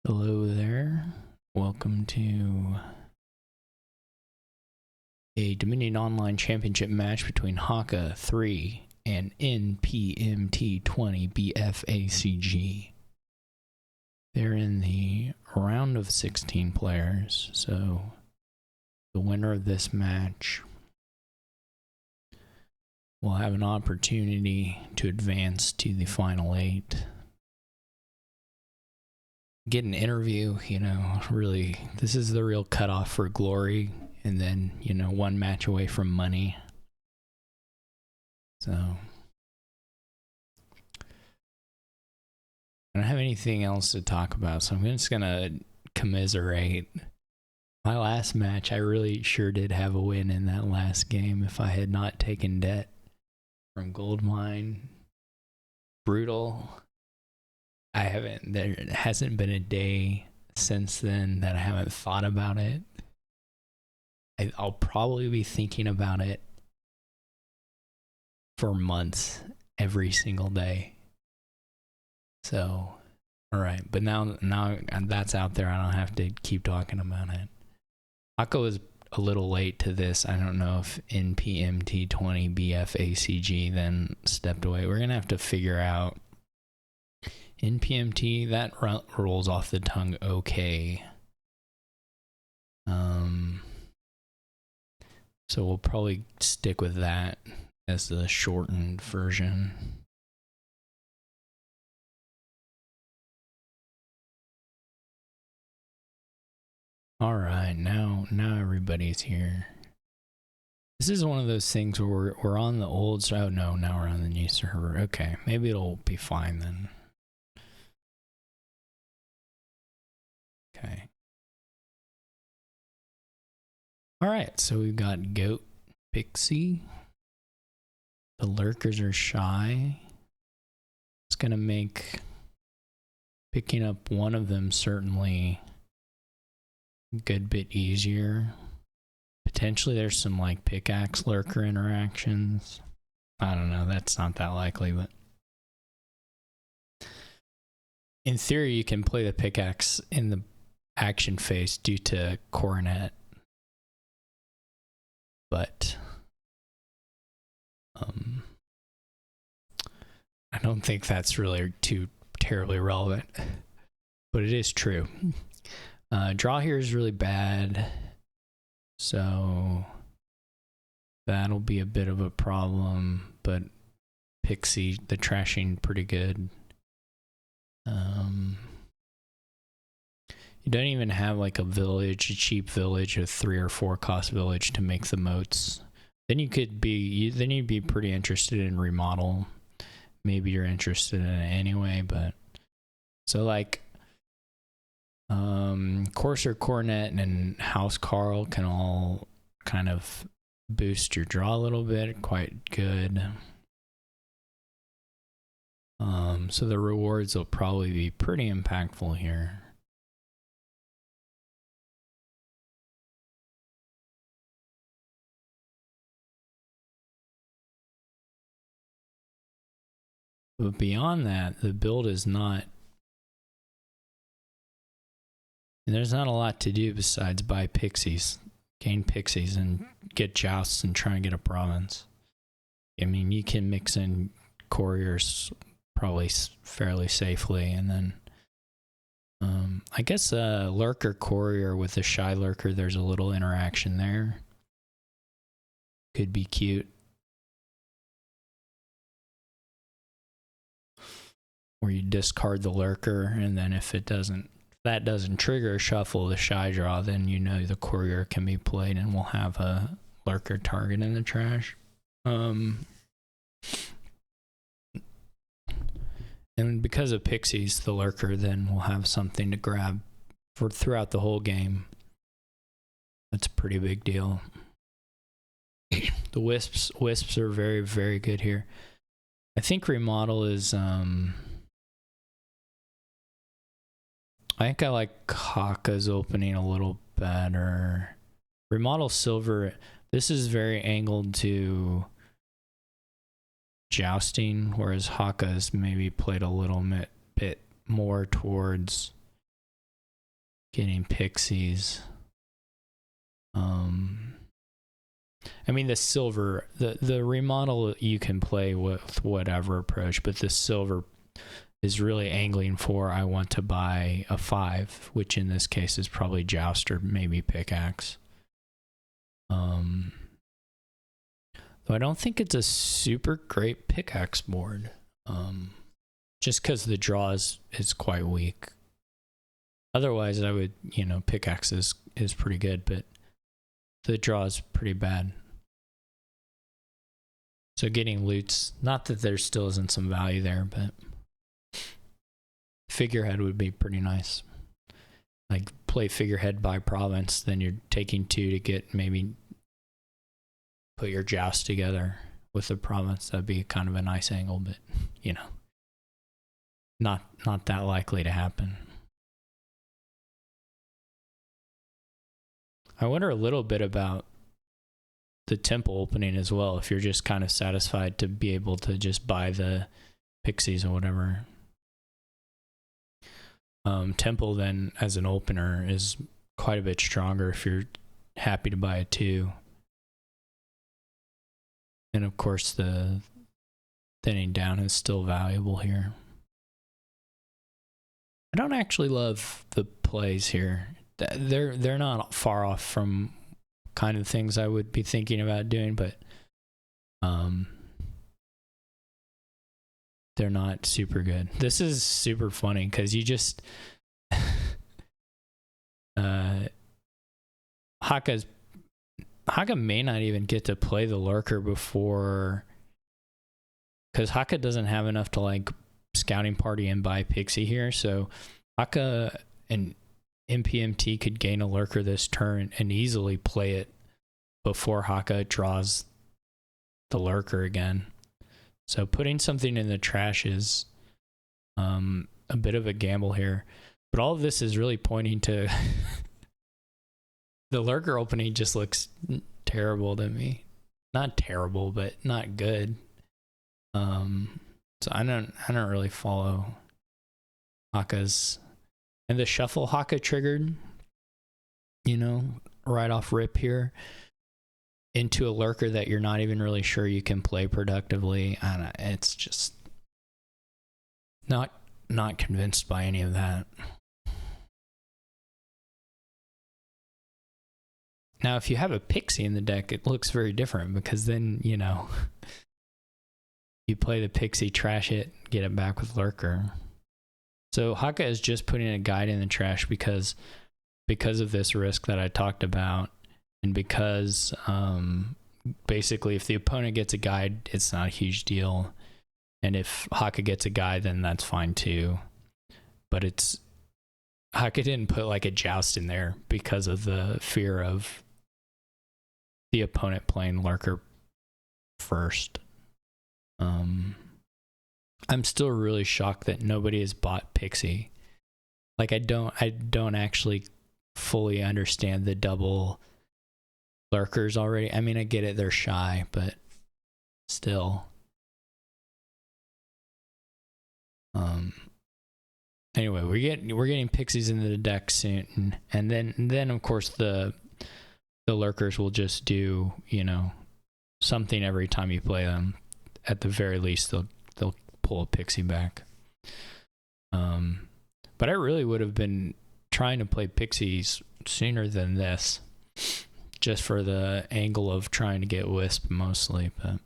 Hello there. Welcome to a Dominion Online Championship match between hakha3 and npmt20bfacg. They're in the round of 16 players, so the winner of this match will have an opportunity to advance to the final 8. Get an interview, really, this is the real cutoff for glory, and then, one match away from money. So, I don't have anything else to talk about, so I'm just gonna commiserate. My last match, I really sure did have a win in that last game if I had not taken debt from Goldmine. Brutal. There hasn't been a day since then that I haven't thought about it. I'll probably be thinking about it for months, every single day. So, alright, but now that's out there, I don't have to keep talking about it. Hakha was a little late to this. I don't know if npmt20bfacg then stepped away. We're going to have to figure out npmt, that rolls off the tongue okay. So we'll probably stick with that as the shortened version. Alright, now everybody's here. This is one of those things where we're on the old server. Oh no, now we're on the new server. Okay, maybe it'll be fine then. Okay. Alright, so we've got Goat, Pixie. The Lurkers are shy. It's gonna make picking up one of them certainly a good bit easier. Potentially there's some like pickaxe Lurker interactions. I don't know, that's not that likely, but in theory you can play the pickaxe in the action phase due to Coronet. But I don't think that's really too terribly relevant, but it is true. Draw here is really bad, so that'll be a bit of a problem, but Pixie, the trashing, pretty good. You don't even have like a village, a cheap village, a 3 or 4 cost village to make the moats. Then you'd be pretty interested in remodel. Maybe you're interested in it anyway, but so like Courser, Coronet, and House Carl can all kind of boost your draw a little bit, quite good. So the rewards will probably be pretty impactful here. But beyond that, the build is not, and there's not a lot to do besides buy pixies, gain pixies, and get jousts and try and get a province. I mean, you can mix in couriers probably fairly safely, and then I guess a Lurker courier with a shy Lurker, there's a little interaction there. Could be cute. Where you discard the Lurker, and then if that doesn't trigger a shuffle, the shy draw, then the courier can be played and we'll have a Lurker target in the trash. And because of pixies, the Lurker then will have something to grab for throughout the whole game. That's a pretty big deal. The wisps are very, very good here. I think remodel is I think I like Hakha's opening a little better. Remodel silver, this is very angled to jousting, whereas Hakha's maybe played a little bit more towards getting pixies. I mean, the silver, the remodel, you can play with whatever approach, but the silver is really angling for, I want to buy a 5, which in this case is probably Joust or maybe Pickaxe. Though I don't think it's a super great Pickaxe board, just because the draw is quite weak. Otherwise, I would, Pickaxe is pretty good, but the draw is pretty bad. So getting loots, not that there still isn't some value there, but figurehead would be pretty nice. Like play figurehead by province, then you're taking 2 to get maybe put your Joust together with the province. That'd be kind of a nice angle, but not that likely to happen. I wonder a little bit about the temple opening as well, if you're just kind of satisfied to be able to just buy the pixies or whatever. Temple then as an opener is quite a bit stronger if you're happy to buy a 2. And of course the thinning down is still valuable here. I don't actually love the plays here. They're not far off from kind of things I would be thinking about doing, but they're not super good. This is super funny because you just Hakha may not even get to play the Lurker before, because Hakha doesn't have enough to like scouting party and buy Pixie here. So Hakha and npmt could gain a Lurker this turn and easily play it before Hakha draws the Lurker again. So putting something in the trash is a bit of a gamble here. But all of this is really pointing to the Lurker opening just looks terrible to me. Not terrible, but not good. So I don't really follow Hakha's. And the shuffle Hakha triggered, right off rip here into a Lurker that you're not even really sure you can play productively. And it's just not convinced by any of that. Now, if you have a Pixie in the deck, it looks very different because then, you play the Pixie, trash it, get it back with Lurker. So Hakha is just putting a guide in the trash because of this risk that I talked about, and because basically if the opponent gets a guide, it's not a huge deal, and if Hakha gets a guide, then that's fine too. But Hakha didn't put like a Joust in there because of the fear of the opponent playing Lurker first. I'm still really shocked that nobody has bought Pixie. Like I don't actually fully understand the double Lurkers already. I mean, I get it, they're shy, but still. Anyway, we're getting Pixies into the deck soon, and then of course the Lurkers will just do, something every time you play them. At the very least, they'll pull a Pixie back. But I really would have been trying to play Pixies sooner than this, just for the angle of trying to get Wisp mostly. But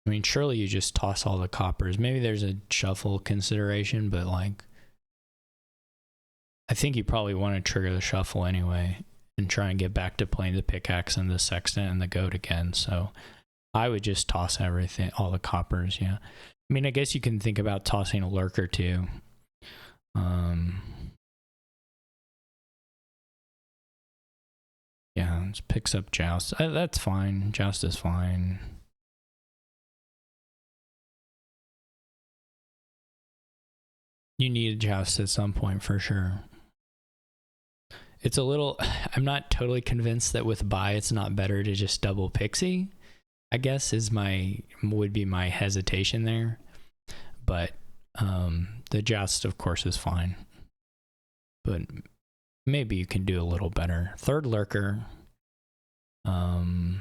I mean, surely you just toss all the coppers. Maybe there's a shuffle consideration, but like, I think you probably want to trigger the shuffle anyway and try and get back to playing the Pickaxe and the Sextant and the Goat again. So I would just toss everything, all the coppers, yeah. I mean, I guess you can think about tossing a Lurker too. Yeah, it picks up Joust. That's fine. Joust is fine. You need a Joust at some point for sure. It's a little, I'm not totally convinced that with buy it's not better to just double Pixie, I guess would be my hesitation there. But the joust, of course, is fine. But maybe you can do a little better. Third Lurker. I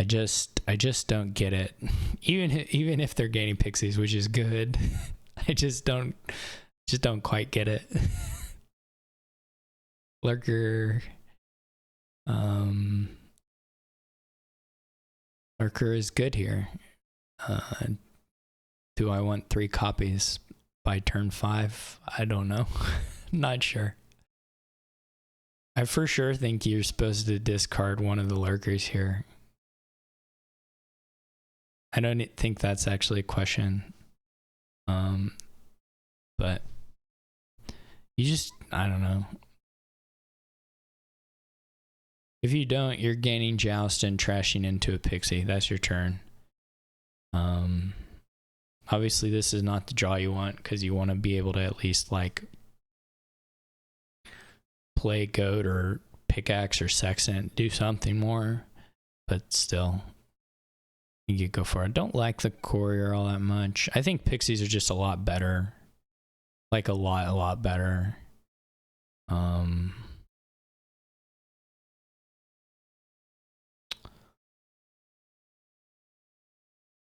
just don't get it. Even if they're gaining pixies, which is good, I just don't quite get it. Lurker. Lurker is good here. Do I want 3 copies by turn 5? I don't know. Not sure. I for sure think you're supposed to discard one of the Lurkers here. I don't think that's actually a question. But you just, I don't know. If you don't, you're gaining Joust and trashing into a Pixie. That's your turn. Obviously this is not the draw you want, because you want to be able to at least like play Goat or Pickaxe or Sextant, do something more, but still you could go for it. I don't like the Courier all that much. I think Pixies are just a lot better. Like a lot better.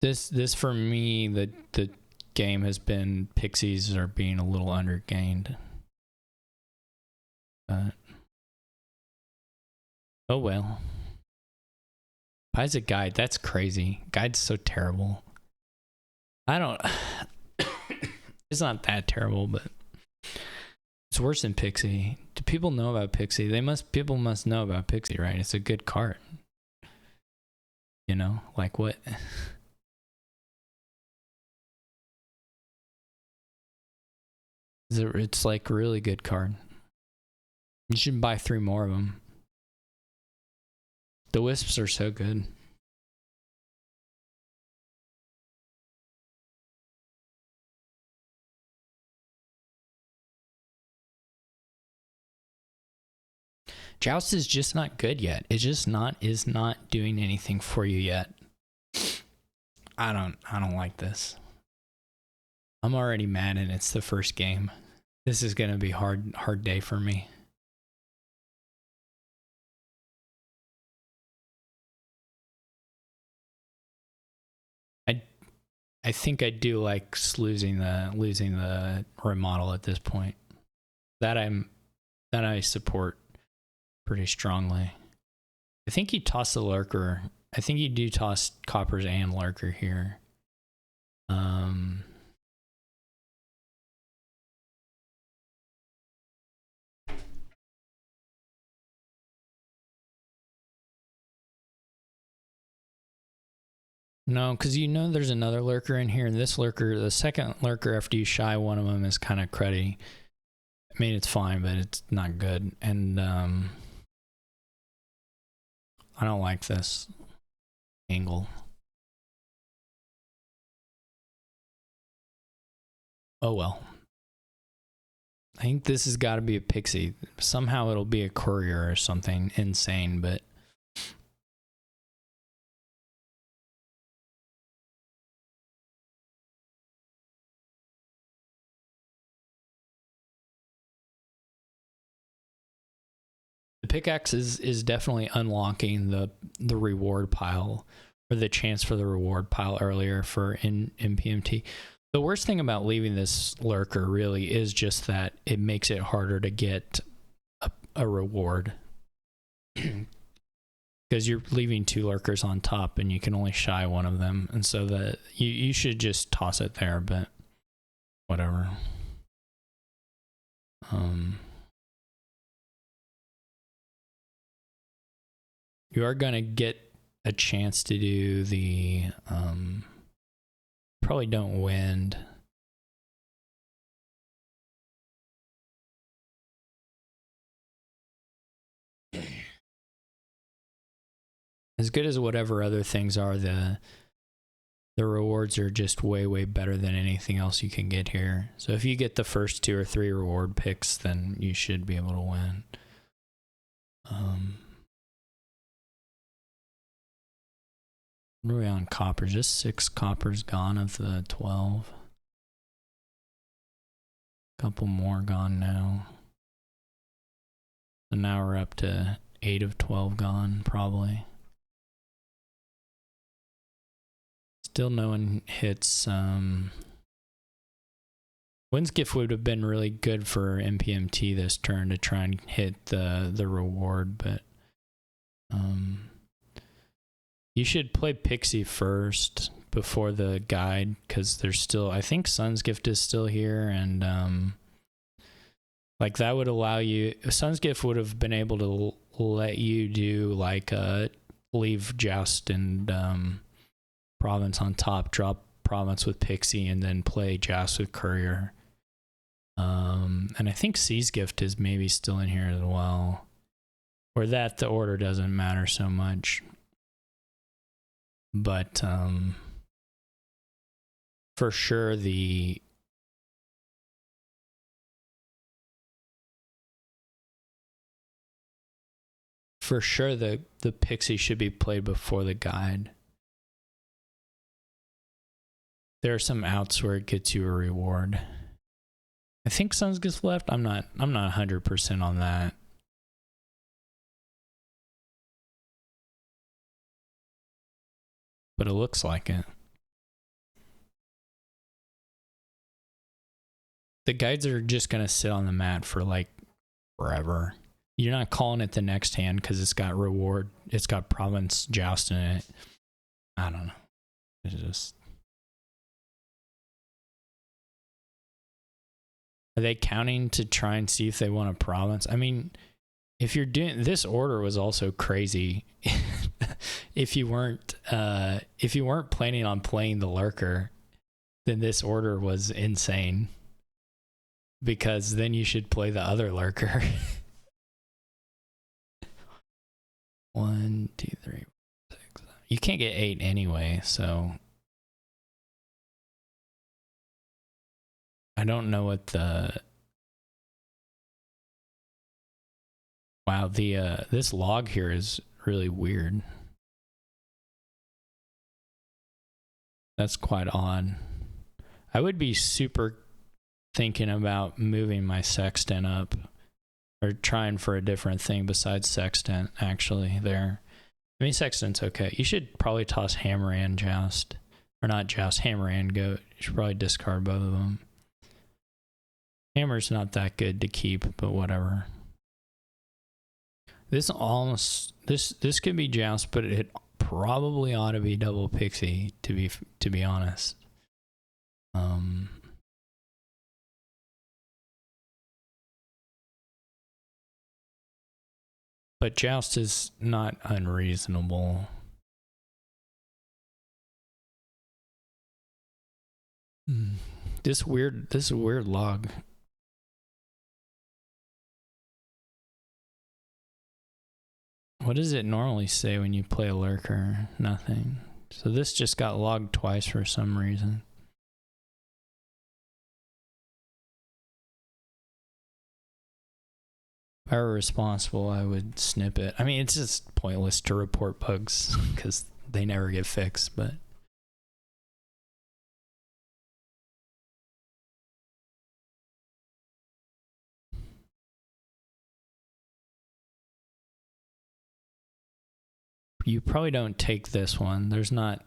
This for me, the game has been Pixies are being a little undergained. But oh well. Why's a guide? That's crazy. Guide's so terrible. I don't it's not that terrible, but it's worse than Pixie. Do people know about Pixie? People must know about Pixie, right? It's a good card. You know, like what? It's like a really good card. You should buy 3 more of them. The Wisps are so good. Joust is just not good yet. It just is not doing anything for you yet. I don't like this. I'm already mad and it's the first game. This is gonna be hard day for me. I think I do like losing the remodel at this point. That I support pretty strongly. I think you toss the Lurker. I think you do toss Coppers and Lurker here. No, because you know there's another Lurker in here, and this Lurker, the second Lurker after you shy one of them is kind of cruddy. I mean, it's fine, but it's not good. And I don't like this angle. Oh well. I think this has got to be a Pixie. Somehow it'll be a Courier or something insane, but the Pickaxe is definitely unlocking the reward pile, or the chance for the reward pile earlier for in npmt. The worst thing about leaving this Lurker really is just that it makes it harder to get a reward. Because you're leaving 2 Lurkers on top and you can only shy one of them, and so that you should just toss it there, but whatever. You are gonna get a chance to do the probably don't wind. As good as whatever other things are, the rewards are just way better than anything else you can get here. So if you get the first 2 or 3 reward picks, then you should be able to win. What are we on copper? Just 6 coppers gone of the 12. Couple more gone now. So now we're up to 8 of 12 gone, probably. Still no one hits. Wind's Gift would have been really good for NPMT this turn to try and hit the reward, but you should play Pixie first before the guide, because there's still, I think Sun's Gift is still here, and like that would allow you, Sun's Gift would have been able to let you do like leave Joust and Province on top, drop Province with Pixie, and then play Joust with Courier. And I think C's Gift is maybe still in here as well. Or that the order doesn't matter so much. But for sure the Pixie should be played before the guide. There are some outs where it gets you a reward. I think Sun's Gift left. I'm not 100% on that. But it looks like it. The guides are just going to sit on the mat for like forever. You're not calling it the next hand because it's got reward. It's got Province Joust in it. I don't know. It's just... Are they counting to try and see if they want a Province? I mean, if you're doing... This order was also crazy. If you weren't planning on playing the Lurker, then this order was insane. Because then you should play the other Lurker. 1, 2, 3, 4, 6. You can't get 8 anyway, so I don't know what the... Wow, the this log here is really weird. That's quite odd. I would be super thinking about moving my sextant up, or trying for a different thing besides sextant, actually, there. I mean, sextant's okay. You should probably toss hammer and joust. Or not joust, hammer and goat. You should probably discard both of them. Hammer's not that good to keep, but whatever. This almost... This could be joust, but it probably ought to be double Pixie, to be honest. But joust is not unreasonable. This is a weird log. What does it normally say when you play a Lurker? Nothing. So this just got logged twice for some reason. If I were responsible, I would snip it. I mean, it's just pointless to report bugs because they never get fixed, but... You probably don't take this one. There's not...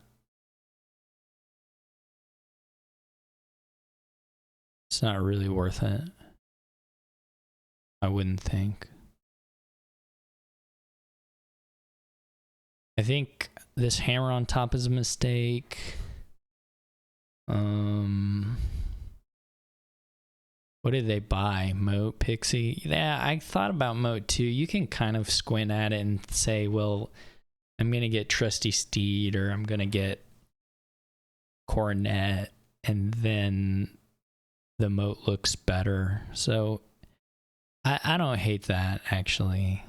It's not really worth it. I wouldn't think. I think this hammer on top is a mistake. What did they buy? Moat, Pixie? Yeah, I thought about Moat too. You can kind of squint at it and say, well, I'm going to get Trusty Steed, or I'm going to get Coronet, and then the Moat looks better. So I don't hate that, actually.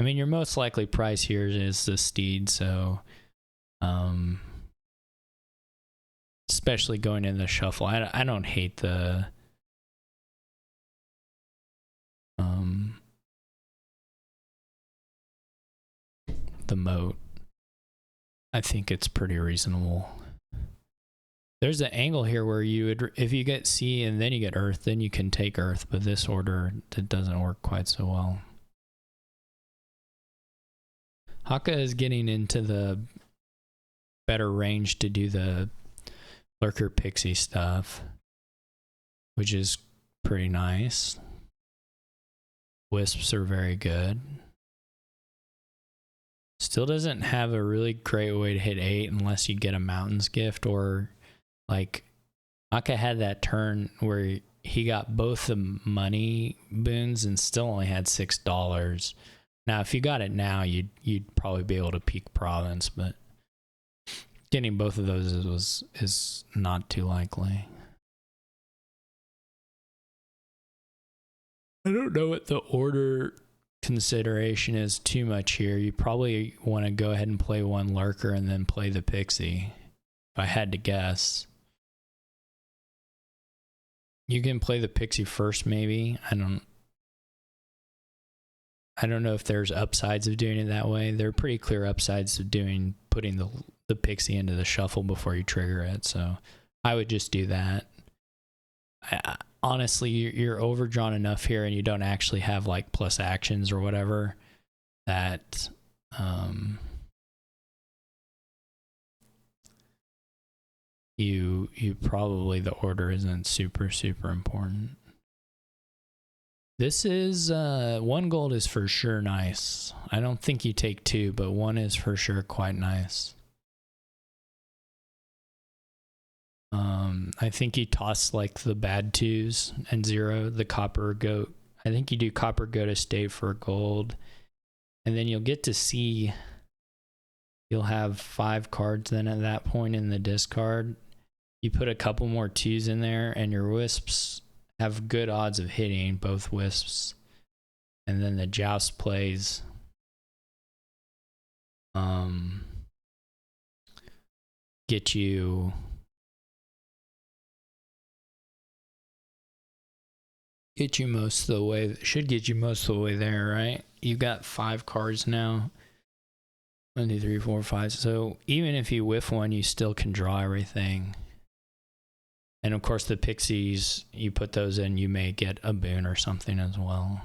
I mean, your most likely price here is the Steed, so especially going in the shuffle, I don't hate the Moat. I think it's pretty reasonable. There's an angle here where you would, if you get C and then you get Earth, then you can take Earth, but this order, it doesn't work quite so well. Hakha is getting into the better range to do the Lurker Pixie stuff, which is pretty nice. Wisps are very good. Still doesn't have a really great way to hit 8 unless you get a Mountains Gift, or like Hakha had that turn where he got both the money boons and still only had $6. Now, if you got it now, you'd probably be able to peak province, but getting both of those is not too likely. I don't know what the order consideration is too much here. You probably want to go ahead and play one Lurker and then play the Pixie, if I had to guess. You can play the Pixie first, maybe. I don't know if there's upsides of doing it that way. There are pretty clear upsides of putting the Pixie into the shuffle before you trigger it, so I would just do that. Honestly, you're overdrawn enough here and you don't actually have like plus actions or whatever that you probably, the order isn't super important. This is 1 gold is for sure nice. I don't think you take 2, but 1 is for sure quite nice. I think you toss like the bad 2s and 0, the copper goat. I think you do copper goat estate for gold, and then you'll get to see, you'll have 5 cards then at that point in the discard. You put a couple more 2s in there and your wisps have good odds of hitting, both wisps. And then the joust plays get you most of the way, should get you most of the way there, right? You've got 5 cards now. 1, 2, 3, 4, 5. So even if you whiff one, you still can draw everything. And of course the pixies, you put those in, you may get a boon or something as well.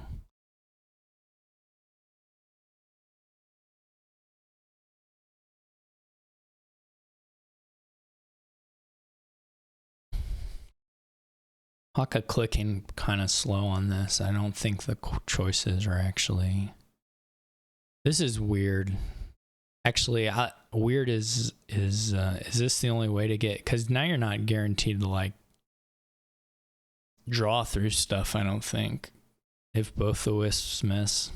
Hakha clicking kind of slow on this. I don't think the choices are actually... This is weird. Actually, weird is this the only way to get... Because now you're not guaranteed to like draw through stuff, I don't think, if both the wisps miss.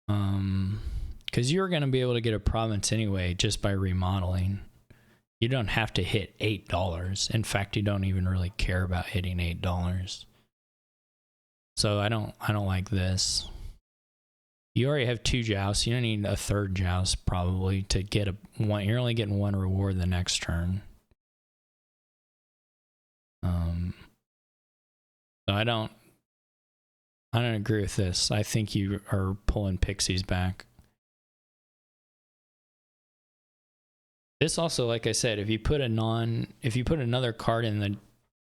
Because you're going to be able to get a province anyway just by remodeling. You don't have to hit $8. In fact, you don't even really care about hitting $8. So I don't like this. You already have 2 jousts. You don't need a 3rd joust probably to get one. You're only getting 1 reward the next turn. So I don't agree with this. I think you are pulling pixies back. This also, like I said, if you put another card in the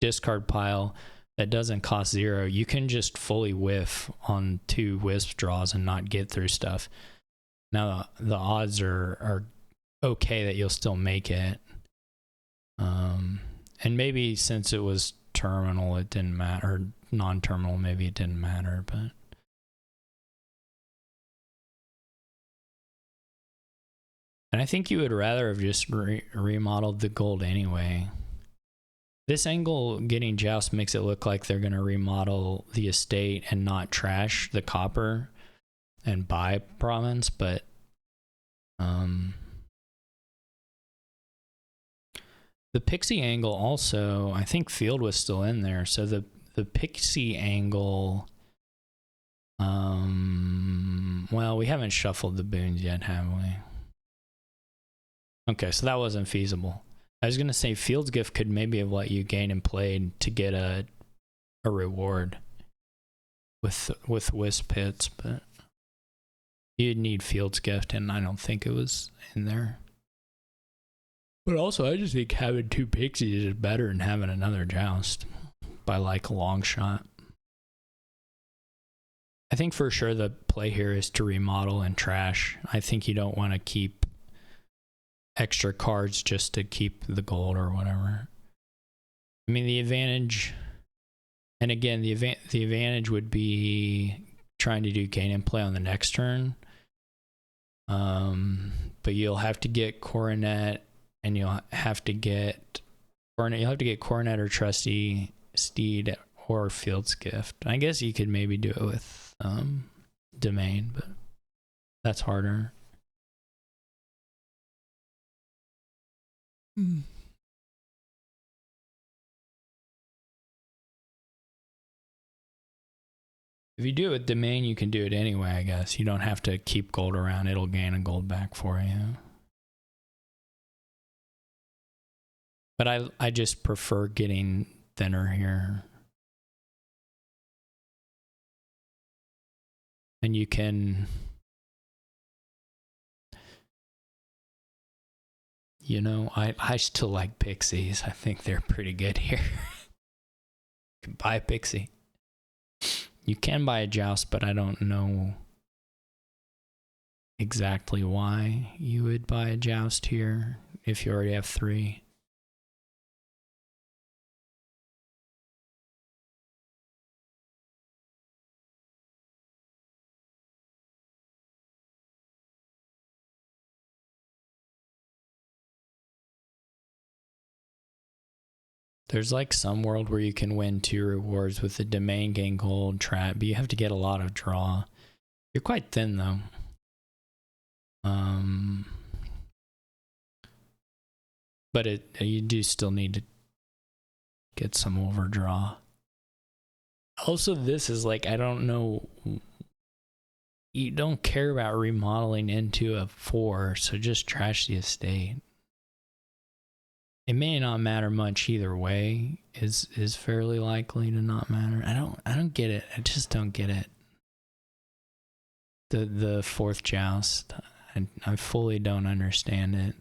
discard pile that doesn't cost 0, you can just fully whiff on 2 wisp draws and not get through stuff. Now the odds are okay that you'll still make it. And maybe since it was terminal, it didn't matter. Or non-terminal, maybe it didn't matter, but... And I think you would rather have just remodeled the gold anyway. This angle getting joust makes it look like they're going to remodel the estate and not trash the copper and buy province, but the pixie angle also, I think field was still in there, so the pixie angle, well, we haven't shuffled the boons yet, have we? Okay, so that wasn't feasible. I was going to say Field's Gift could maybe have let you gain and played to get a reward with Wisp hits, but You'd need Field's Gift, and I don't think it was in there. But also, I just think having 2 pixies is better than having another Joust by like a long shot. I think for sure the play here is to remodel and trash. I think you don't want to keep extra cards just to keep the gold or whatever. I mean, the advantage, and again, the advantage would be trying to do gain and play on the next turn. But you'll have to get Coronet, and you'll have to get Coronet. You'll have to get Coronet or Trusty Steed or Field's Gift. I guess you could maybe do it with Domain, but that's harder. If you do it with Domain, you can do it anyway, I guess. You don't have to keep gold around. It'll gain a gold back for you. But I just prefer getting thinner here. And you can, you know, I still like pixies. I think they're pretty good here. You can buy a pixie. You can buy a Joust, but I don't know exactly why you would buy a Joust here if you already have 3. There's like some world where you can win 2 rewards with the Domain, gain gold, trap, but you have to get a lot of draw. You're quite thin though. But you do still need to get some overdraw. Also, this is like, I don't know, you don't care about remodeling into a 4, so just trash the estate. It may not matter much either way. Is fairly likely to not matter. I don't get it. I just don't get it. The 4th Joust, I fully don't understand it.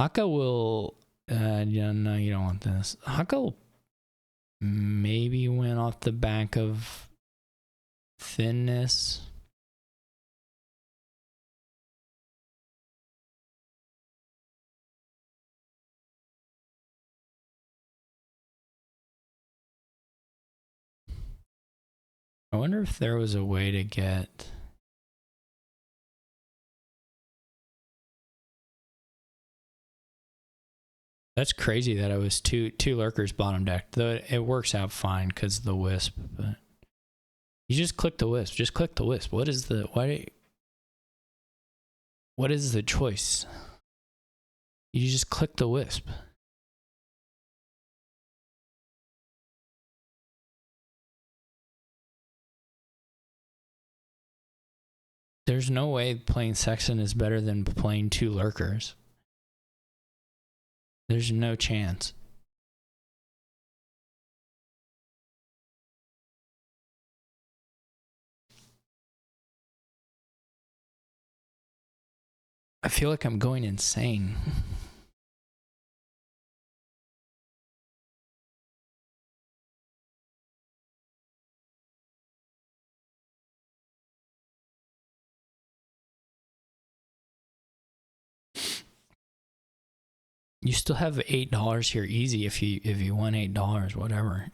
Hakha will yeah, no, you don't want this. Hakha will maybe win off the back of thinness. I wonder if there was a way to get... That's crazy that it was two Lurkers bottom deck. Though it works out fine because of the Wisp. But you just click the Wisp. Just click the Wisp. What is the what is the choice? You just click the Wisp. There's no way playing Sexton is better than playing 2 Lurkers. There's no chance. I feel like I'm going insane. You still have $8 here easy if you won $8, whatever.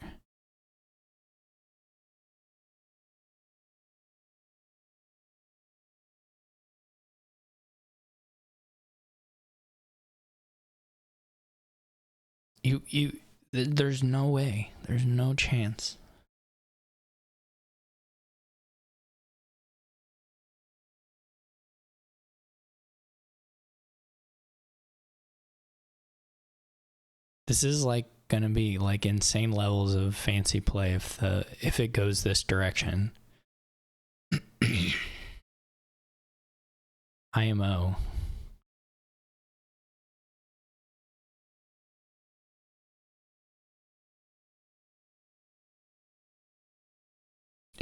There's no way. There's no chance. This is like gonna be like insane levels of fancy play if it goes this direction. IMO.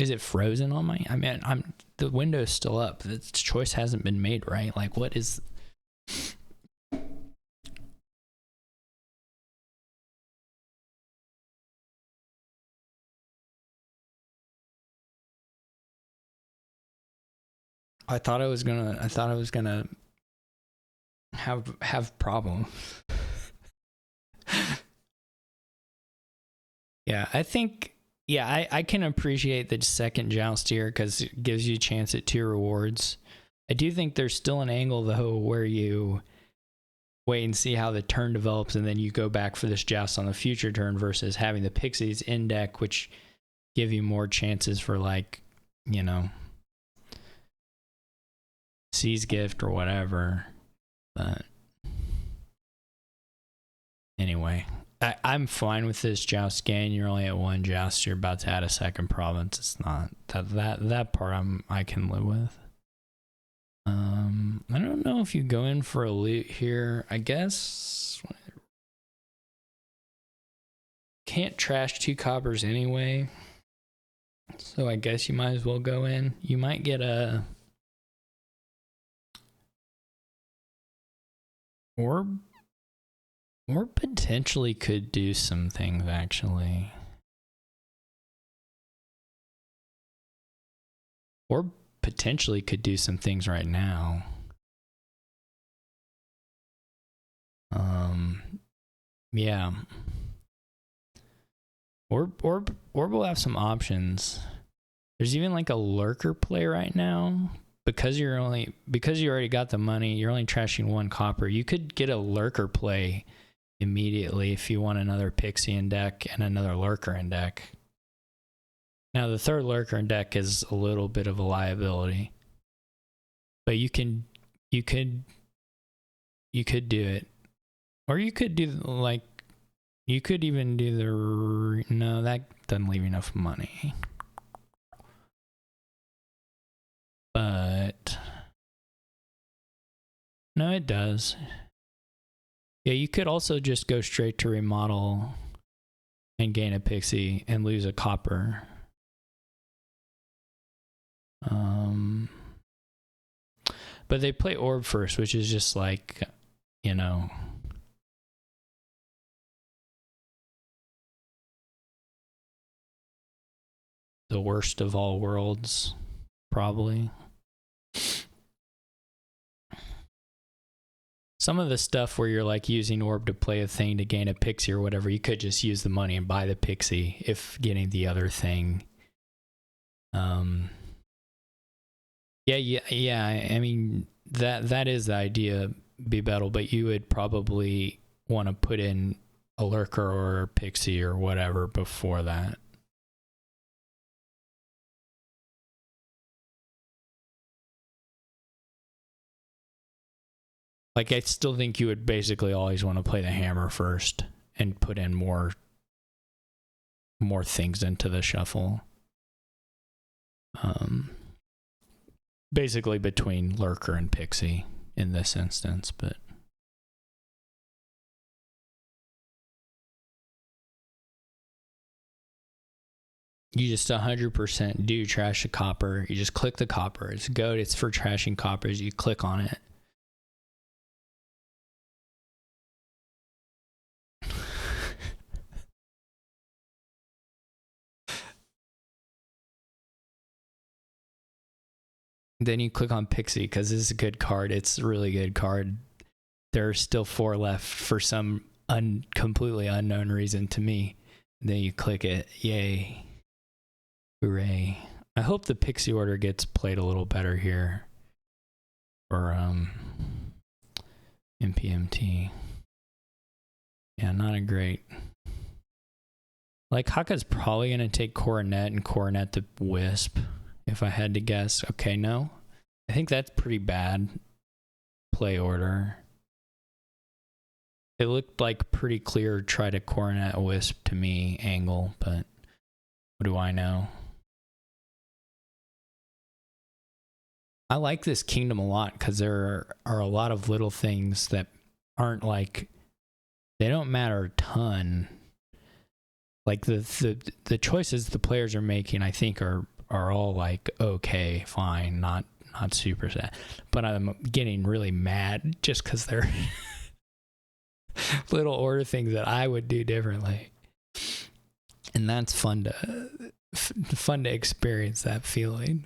Is it frozen on my? I mean, the window's still up. The choice hasn't been made, right? Like, what is? I thought I was gonna have problems. Yeah, I think. Yeah, I can appreciate the second joust here because it gives you a chance at 2 rewards. I do think there's still an angle, though, where you wait and see how the turn develops, and then you go back for this joust on the future turn versus having the pixies in deck, which give you more chances for, like, you know, C's Gift or whatever. But anyway. I'm fine with this joust gain. You're only at 1 joust. You're about to add a second province. It's not that part I can live with. I don't know if you go in for a loot here. I guess can't trash 2 coppers anyway. So I guess you might as well go in. You might get a orb. Or potentially could do some things, actually. Or potentially could do some things right now. Yeah. Orb will have some options. There's even like a Lurker play right now. Because you already got the money, you're only trashing 1 copper. You could get a Lurker play immediately if you want another pixie in deck and another Lurker in deck. Now the 3rd Lurker in deck is a little bit of a liability, but you could do it, or you could do like you could even do the no, that doesn't leave enough money, but no, it does. Yeah, you could also just go straight to remodel and gain a pixie and lose a copper. But they play orb first, which is just like, you know, the worst of all worlds, probably. Some of the stuff where you're like using orb to play a thing to gain a pixie or whatever, you could just use the money and buy the pixie if getting the other thing. Yeah. I mean, that is the idea, Bebetle, but you would probably want to put in a Lurker or a pixie or whatever before that. Like, I still think you would basically always want to play the hammer first and put in more things into the shuffle. Basically between Lurker and pixie in this instance, but you just 100% do trash a copper. You just click the copper. It's goat. It's for trashing coppers. You click on it. Then you click on Pixie because this is a good card. It's a really good card. There are still 4 left for some completely unknown reason to me. Then you click it. Yay. Hooray. I hope the Pixie order gets played a little better here. Or npmt. Yeah, not a great. Like, Hakka's probably going to take Coronet and Coronet the Wisp, if I had to guess. Okay, no. I think that's pretty bad play order. It looked like pretty clear try to Coronet Wisp to me angle, but what do I know? I like this kingdom a lot because there are a lot of little things that aren't like, they don't matter a ton. Like the choices the players are making, I think are are all like, okay, fine, not super sad. But I'm getting really mad just because they're little order things that I would do differently. And that's fun to experience that feeling.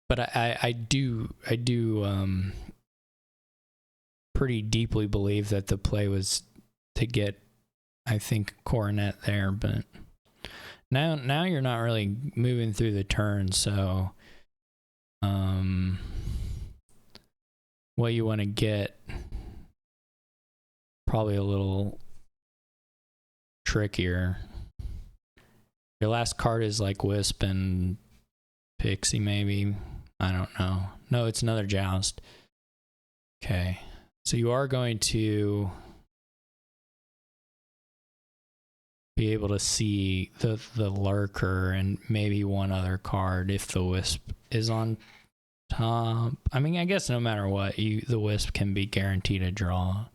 But I do pretty deeply believe that the play was to get, I think, coronet there, but now you're not really moving through the turn, so what you want to get probably a little trickier. Your last card is like Wisp and Pixie, maybe. I don't know. No, it's another Joust. Okay. So you are going to be able to see the Lurker and maybe one other card if the Wisp is on top. I mean, I guess no matter what, the Wisp can be guaranteed a draw.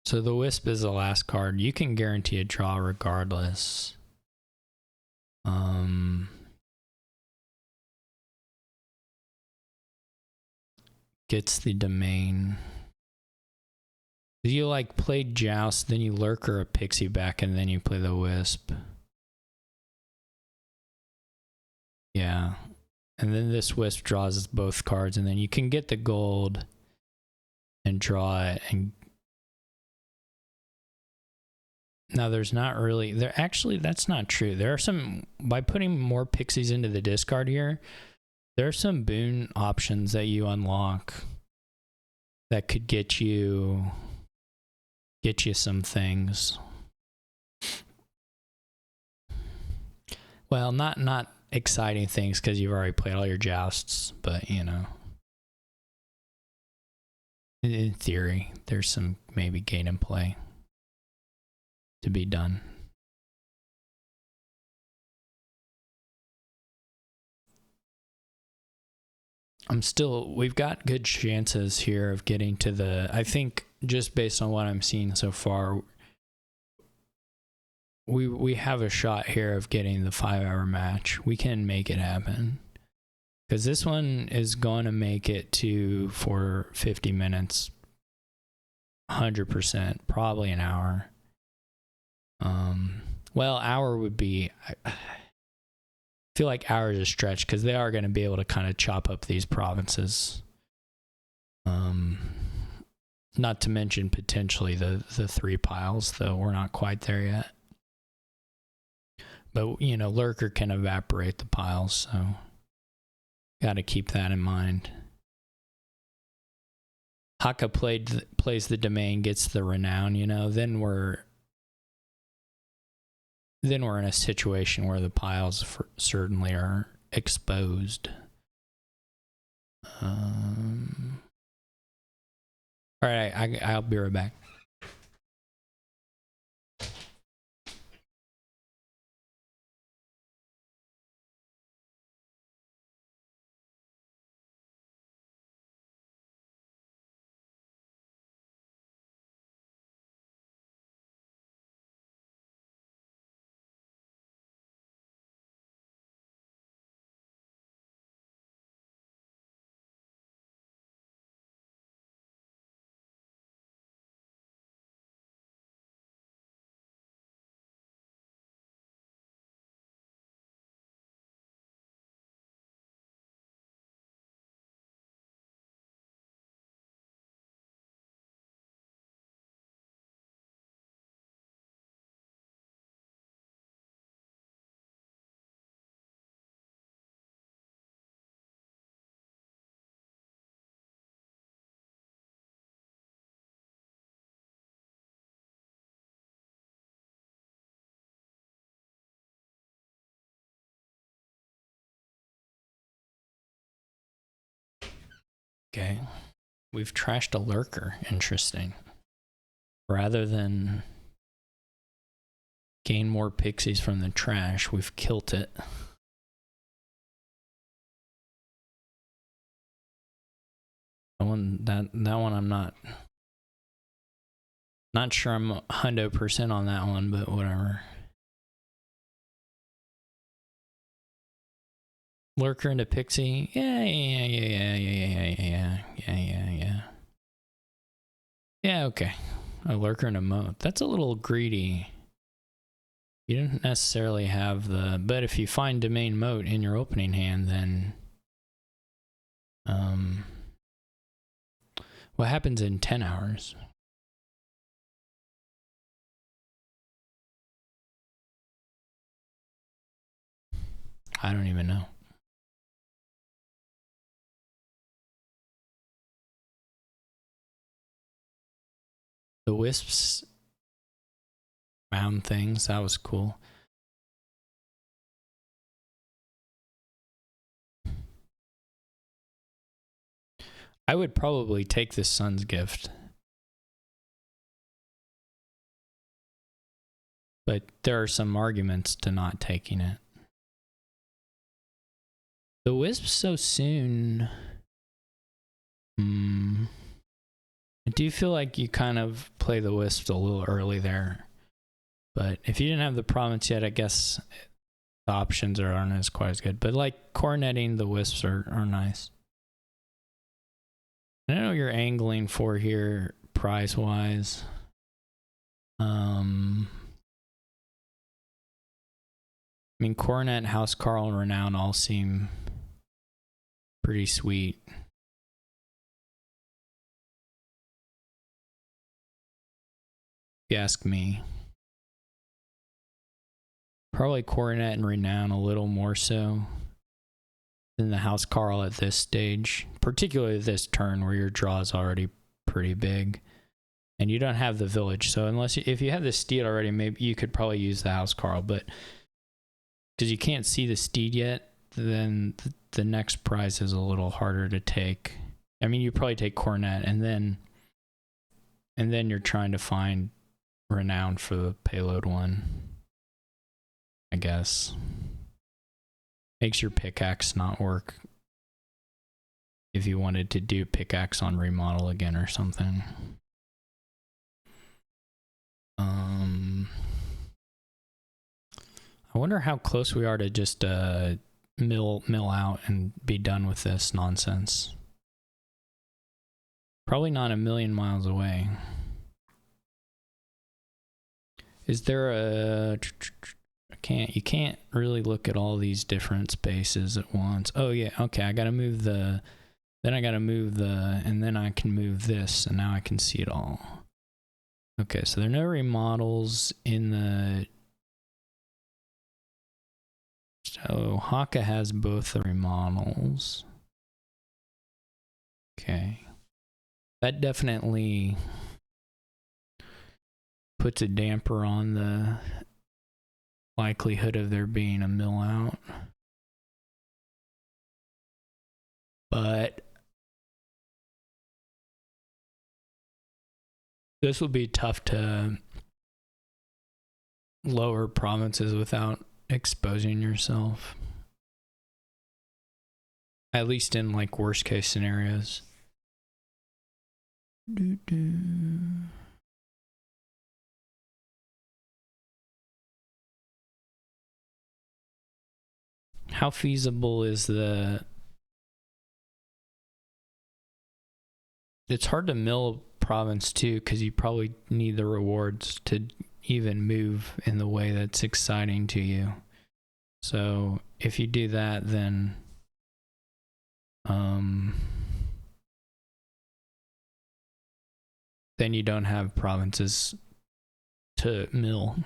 So the Wisp is the last card. You can guarantee a draw regardless. Gets the domain. You like play Joust, then you Lurker a Pixie back, and then you play the Wisp. Yeah. And then this Wisp draws both cards, and then you can get the gold and draw it. And now there's not really, actually, that's not true. There are some, by putting more Pixies into the discard here, there are some boon options that you unlock that could get you some things. Well, not exciting things because you've already played all your Jousts, but you know, in theory, there's some maybe gain and play to be done. We've got good chances here of getting to I think just based on what I'm seeing so far, we have a shot here of getting the 5-hour match. We can make it happen. Because this one is going to make it for 50 minutes, 100%, probably an hour. Well, hour would be, I feel like hour is a stretch because they are going to be able to kind of chop up these provinces. Not to mention potentially the 3 piles, though we're not quite there yet. But, you know, Lurker can evaporate the piles, so got to keep that in mind. Hakha plays the domain, gets the renown, you know, then we're in a situation where the piles certainly are exposed. All right, I'll be right back. Okay. We've trashed a Lurker. Interesting. Rather than gain more pixies from the trash. We've killed it. That one I'm not sure I'm 100% on that one, but whatever. Lurker into pixie. Yeah. Yeah, okay. A lurker and a moat. That's a little greedy. You didn't necessarily have the... But if you find domain moat in your opening hand, then... what happens in 10 hours? I don't even know. The wisps found things. That was cool. I would probably take this Sun's Gift. But there are some arguments to not taking it. The wisp so soon. I do feel like you kind of play the wisp a little early there. But if you didn't have the province yet, I guess the options aren't as quite as good. But like coronetting the wisps are nice. I don't know what you're angling for here, price-wise. I mean, Coronet, House Carl, and Renown all seem pretty sweet. If you ask me. Probably Coronet and Renown a little more so than the House Carl at this stage, particularly this turn where your draw is already pretty big and you don't have the village. So if you have the steed already, maybe you could probably use the House Carl, but because you can't see the steed yet, then the next prize is a little harder to take. I mean, you probably take Coronet and then you're trying to find Renown for the payload one, I guess. Makes your pickaxe not work if you wanted to do pickaxe on remodel again or something. I wonder how close we are to just mill out and be done with this nonsense. Probably not a million miles away. Is there a... You can't really look at all these different spaces at once. Oh yeah, okay, I gotta move the... Then I gotta move the... And then I can move this, and now I can see it all. Okay, so there are no remodels in the... So Hakha has both the remodels. Okay. That definitely puts a damper on the likelihood of there being a mill out. But this will be tough to lower provinces without exposing yourself. At least in like worst case scenarios. How feasible is the... It's hard to mill province too, because you probably need the rewards to even move in the way that's exciting to you. So if you do that, then then you don't have provinces to mill.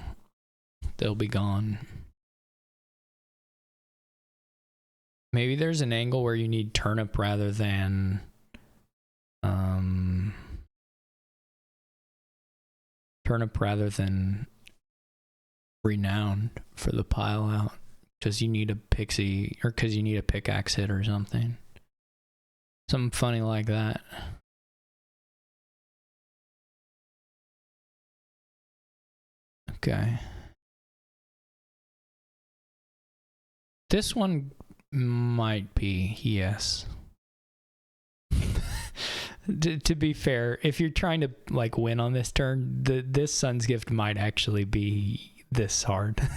They'll be gone. Maybe there's an angle where you need turnip rather than renowned for the pile out, because you need a pixie, or because you need a pickaxe hit or something. Something funny like that. Okay. This one might be, yes. To be fair, if you're trying to like win on this turn, this Sun's Gift might actually be this hard.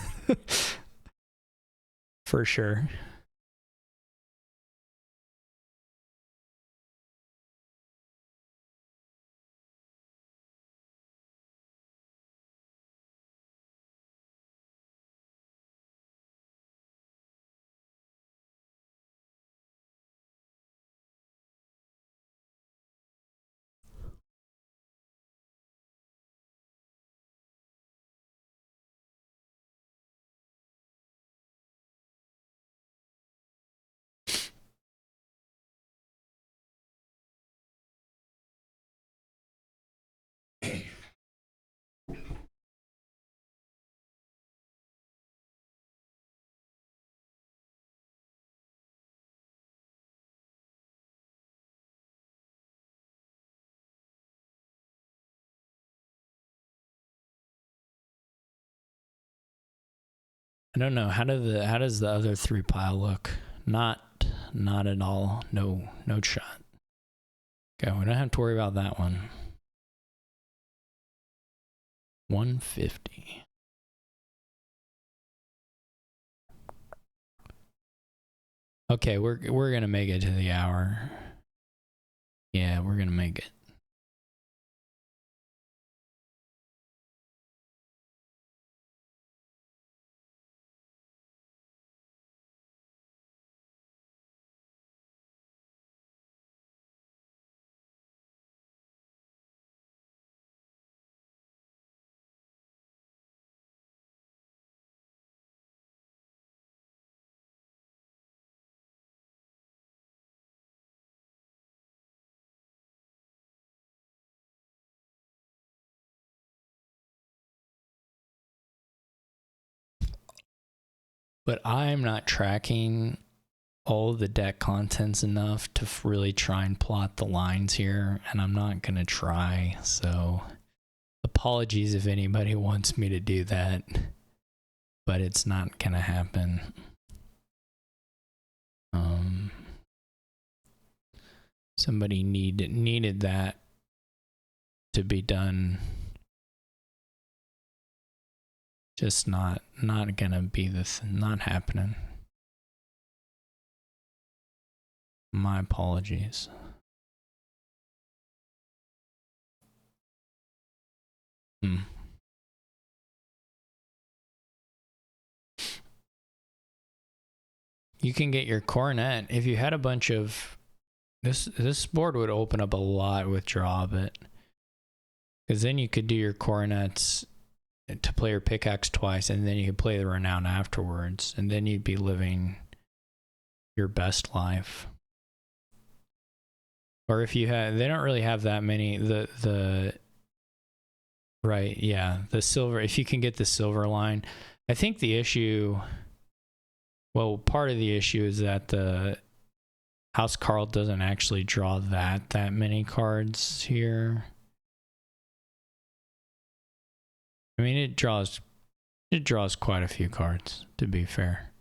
For sure. I don't know. How does the other 3 pile look? Not at all. No shot. Okay, we don't have to worry about that one. 150. Okay, we're gonna make it to the hour. Yeah, we're gonna make it. But I'm not tracking all of the deck contents enough to really try and plot the lines here, and I'm not gonna try, so apologies if anybody wants me to do that, but it's not gonna happen. Somebody needed that to be done. Just not gonna be not happening. My apologies. You can get your coronet if you had a bunch of this board would open up a lot with draw, but because then you could do your coronets to play your pickaxe twice, and then you could play the renown afterwards, and then you'd be living your best life. Or if you had, they don't really have that many. Right, yeah, the silver. If you can get the silver line, I think the issue. Well, part of the issue is that the House Carl doesn't actually draw that many cards here. I mean, it draws quite a few cards, to be fair.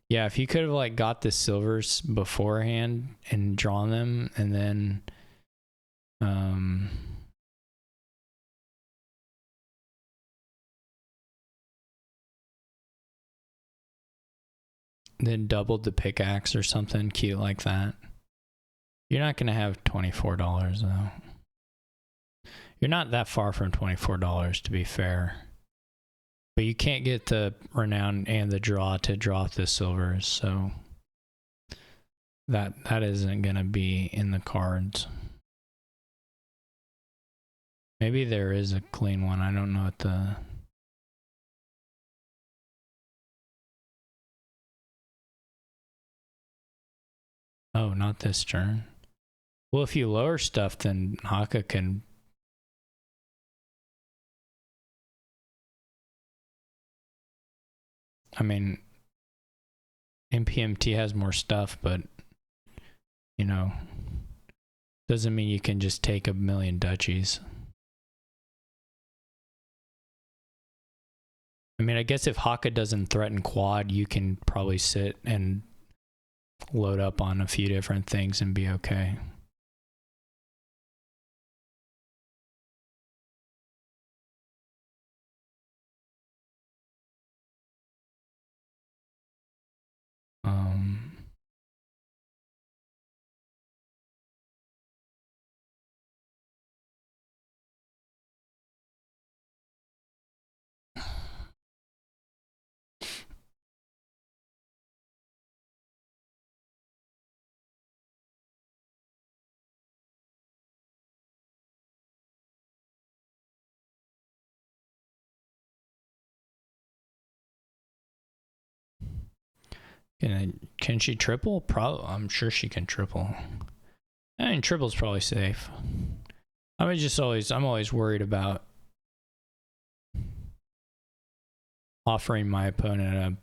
Yeah, if you could have like got the silvers beforehand and drawn them, and then doubled the pickaxe or something cute like that. You're not gonna have $24 though. You're not that far from $24, to be fair. But you can't get the renown and the draw to draw the silvers, so that isn't gonna be in the cards. Maybe there is a clean one. I don't know what the... Oh, not this turn. Well, if you lower stuff, then Hakha can... I mean, npmt has more stuff, but, you know, Doesn't mean you can just take a million duchies. I mean, I guess if Hakha doesn't threaten quad, you can probably sit and load up on a few different things and be okay. Can she triple? Probably. I'm sure she can triple. I mean, triple's probably safe. I'm always worried about offering my opponent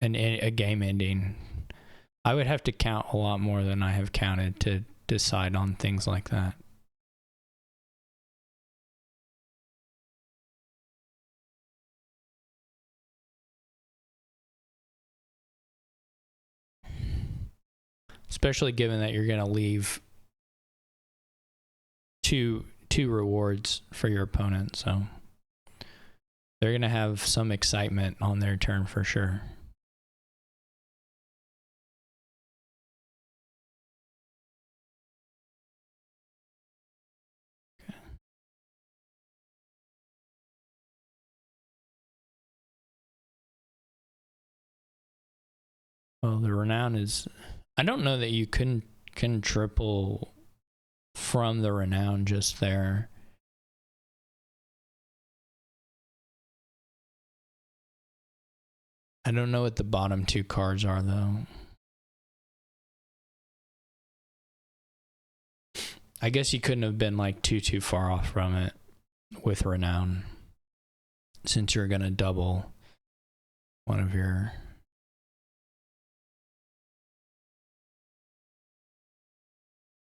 a game ending. I would have to count a lot more than I have counted to decide on things like that. Especially given that you're going to leave two rewards for your opponent, so they're going to have some excitement on their turn for sure. Well, the renown is... I don't know that you can triple from the renown just there. I don't know what the bottom two cards are, though. I guess you couldn't have been like too far off from it with renown, since you're going to double one of your...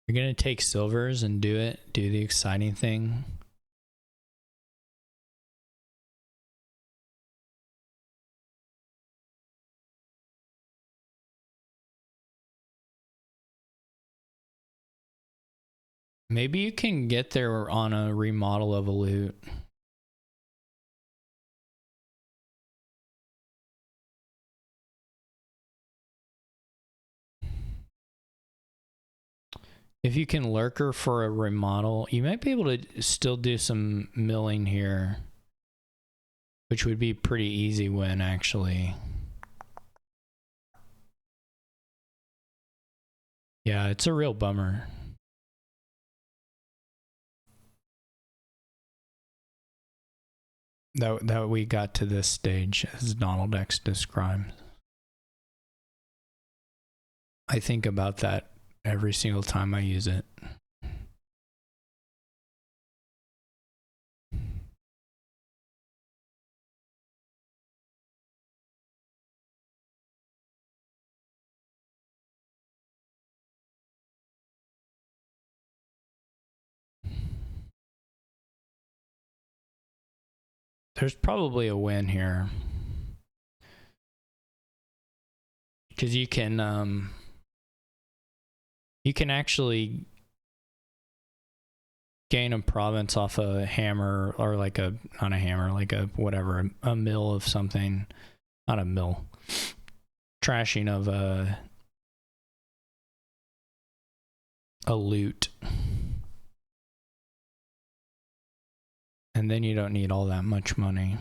You're going to take silvers and do the exciting thing. Maybe you can get there on a remodel of a loot. If you can lurker for a remodel, you might be able to still do some milling here, which would be pretty easy win, actually. Yeah, it's a real bummer. That we got to this stage, as Donald X described. I think about that every single time I use it. There's probably a win here, because you can actually gain a province off a hammer, or like a, not a hammer, like a whatever, a mill of something, not a mill, trashing of a loot, and then you don't need all that much money,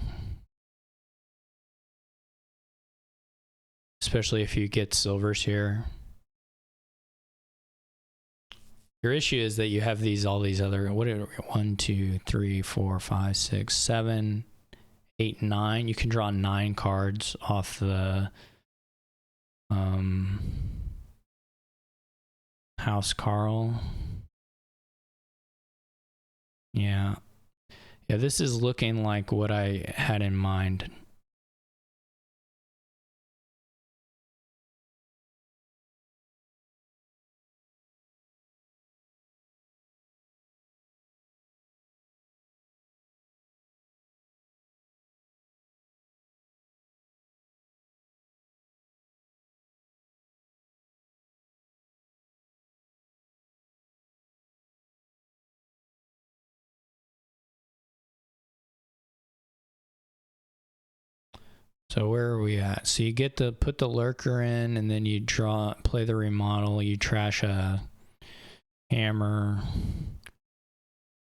especially if you get silvers here. Your issue is that you have all these other, what are 1, 2, 3, 4, 5, 6, 7, 8, 9. You can draw 9 cards off the House Carl. Yeah, this is looking like what I had in mind. So where are we at? So you get to put the lurker in, and then you play the remodel, you trash a hammer.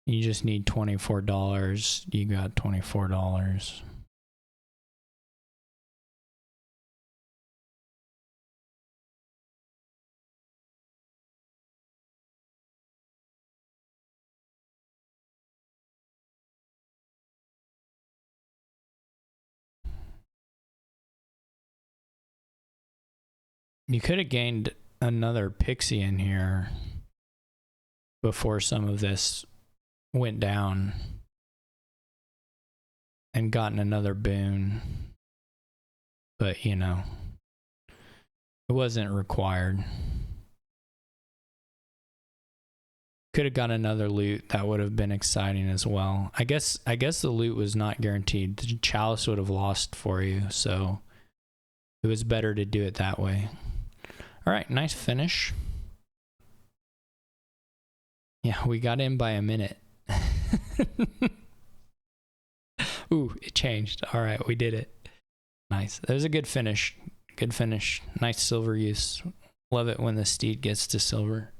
You just need $24. You got $24. You could have gained another pixie in here before some of this went down and gotten another boon. But, you know, it wasn't required. Could have got another loot. That would have been exciting as well. I guess the loot was not guaranteed. The chalice would have lost for you, so it was better to do it that way. All right, nice finish. Yeah, we got in by a minute. Ooh, it changed. All right, we did it. Nice. That was a good finish. Good finish. Nice silver use. Love it when the steed gets to silver.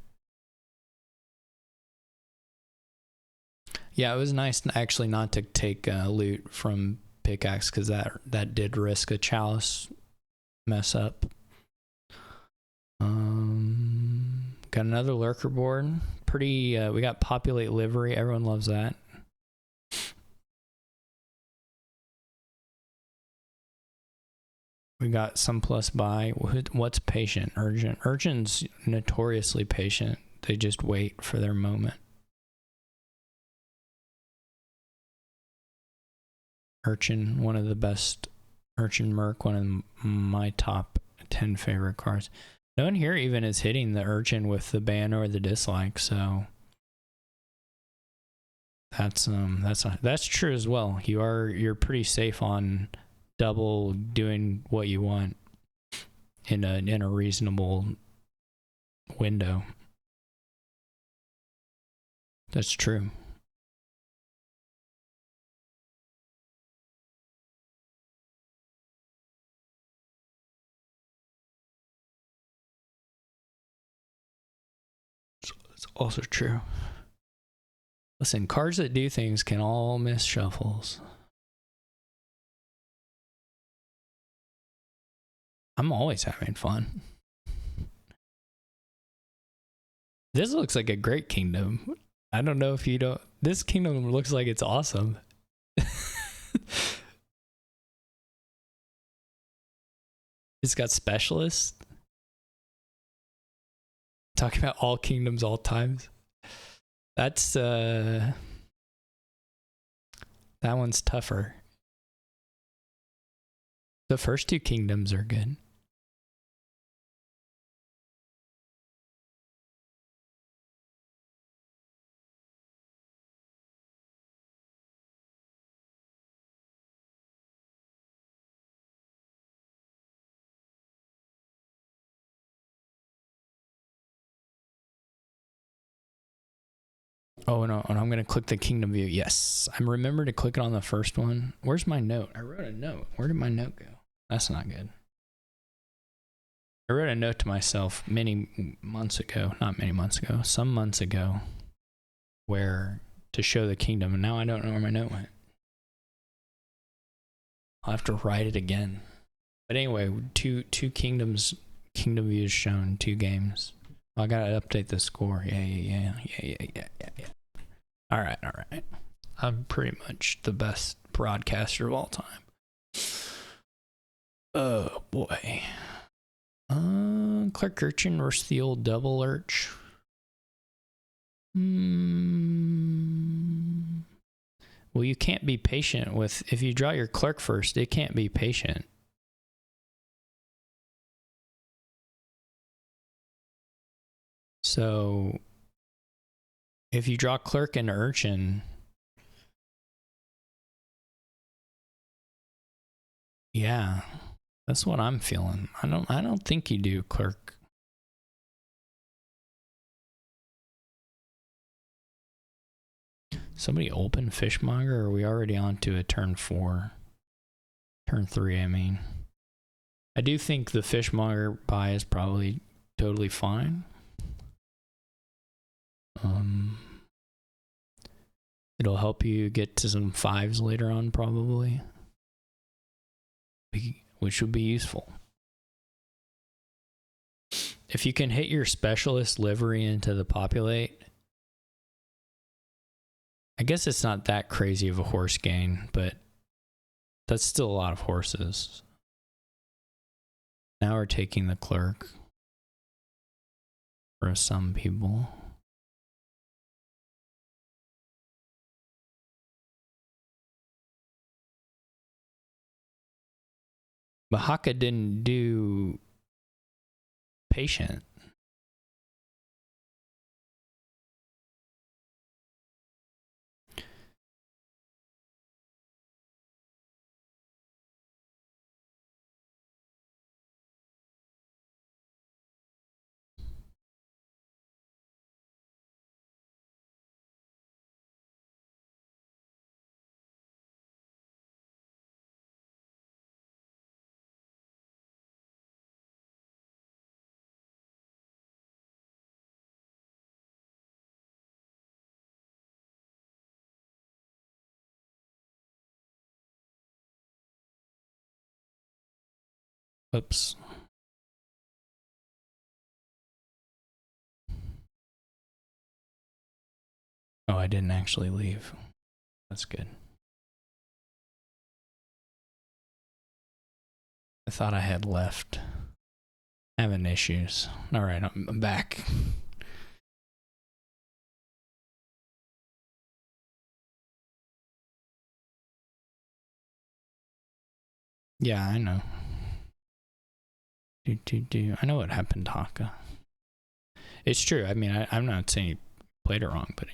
Yeah, it was nice actually not to take loot from pickaxe, because that did risk a chalice mess up. Got another lurker board. Pretty. We got populate livery. Everyone loves that. We got some plus buy. What's patient? Urgent. Urchin's notoriously patient. They just wait for their moment. Urchin, one of the best. Urchin Merc, one of my top 10 favorite cards. No one here even is hitting the Urchin with the ban or the dislike, so that's true as well. You're pretty safe on double doing what you want in a reasonable window. That's true. It's also true. Listen, cards that do things can all miss shuffles. I'm always having fun. This looks like a great kingdom. I don't know if you don't. This kingdom looks like it's awesome. It's got specialists. Talking about all kingdoms, all times. That's that one's tougher. The first two kingdoms are good. Oh, no, and I'm going to click the kingdom view. Yes, I remember to click it on the first one. Where's my note? I wrote a note. Where did my note go? That's not good. I wrote a note to myself many months ago, not many months ago, some months ago, where to show the kingdom, and now I don't know where my note went. I'll have to write it again. But anyway, two kingdom views shown, 2 games. I gotta update the score. Yeah. All right. I'm pretty much the best broadcaster of all time. Oh boy. Clark Urchin versus the old double lurch. Well, you can't be patient with, if you draw your clerk first, it can't be patient. So if you draw clerk and urchin, yeah, that's what I'm feeling. I don't think you do clerk. Somebody open fishmonger, or are we already on to a turn 4? Turn 3, I mean. I do think the fishmonger buy is probably totally fine. It'll help you get to some 5s later on, probably, which would be useful. If you can hit your specialist livery into the populate, I guess it's not that crazy of a horse gain, but that's still a lot of horses. Now we're taking the clerk for some people. But Hakha didn't do patient. Oops. Oh, I didn't actually leave. That's good. I thought I had left. Having issues. All right, I'm back. Yeah, I know. I know what happened to Hakha. It's true. I mean, I'm not saying he played it wrong, but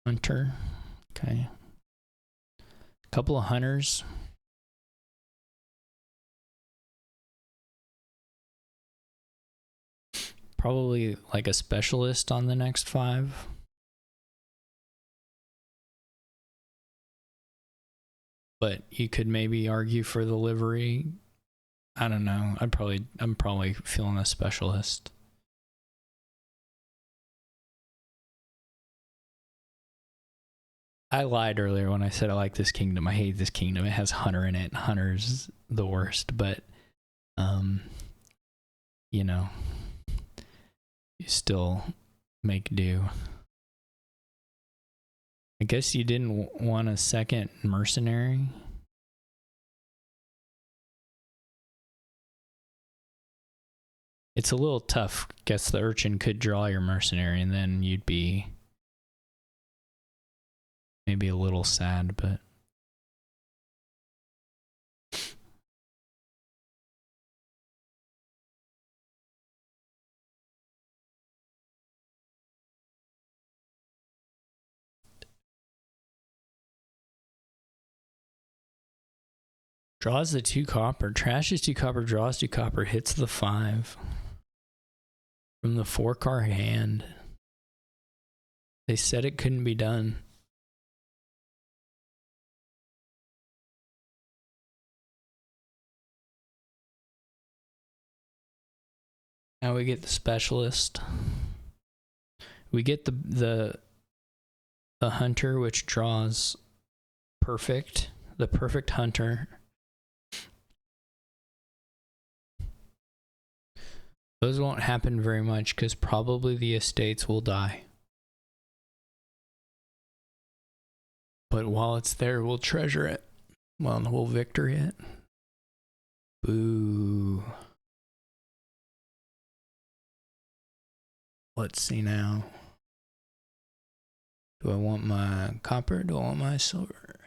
hunter. Okay. Couple of hunters. Probably like a specialist on the next 5. But you could maybe argue for the livery. I don't know. I'm probably feeling a specialist. I lied earlier when I said I like this kingdom. I hate this kingdom. It has hunter in it. Hunter's the worst, but you know, you still make do. I guess you didn't want a second mercenary. It's a little tough. Guess the urchin could draw your mercenary and then you'd be maybe a little sad, but draws the 2 copper, trashes 2 copper, draws 2 copper, hits the 5 from the 4-card hand. They said it couldn't be done. Now we get the specialist. We get the hunter, which draws perfect. The perfect hunter. Those won't happen very much because probably the estates will die. But while it's there, we'll treasure it. Well, we'll victory it. Boo. Let's see now. Do I want my copper? Do I want my silver?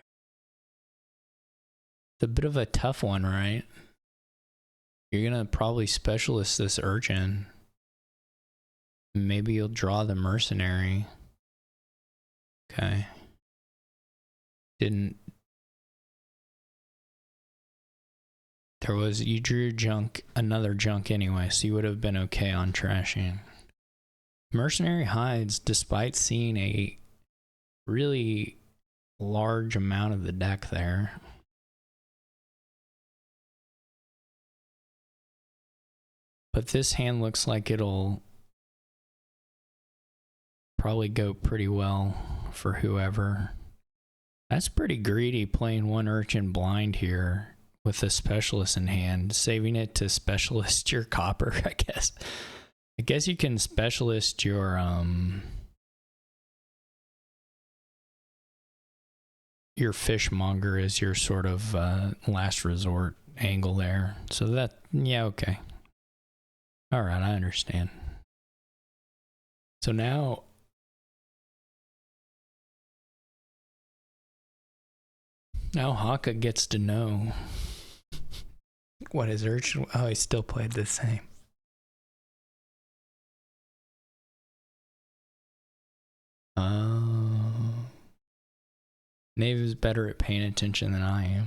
It's a bit of a tough one, right? You're gonna probably specialist this urchin. Maybe you'll draw the mercenary. Okay. Didn't There was, you drew junk, another junk anyway, so you would have been okay on trashing. Mercenary hides, despite seeing a really large amount of the deck there. But this hand looks like it'll probably go pretty well for whoever. That's pretty greedy, playing one Urchin blind here with a specialist in hand, saving it to specialist your copper, I guess. I guess you can specialist your fishmonger as your sort of last resort angle there. So that, yeah, okay. All right, I understand. So now Hakha gets to know what his Urchin. Oh, he still played the same. Nave is better at paying attention than I am.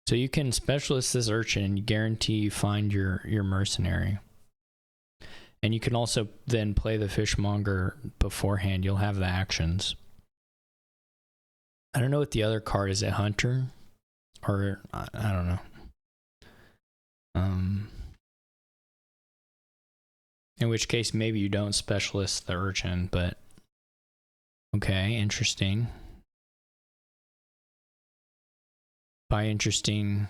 So you can specialist this Urchin and guarantee you find your mercenary. And you can also then play the fishmonger beforehand. You'll have the actions. I don't know what the other card is. At Hunter? Or I don't know. In which case maybe you don't specialist the Urchin, but okay, interesting. By interesting,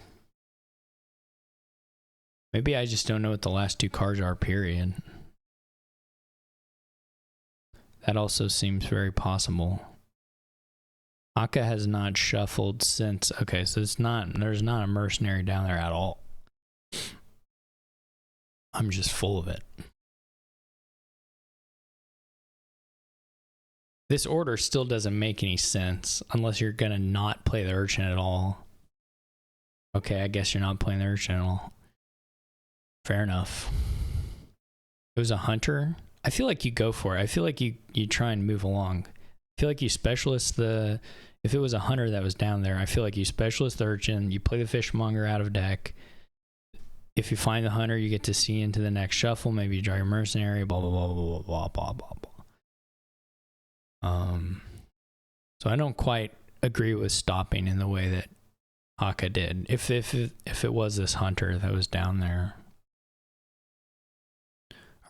maybe I just don't know what the last two cards are, period. That also seems very possible. Hakha has not shuffled since. Okay, so there's not a mercenary down there at all. I'm just full of it. This order still doesn't make any sense unless you're gonna not play the Urchin at all. Okay, I guess you're not playing the Urchin at all. Fair enough. It was a Hunter. I feel like you go for it. I feel like you try and move along. I feel like you specialist the... If it was a Hunter that was down there, I feel like you specialist the Urchin, you play the fishmonger out of deck. If you find the Hunter, you get to see into the next shuffle. Maybe you draw your mercenary, blah, blah, blah, blah, blah, blah, blah, blah. So I don't quite agree with stopping in the way that Hakha did. If it was this Hunter that was down there.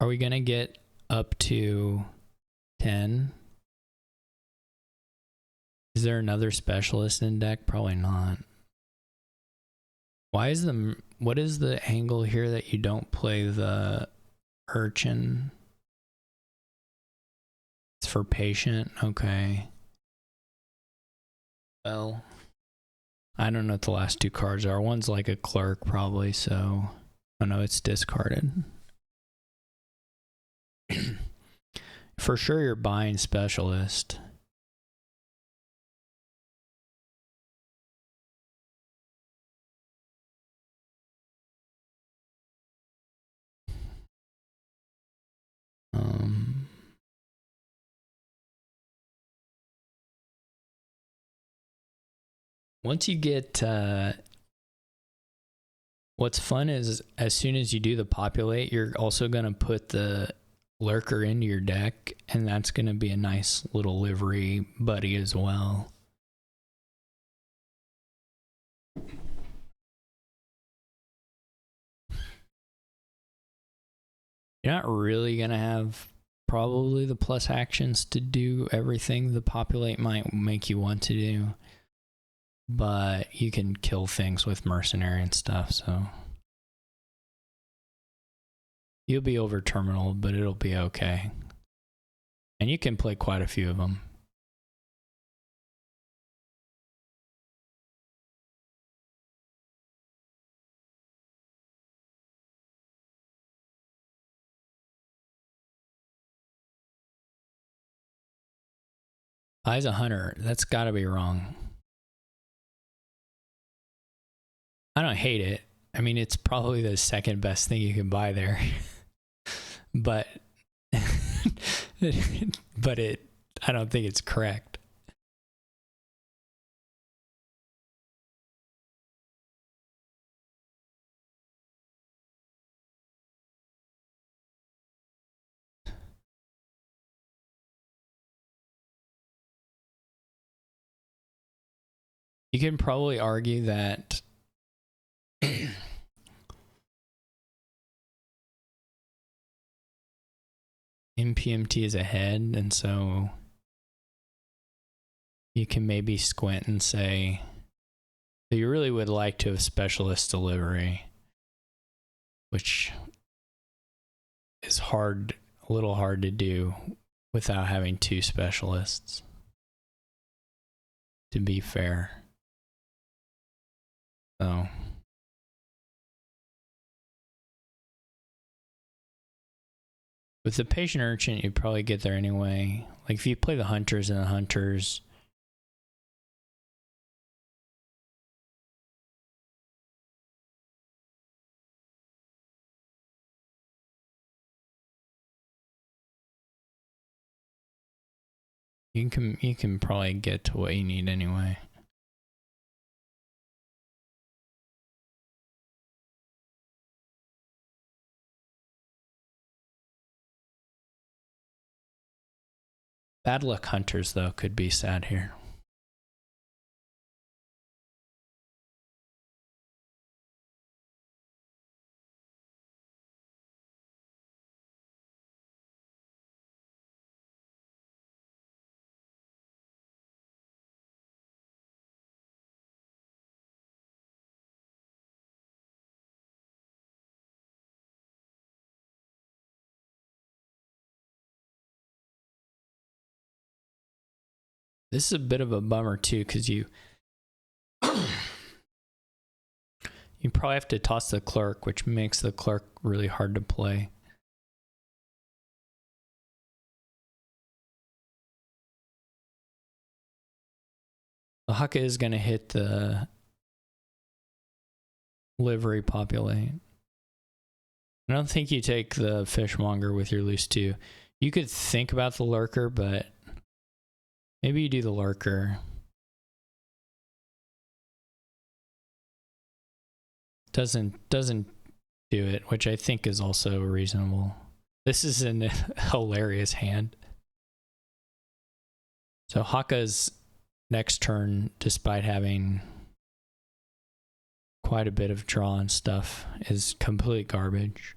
Are we gonna get up to 10? Is there another specialist in deck? Probably not. What is the angle here that you don't play the Urchin? It's for patient, okay. Well, I don't know what the last two cards are. One's like a clerk probably, so oh no, it's discarded. For sure you're buying specialist. Once you get, what's fun is as soon as you do the populate, you're also going to put the Lurker into your deck, and that's going to be a nice little livery buddy as well. You're not really going to have probably the plus actions to do everything the populate might make you want to do. But you can kill things with mercenary and stuff, so you'll be over terminal, but it'll be okay. And you can play quite a few of them. Eyes a Hunter, that's gotta be wrong. I don't hate it. I mean, it's probably the second best thing you can buy there. but but I don't think it's correct. You can probably argue that npmt is ahead, and so you can maybe squint and say that you really would like to have specialist delivery, which is a little hard to do without having two specialists, to be fair. So with the patient urchin, you'd probably get there anyway. Like if you play the hunters and the hunters, you can probably get to what you need anyway. Bad luck hunters, though, could be sad here. This is a bit of a bummer, too, because you probably have to toss the clerk, which makes the clerk really hard to play. The hakha is going to hit the livery populate. I don't think you take the fishmonger with your loose 2. You could think about the lurker, but maybe you do the lurker. Doesn't do it, which I think is also reasonable. This is a hilarious hand. So Hakka's next turn, despite having quite a bit of draw and stuff, is complete garbage.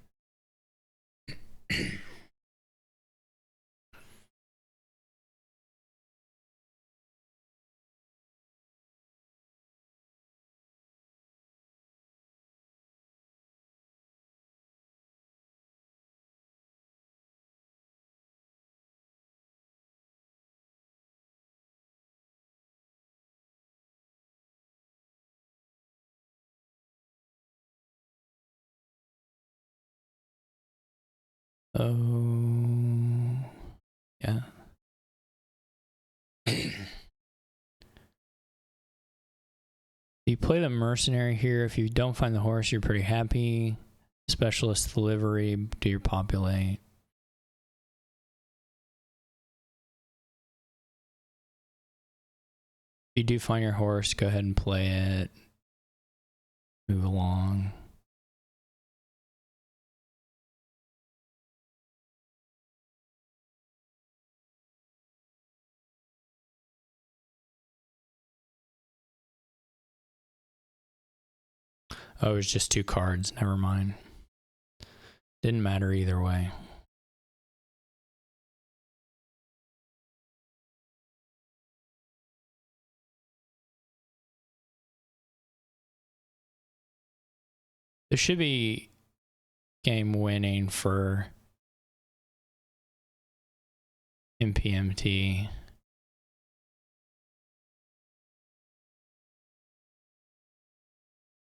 Oh, yeah. You play the mercenary here. If you don't find the horse, you're pretty happy. Specialist delivery, do your populate. If you do find your horse, go ahead and play it. Move along. Oh, it was just 2 cards. Never mind. Didn't matter either way. There should be game winning for npmt.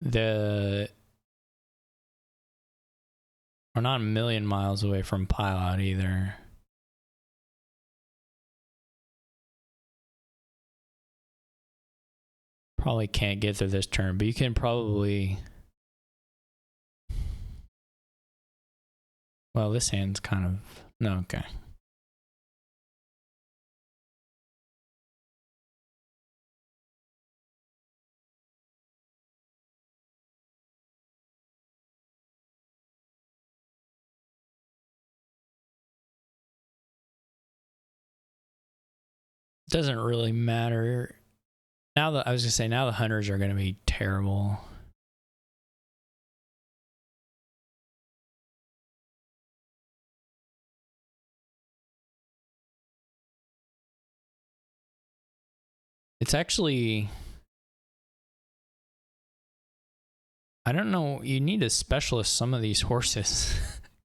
We're not a million miles away from pile out either. Probably can't get through this turn, but you can probably Well, this hand's kind of... No, okay. Doesn't really matter. Now that I was gonna say, now the hunters are gonna be terrible. It's actually, I don't know, you need to specialist some of these horses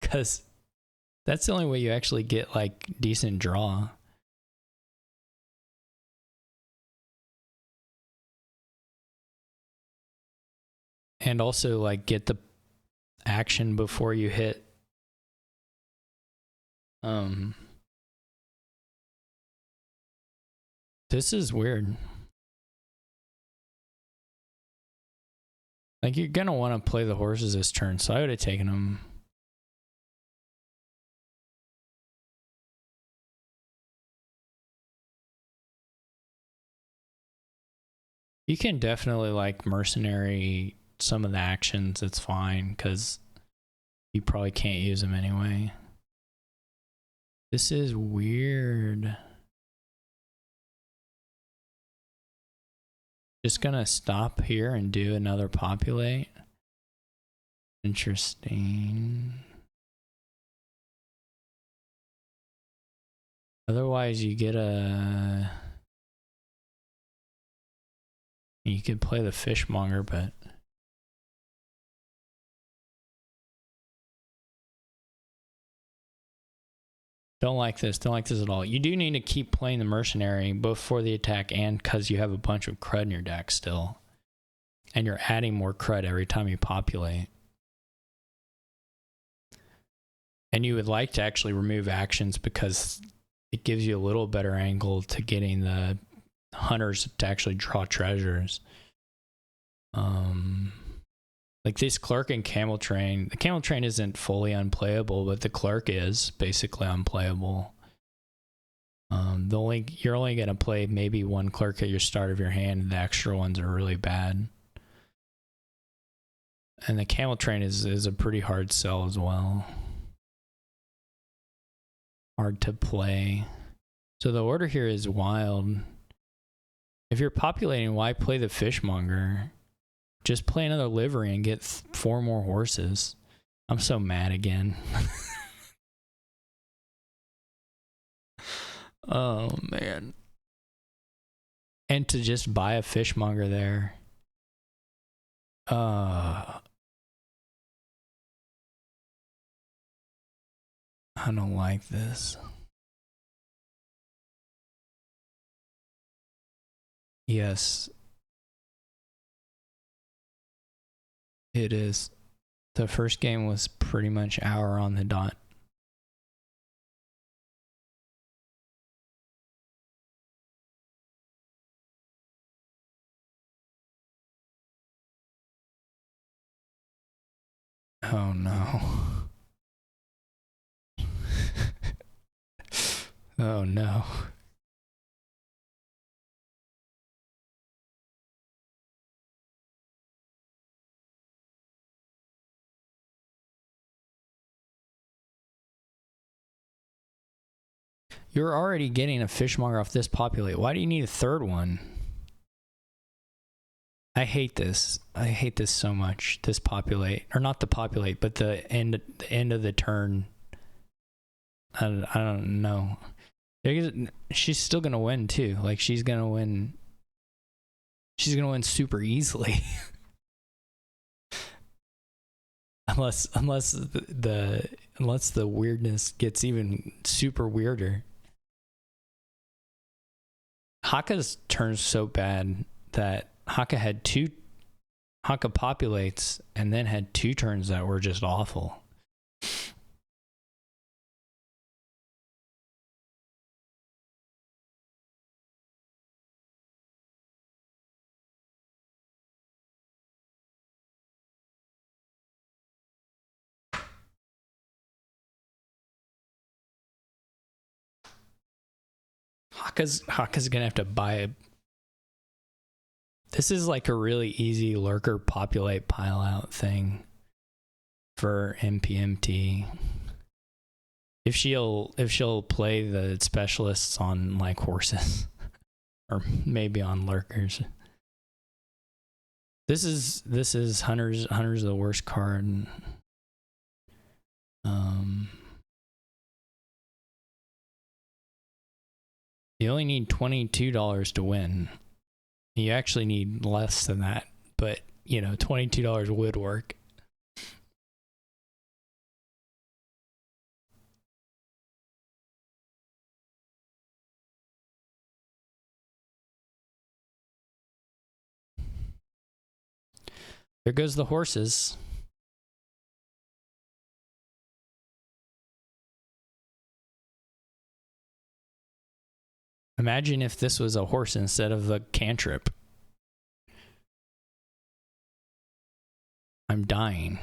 because that's the only way you actually get like decent draw. And also like get the action before you hit. This is weird. Like, you're gonna want to play the horses this turn, so I would have taken them. You can definitely like mercenary some of the actions. It's fine because you probably can't use them anyway. This is weird. Just gonna stop here and do another populate. Interesting. Otherwise, you get a... You could play the fishmonger, but... Don't like this. Don't like this at all. You do need to keep playing the mercenary both for the attack and because you have a bunch of crud in your deck still. And you're adding more crud every time you populate. And you would like to actually remove actions because it gives you a little better angle to getting the hunters to actually draw treasures. Like this clerk and camel train. The camel train isn't fully unplayable, but the clerk is basically unplayable. You're only gonna play maybe one clerk at your start of your hand, and the extra ones are really bad. And the camel train is a pretty hard sell as well. Hard to play. So the order here is wild. If you're populating, why play the fishmonger? Just play another livery and get 4 more horses. I'm so mad again. Oh, man. And to just buy a fishmonger there. I don't like this. Yes. It is. The first game was pretty much hour on the dot. Oh no. Oh no. You're already getting a fishmonger off this populate. Why do you need a third one? I hate this. I hate this so much. This populate, or not the populate, but the end of the turn. I don't know. She's still gonna win too. Like she's gonna win. She's gonna win super easily. unless the weirdness gets even super weirder. Hakka's turn's so bad that Hakka populates and then had 2 turns that were just awful. Hakka's gonna have to buy a. This is like a really easy lurker populate pile out thing for npmt. If she'll play the specialists on like horses or maybe on lurkers. This is Hunter's the worst card. You only need $22 to win. You actually need less than that, but you know, $22 would work. There goes the horses. Imagine if this was a horse instead of the cantrip. I'm dying.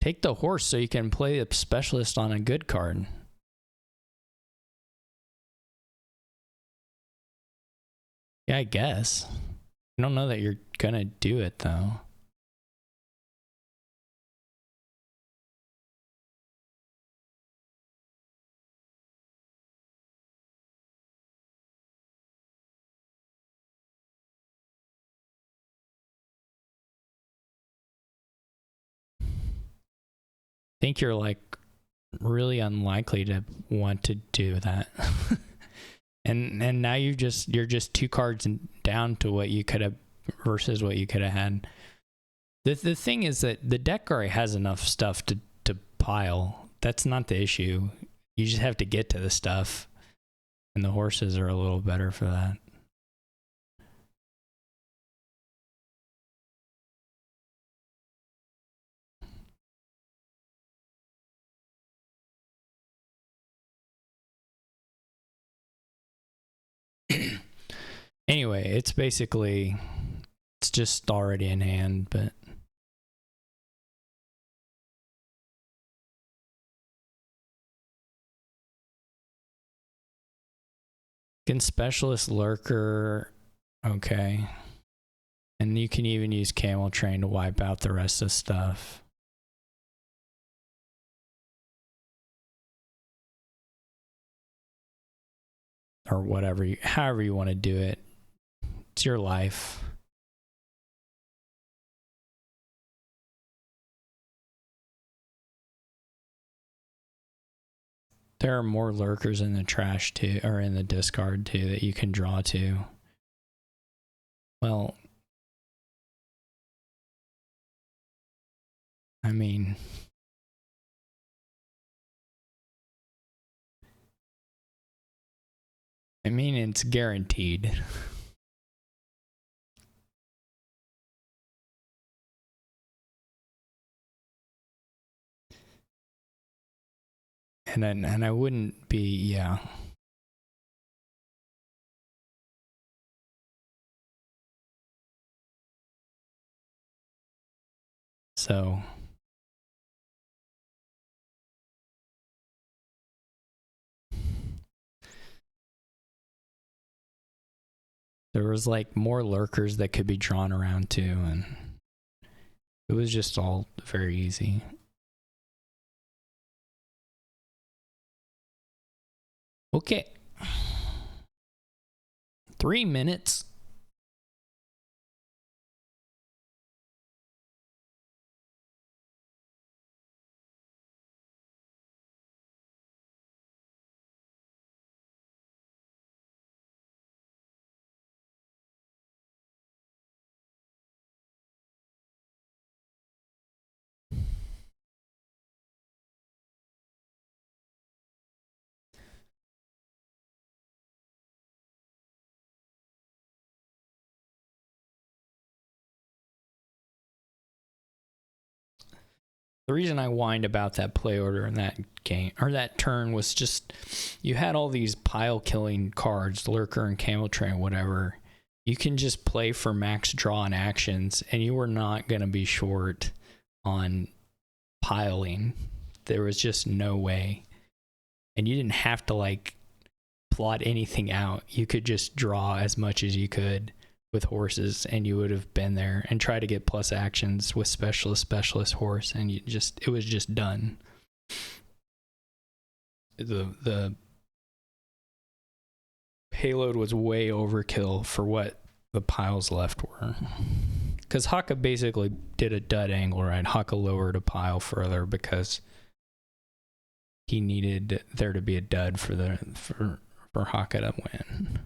Take the horse so you can play a specialist on a good card. Yeah, I guess. I don't know that you're gonna do it though. I think you're like really unlikely to want to do that. and now you're just 2 cards down to what you could have versus what you could have had. The thing is that the deck already has enough stuff to pile. That's not the issue. You just have to get to the stuff, and the horses are a little better for that. Anyway, it's just already in hand, but can specialist lurker, okay. And you can even use camel train to wipe out the rest of stuff. Or whatever, however you want to do it. It's your life. There are more lurkers in the trash too, or in the discard too, that you can draw to. Well, I mean, it's guaranteed. And I wouldn't be, yeah. So there was like more lurkers that could be drawn around too, and it was just all very easy. Okay. 3 minutes. The reason I whined about that play order in that game, or that turn, was just you had all these pile killing cards, Lurker and Camel Train, whatever. You can just play for max draw and actions, and you were not going to be short on piling. There was just no way. And you didn't have to like plot anything out. You could just draw as much as you could with horses, and you would have been there, and try to get plus actions with specialist horse, and it was just done. The payload was way overkill for what the piles left were. Because Hakha basically did a dud angle, right? Hakha lowered a pile further because he needed there to be a dud for Hakha to win.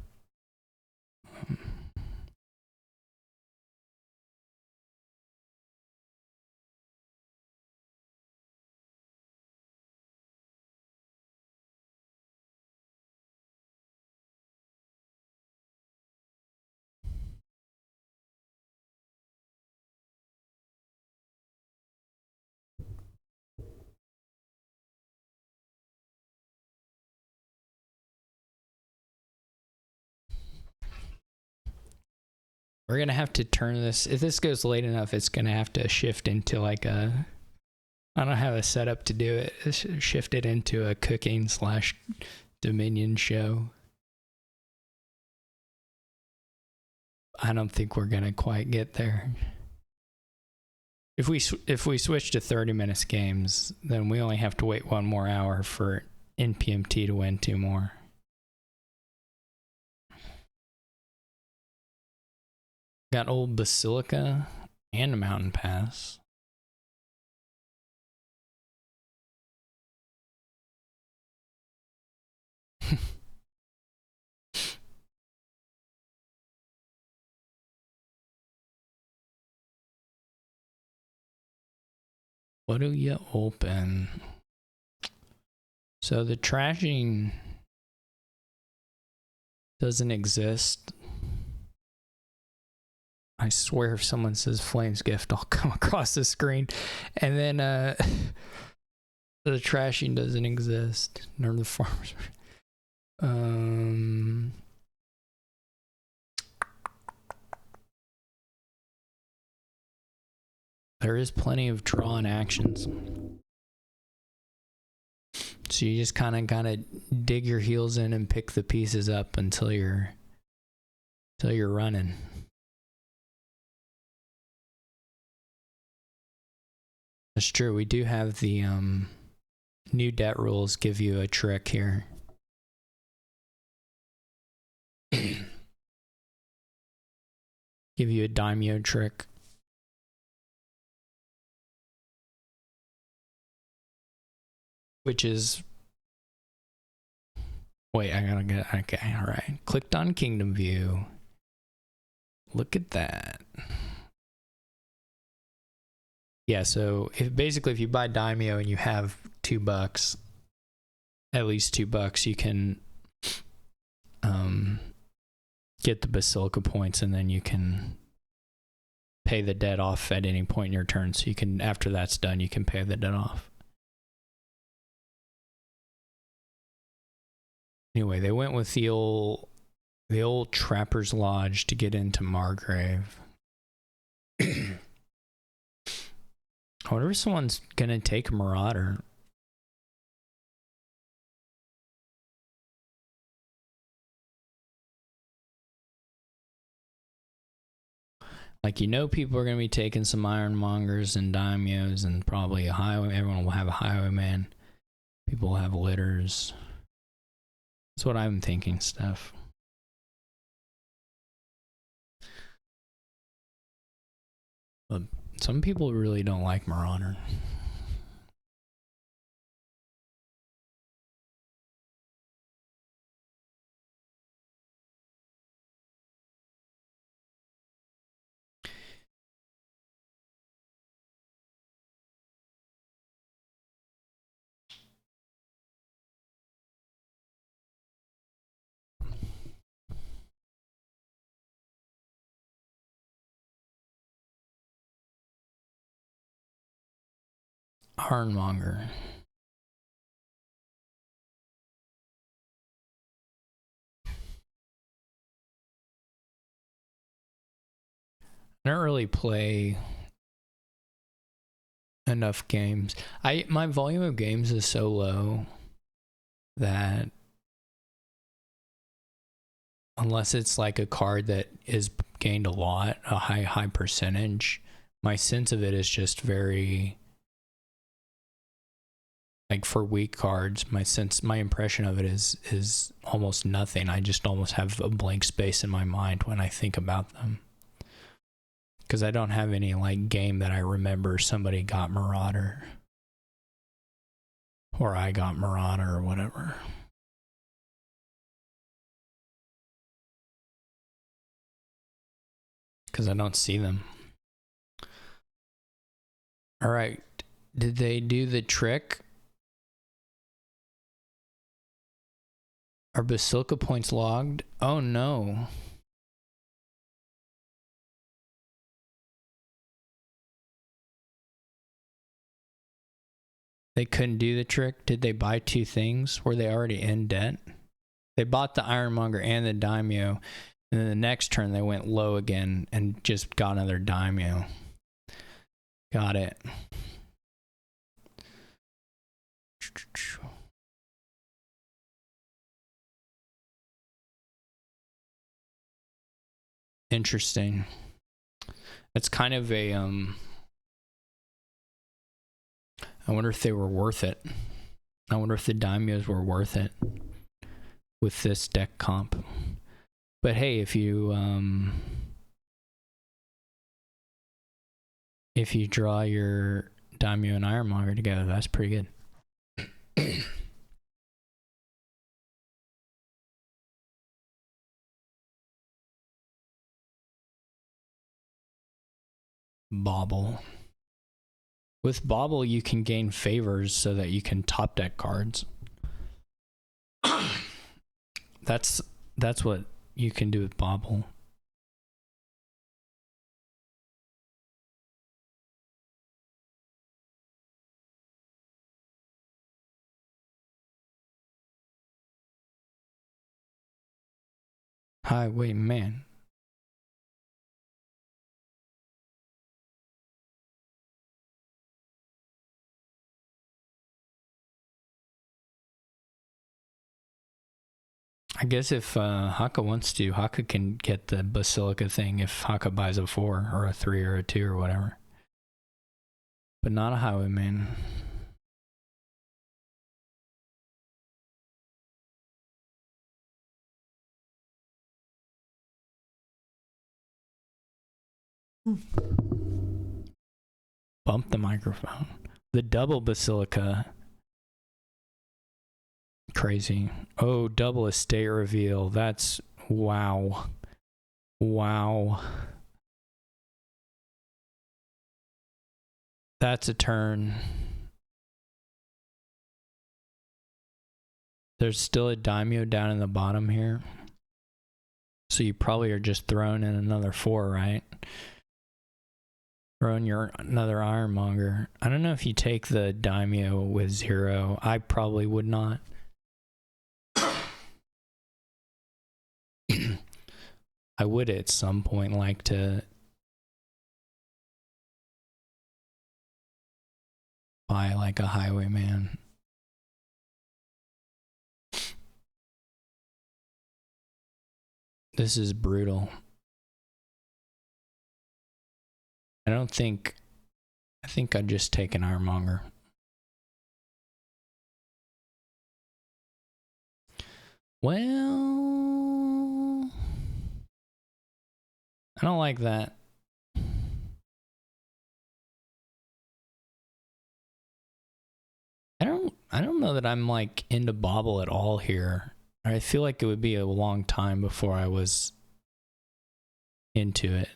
We're going to have to turn this, if this goes late enough, it's going to have to shift into like a, I don't have a setup to do it. It's shift it into a cooking / Dominion show. I don't think we're going to quite get there. If we switch to 30 minutes games, then we only have to wait 1 more hour for NPMT to win 2 more. Got old Basilica and a Mountain Pass. What do you open? So the trashing doesn't exist. I swear if someone says Flames Gift, I'll come across the screen. And then the trashing doesn't exist. Nor the farmers. There is plenty of draw and actions. So you just kind of gotta dig your heels in and pick the pieces up until you're running. That's true. We do have the new debt rules give you a trick here. Give you a Dimeo trick. Which is, wait, I gotta get, okay, all right. Clicked on Kingdom View. Look at that. Yeah, so basically if you buy Dimeo and you have $2, at least $2, you can get the Basilica points, and then you can pay the debt off at any point in your turn. So you can, after that's done, you can pay the debt off. Anyway, they went with the old Trapper's Lodge to get into Margrave. I wonder if someone's gonna take Marauder. Like, you know, people are going to be taking some Ironmongers and Daimios, and probably a highway. Everyone will have a highwayman. People will have litters. That's what I'm thinking, Steph. But some people really don't like Marauder. Ironmonger. I don't really play enough games. My volume of games is so low that unless it's like a card that is gained a lot, a high percentage, my sense of it is just very, like for weak cards, my impression of it is almost nothing. I just almost have a blank space in my mind when I think about them. Because I don't have any like game that I remember somebody got Marauder. Or I got Marauder or whatever. Because I don't see them. Alright. Did they do the trick? Are Basilica points logged? Oh no. They couldn't do the trick? Did they buy two things? Were they already in debt? They bought the Ironmonger and the Dimeo, and then the next turn they went low again and just got another Dimeo. Got it. Interesting. That's kind of a I wonder if they were worth it. I wonder if the Daimios were worth it with this deck comp. But hey, if you draw your Daimyo and Ironmonger together, that's pretty good. Bobble. With Bobble, you can gain favors so that you can top deck cards. That's what you can do with Bobble. Hi, wait, man. I guess if Hakha wants to, Hakha can get the Basilica thing if Hakha buys a 4 or a 3 or a 2 or whatever. But not a Highwayman. Bump the microphone. The double Basilica. Crazy. Oh, double estate reveal. That's wow. Wow. That's a turn. There's still a Daimyo down in the bottom here. So you probably are just throwing in another 4, right? Throwing your another Ironmonger. I don't know if you take the Daimyo with 0. I probably would not. I would at some point like to buy like a Highwayman. This is brutal. I think I'd just take an Ironmonger. Well, I don't like that. I don't know that I'm like into Bobble at all here. I feel like it would be a long time before I was into it.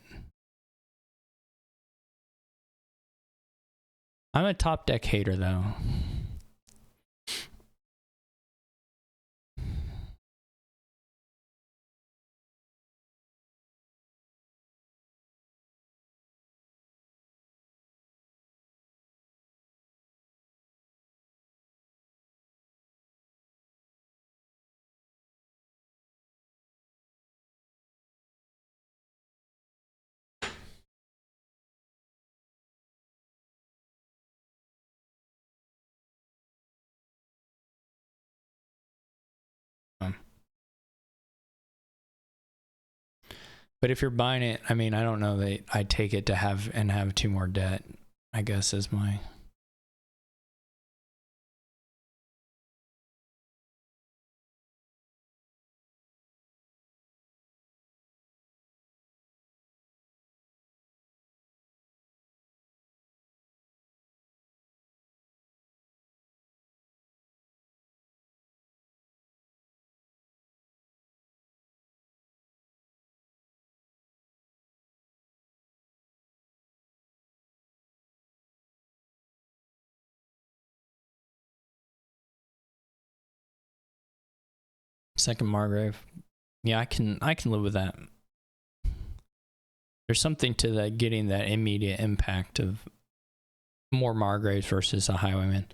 I'm a top deck hater though. But if you're buying it, I mean, I don't know that I take it to have 2 more debt, I guess, is my... Second Margrave. Yeah, I can live with that. There's something to that, getting that immediate impact of more Margraves versus a Highwayman.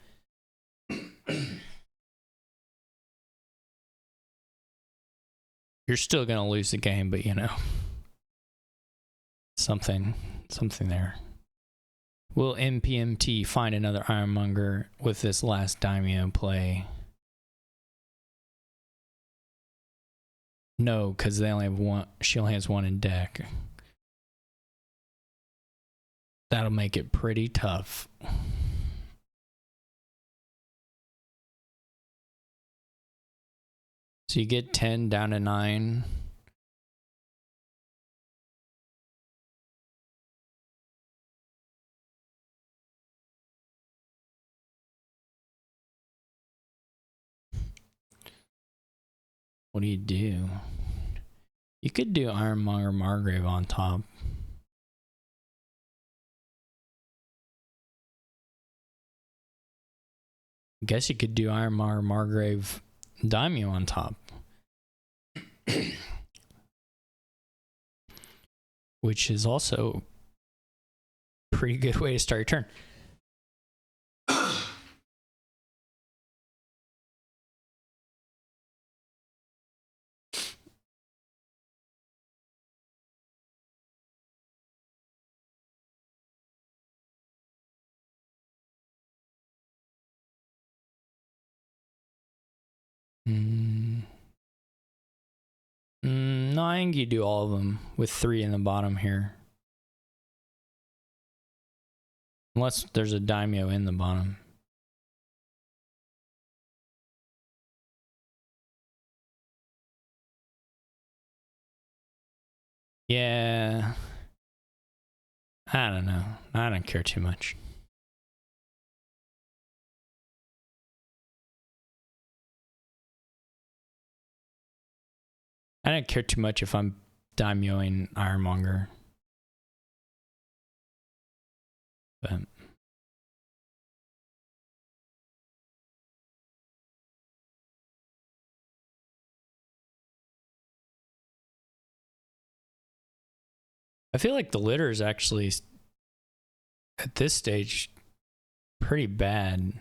You're still gonna lose the game, but you know, something there. Will npmt find another Ironmonger with this last Daimyo play? No, because they only have one. She only has one in deck. That'll make it pretty tough. So you get 10 down to 9. What do? You could do Ironmonger Margrave on top. I guess you could do Ironmonger Margrave Daimyo on top. Which is also a pretty good way to start your turn. No, I think you do all of them with 3 in the bottom here. Unless there's a Daimyo in the bottom. Yeah. I don't know. I don't care too much. I don't care too much if I'm Daimyoing Ironmonger. But I feel like the litter is actually, at this stage, pretty bad.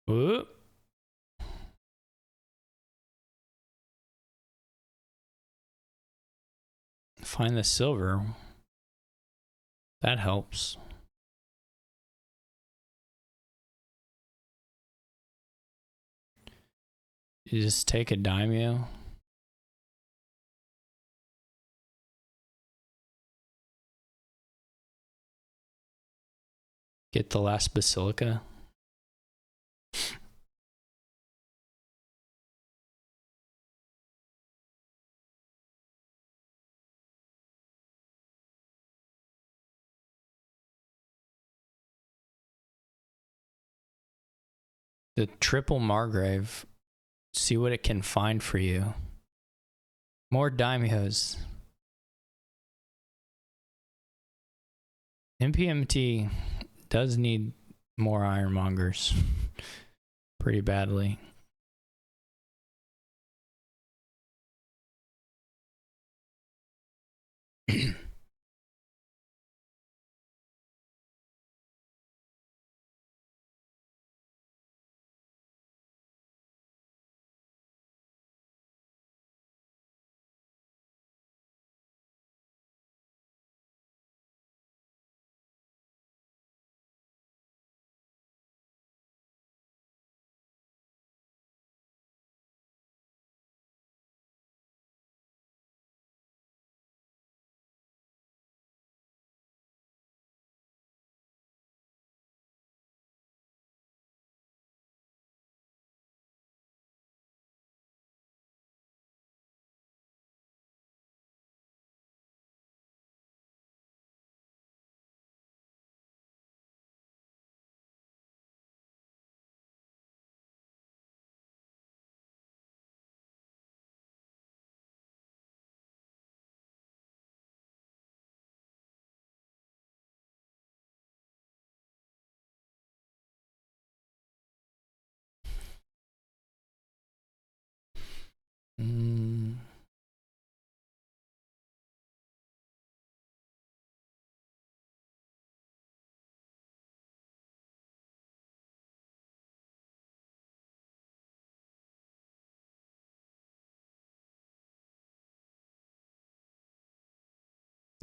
Whoop. Find the silver. That helps. You just take a Daimyo. Get the last Basilica. The triple Margrave. See what it can find for you. More Daimyos. NPMT does need more ironmongers pretty badly.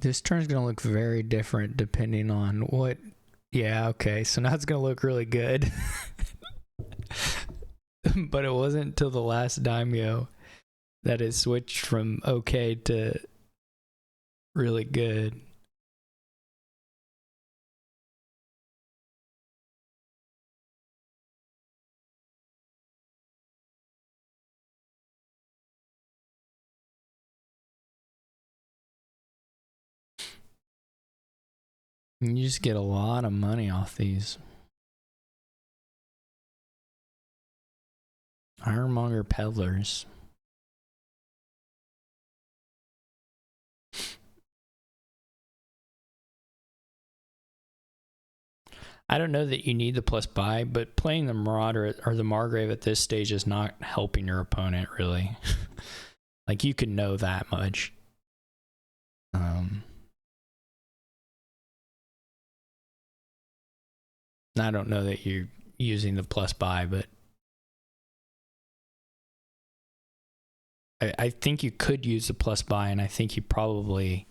This turn's going to look very different depending on what... Yeah, okay, so now it's going to look really good. But it wasn't until the last Dimeo that it switched from okay to really good. You just get a lot of money off these. Ironmonger peddlers. I don't know that you need the plus buy, but playing the Marauder or the Margrave at this stage is not helping your opponent, really. Like, you can know that much. I don't know that you're using the plus buy, but I think you could use the plus buy, and I think you probably...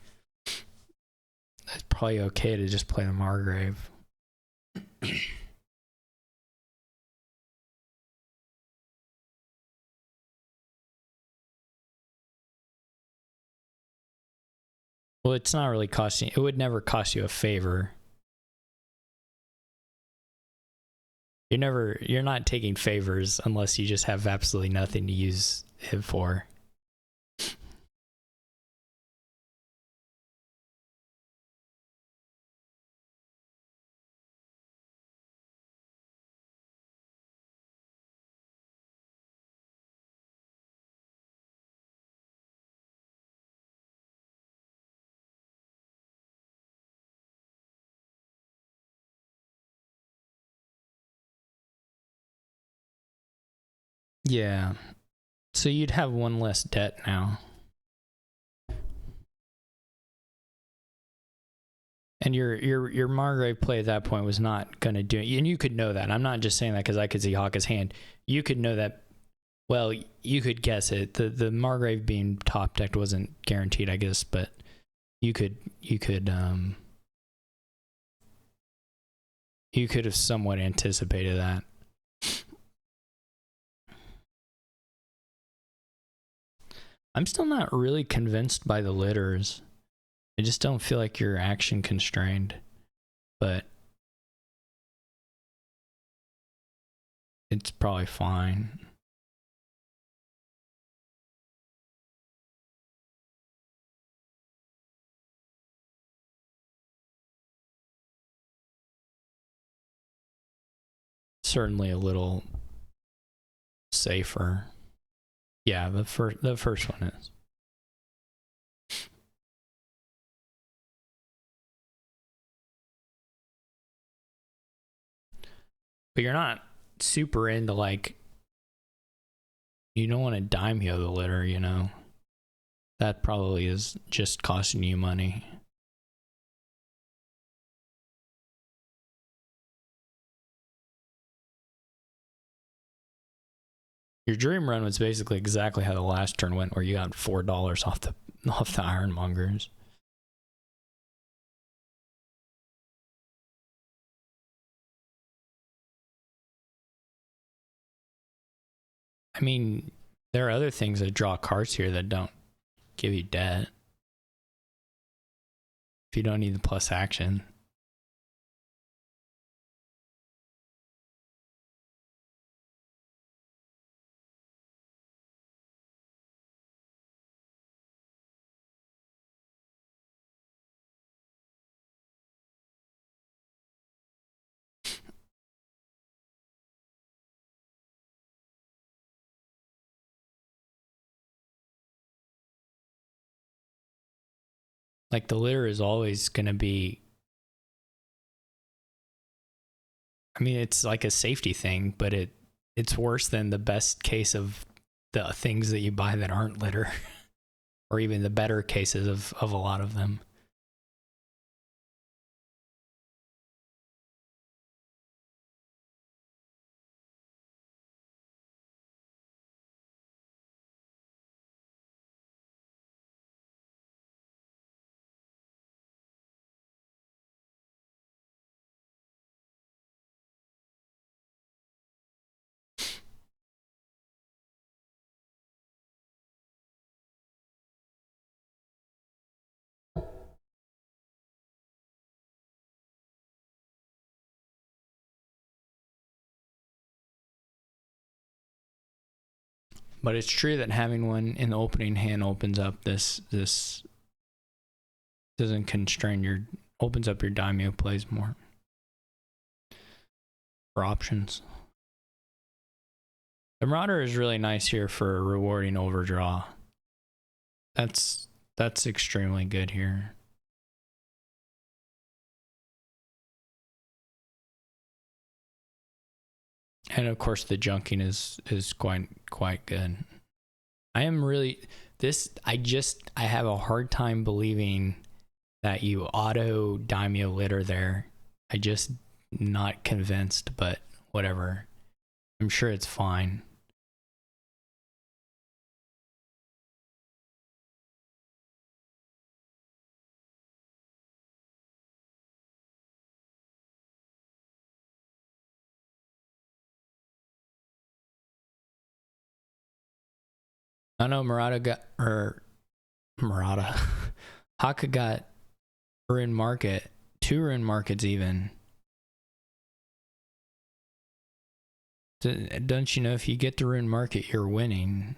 It's probably okay to just play the Margrave. Well, it's not really costing... It would never cost you a favor. You're not taking favors unless you just have absolutely nothing to use it for. Yeah. So you'd have one less debt now. And your Margrave play at that point was not going to do it. And you could know that. I'm not just saying that because I could see Hakha's hand. You could know that. Well, you could guess it. The Margrave being top decked wasn't guaranteed, I guess, but you could have somewhat anticipated that. I'm still not really convinced by the litters. I just don't feel like you're action constrained, but it's probably fine. Certainly a little safer. Yeah, the first one is. But you're not super into like, you don't want to Dimeo the litter, you know? That probably is just costing you money. Your dream run was basically exactly how the last turn went, where you got $4 off the ironmongers. I mean, there are other things that draw cards here that don't give you debt. If you don't need the plus action. Like the litter is always going to be, I mean, it's like a safety thing, but it's worse than the best case of the things that you buy that aren't litter, or even the better cases of a lot of them. But it's true that having one in the opening hand opens up this doesn't constrain your, opens up your Daimyo plays more for options. The Marauder is really nice here for rewarding overdraw. That's extremely good here. And of course the junking is quite good. I am really I have a hard time believing that you auto Daimyo litter there. I just not convinced, but whatever. I'm sure it's fine. I know Hakha got Ruin Market, 2 Ruin Markets even. Don't you know if you get the Ruin Market, you're winning?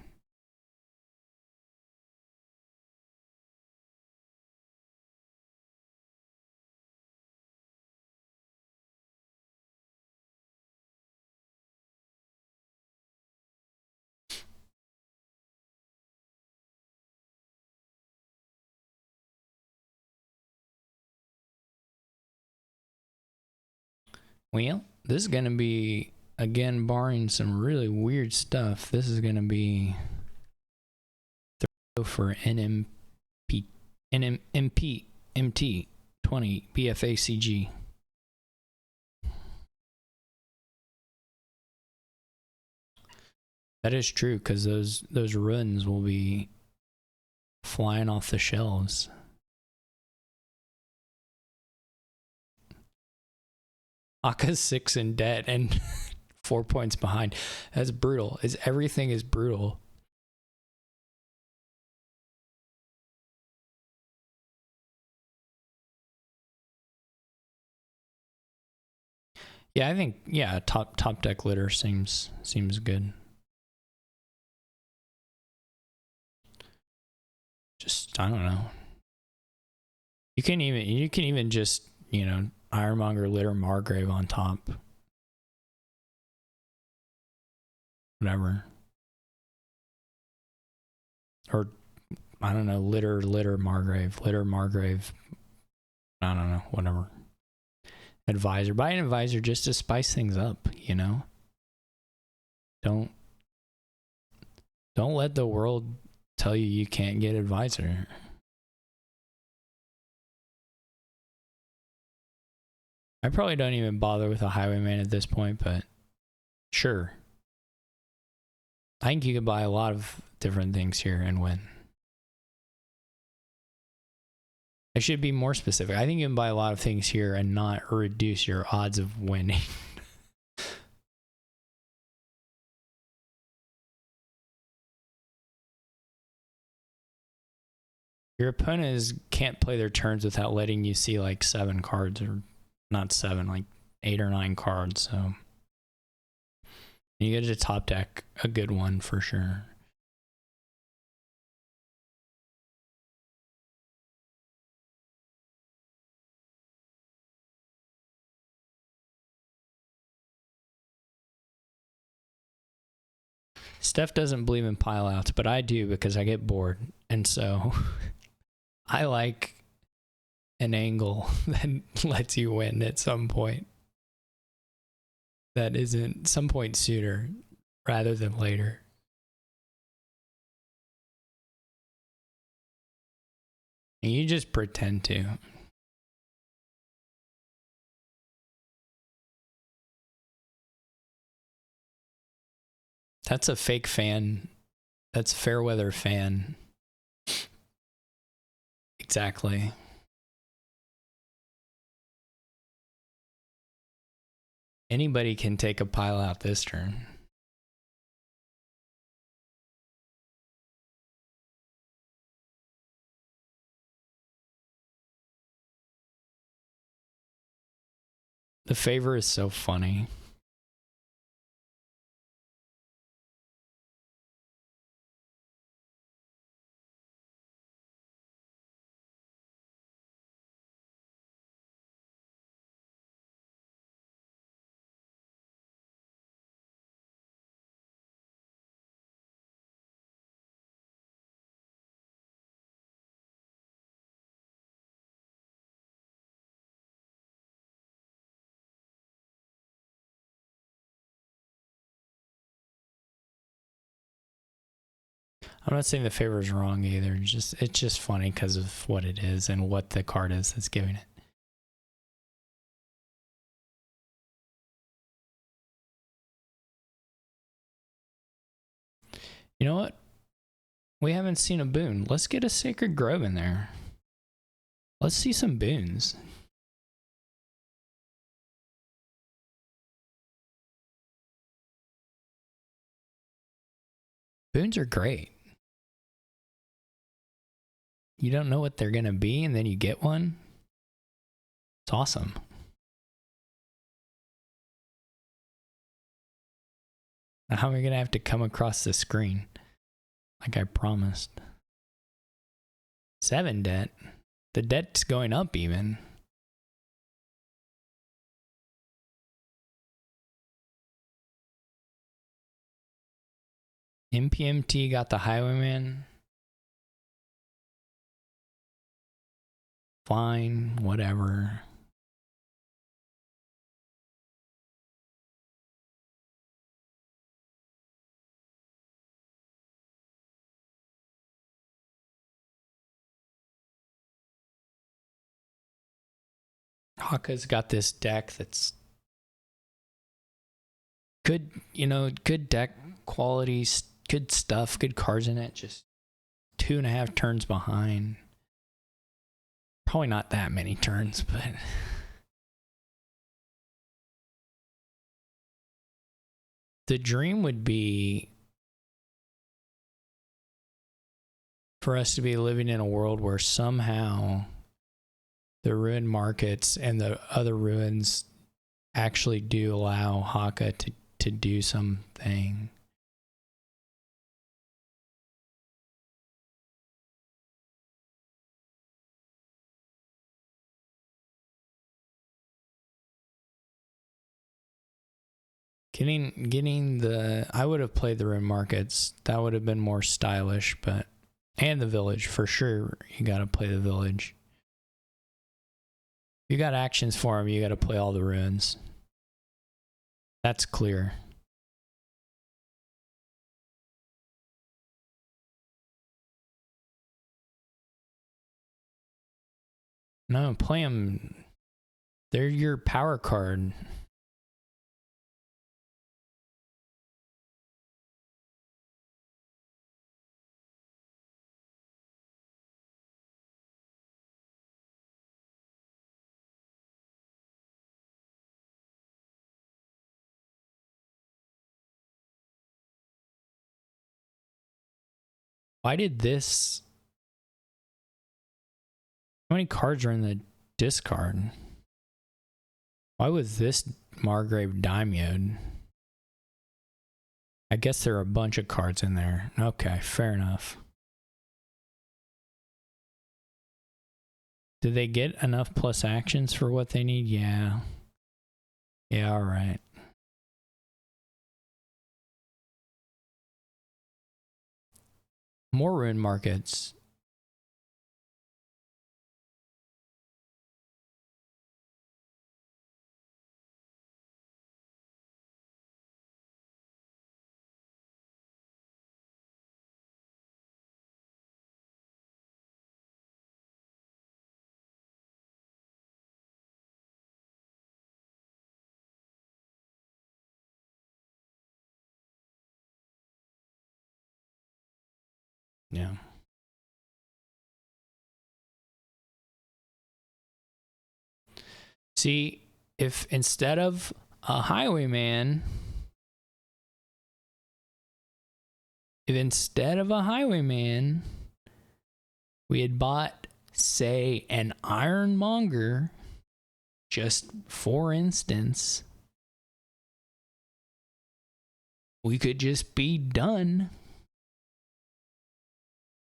Well, this is going to be, again, barring some really weird stuff, this is going to be for npmt20bfacg. That is true, because those runs will be flying off the shelves. Aka's 6 in debt and 4 points behind. That's brutal. Everything is brutal. Yeah, I think top deck litter seems good. Just, I don't know. You can even just, you know, Ironmonger litter Margrave on top. Whatever. Or I don't know, litter Margrave. I don't know, whatever. advisor. Buy an advisor just to spice things up, you know? Don't let the world tell you can't get advisor. I probably don't even bother with a highwayman at this point, but sure. I think you can buy a lot of different things here and win. I should be more specific. I think you can buy a lot of things here and not reduce your odds of winning. Your opponent can't play their turns without letting you see like 7 cards, or not 7, like 8 or 9 cards. So you get to top deck a good one for sure. Steph doesn't believe in pile outs, but I do because I get bored. And so I like an angle that lets you win at some point. That isn't some point sooner rather than later. And you just pretend to. That's a fake fan. That's Fairweather fan. Exactly. Anybody can take a pile out this turn. The favor is so funny. I'm not saying the favor is wrong either. It's just funny because of what it is and what the card is that's giving it. You know what? We haven't seen a boon. Let's get a Sacred Grove in there. Let's see some boons. Boons are great. You don't know what they're going to be, and then you get one. It's awesome. How am I going to have to come across the screen? Like I promised. 7 debt. The debt's going up even. NPMT got the Highwayman. Fine, whatever. Hakha's got this deck that's good, you know, good deck quality, good stuff, good cards in it, just 2.5 turns behind. Probably not that many turns, but the dream would be for us to be living in a world where somehow the ruin markets and the other ruins actually do allow Hakha to do something. Getting the, I would have played the ruin markets. That would have been more stylish, but, and the village for sure. You got to play the village. You got actions for him, you got to play all the runes. That's clear. No, play them. They're your power card. Why did this... How many cards are in the discard? Why was this Margrave Dimeoed? I guess there are a bunch of cards in there. Okay, fair enough. Do they get enough plus actions for what they need? Yeah. Yeah, alright. More rune markets. Yeah. See, if instead of a highwayman, we had bought, say, an ironmonger, just for instance, we could just be done.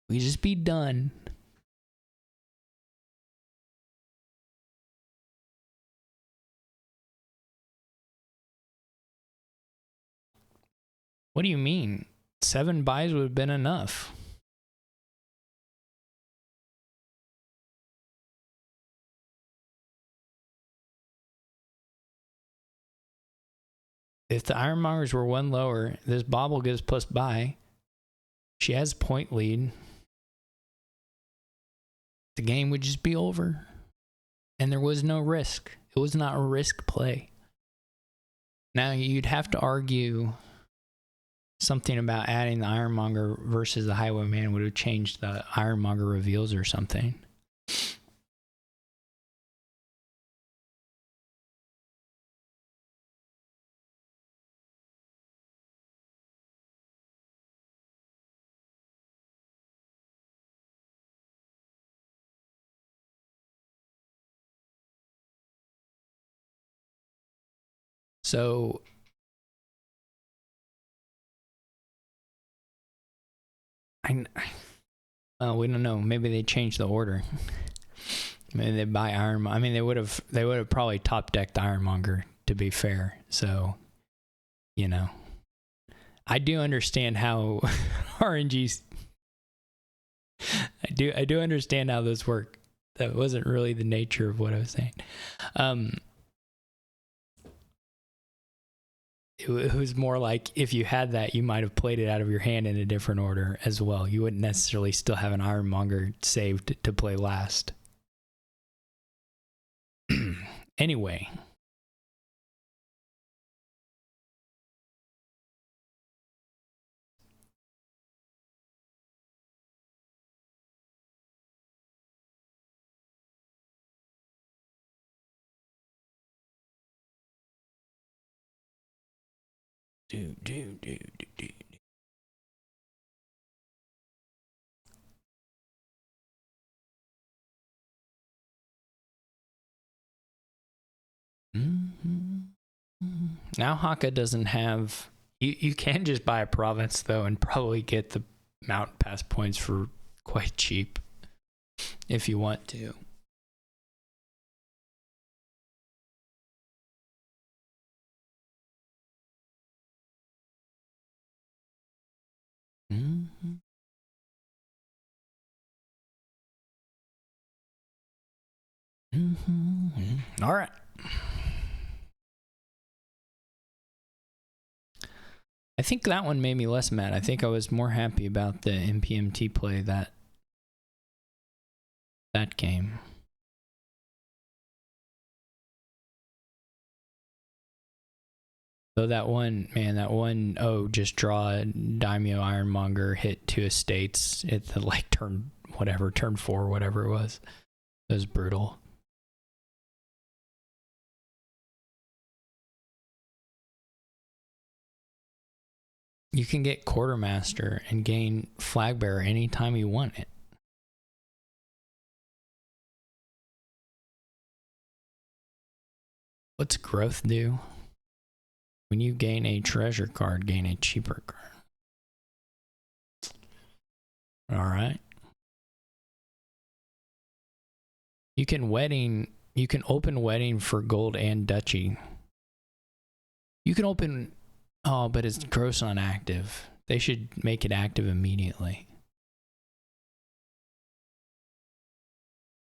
We just be done. What do you mean? 7 buys would have been enough. If the ironmongers were 1 lower, this bauble gives plus buy. She has point lead. The game would just be over. And there was no risk. It was not a risk play. Now you'd have to argue something about adding the ironmonger versus the highwayman would have changed the ironmonger reveals or something. So we don't know. Maybe they changed the order. Maybe they buy iron. I mean, they would have probably top decked Ironmonger, to be fair. So, you know, I do understand how RNGs. I do understand how those work. That wasn't really the nature of what I was saying. It was more like if you had that, you might have played it out of your hand in a different order as well. You wouldn't necessarily still have an Ironmonger saved to play last. Anyway. Now Hakha doesn't have... You can just buy a province, though, and probably get the mountain pass points for quite cheap if you want to. All right. I think that one made me less mad. I think I was more happy about the npmt play that game. So that one, just draw Daimyo Ironmonger, hit 2 estates at the like turn 4, whatever it was. It was brutal. You can get Quartermaster and gain Flag Bearer anytime you want it. What's growth do? When you gain a treasure card, gain a cheaper card. Alright. You can open wedding for gold and duchy. You can open, but it's gross on active. They should make it active immediately.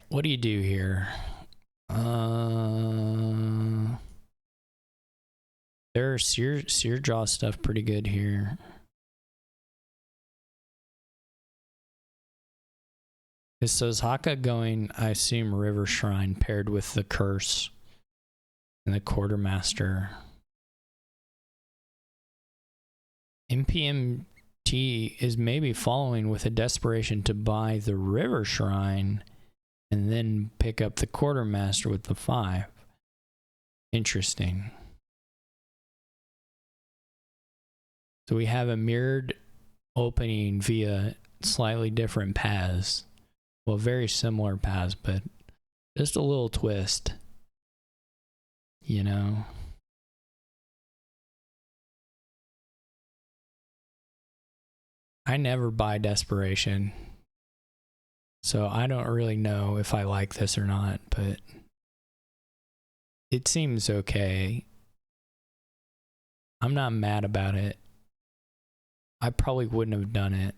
What do you do here? Their seer draw stuff pretty good here. So is Hakha going, I assume, River Shrine paired with the Curse and the Quartermaster. npmt is maybe following with a desperation to buy the River Shrine and then pick up the Quartermaster with the 5. Interesting. So we have a mirrored opening via slightly different paths. Well, very similar paths, but just a little twist. You know? I never buy desperation. So I don't really know if I like this or not, but it seems okay. I'm not mad about it. I probably wouldn't have done it.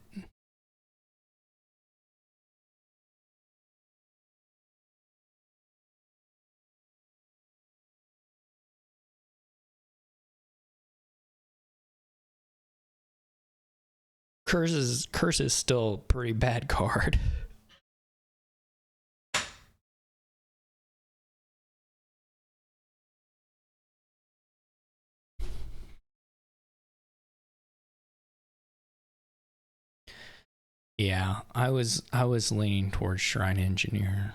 Curse is still a pretty bad card. Yeah, I was leaning towards Shrine Engineer.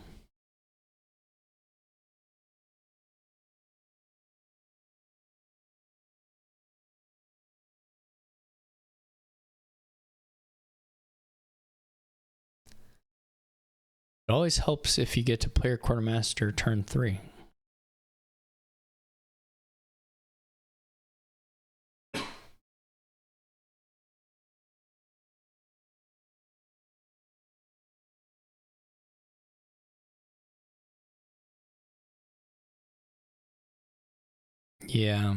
It always helps if you get to play your Quartermaster turn 3. Yeah.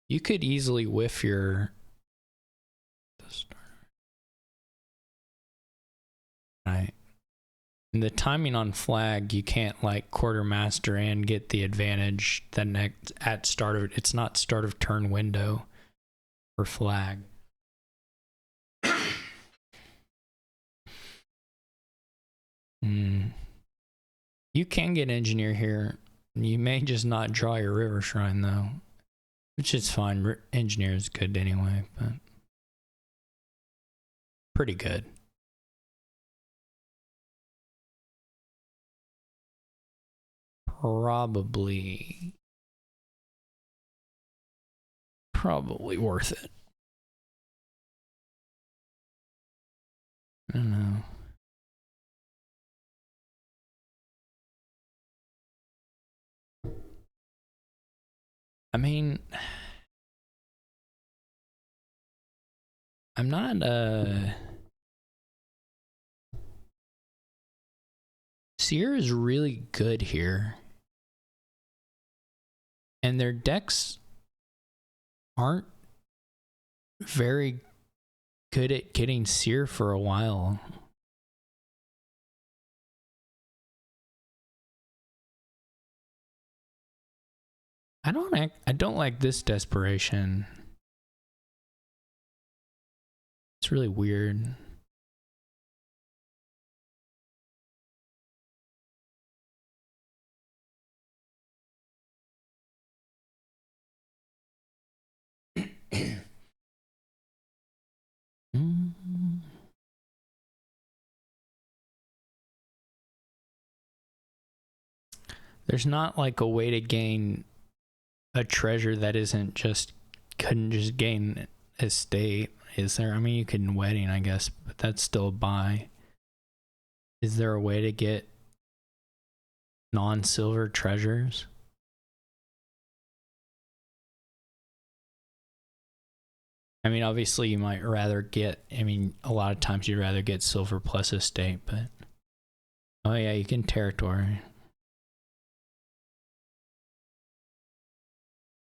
You could easily whiff your... Right. And the timing on flag, you can't like Quartermaster and get the advantage the next at start of it's not start of turn window for flag. You can get Engineer here. You may just not draw your River Shrine though, which is fine. Engineer is good anyway, but pretty good. Probably worth it. I don't know. I mean, I'm not Seer is really good here. And their decks aren't very good at getting Seer for a while. I don't like this desperation. It's really weird. There's not like a way to gain a treasure that couldn't just gain estate, is there? I mean, you could in wedding, I guess, but that's still a buy. Is there a way to get non-silver treasures? I mean, obviously you might rather get, a lot of times you'd rather get silver plus estate, but oh yeah, you can territory.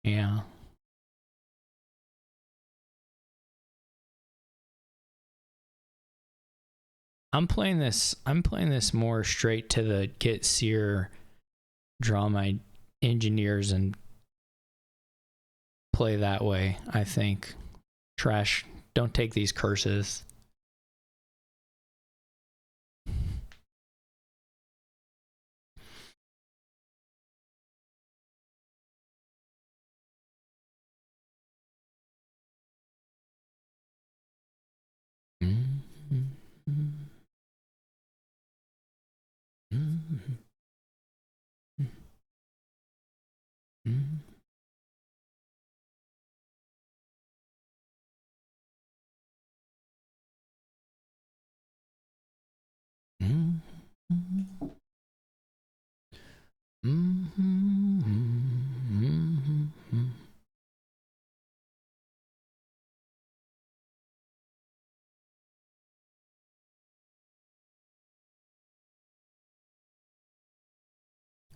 Yeah. I'm playing this more straight to the get seer, draw my engineers and play that way, I think. Trash, don't take these curses.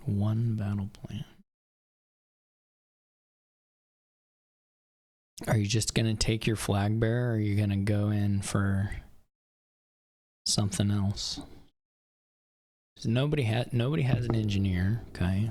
One battle plan. Are you just gonna take your flag bearer, or are you gonna go in for something else? So nobody has an engineer. Okay.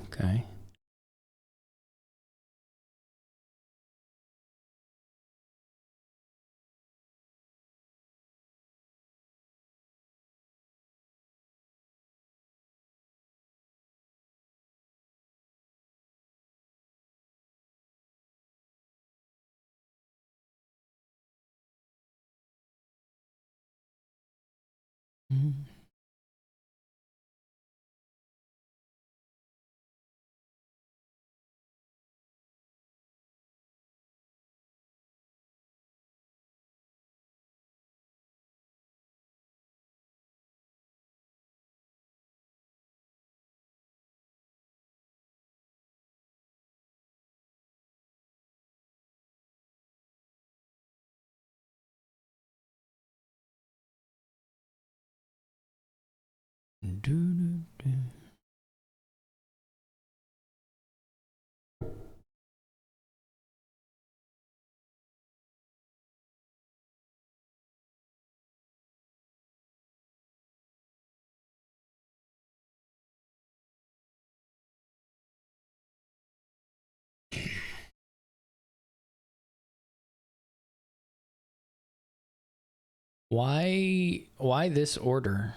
Why this order?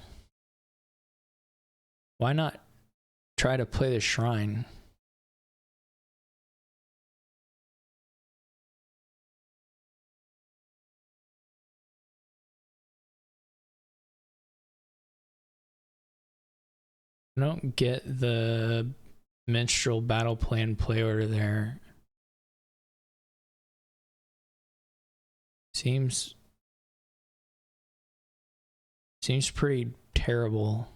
Why not try to play the shrine? I don't get the minstrel battle plan play order there. Seems pretty terrible.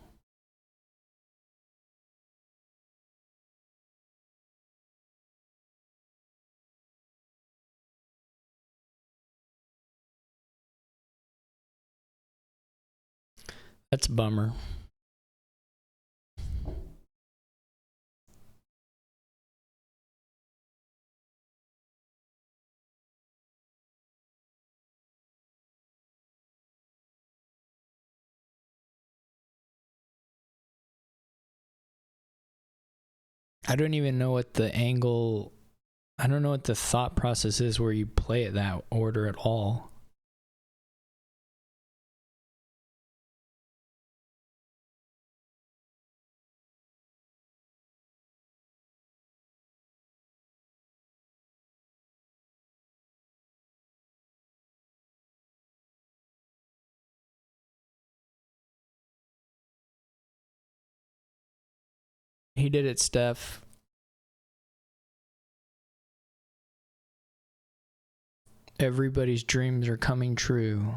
That's a bummer. I don't even know what the angle I don't know what the thought process is where you play it that order at all. He did it, Steph. Everybody's dreams are coming true.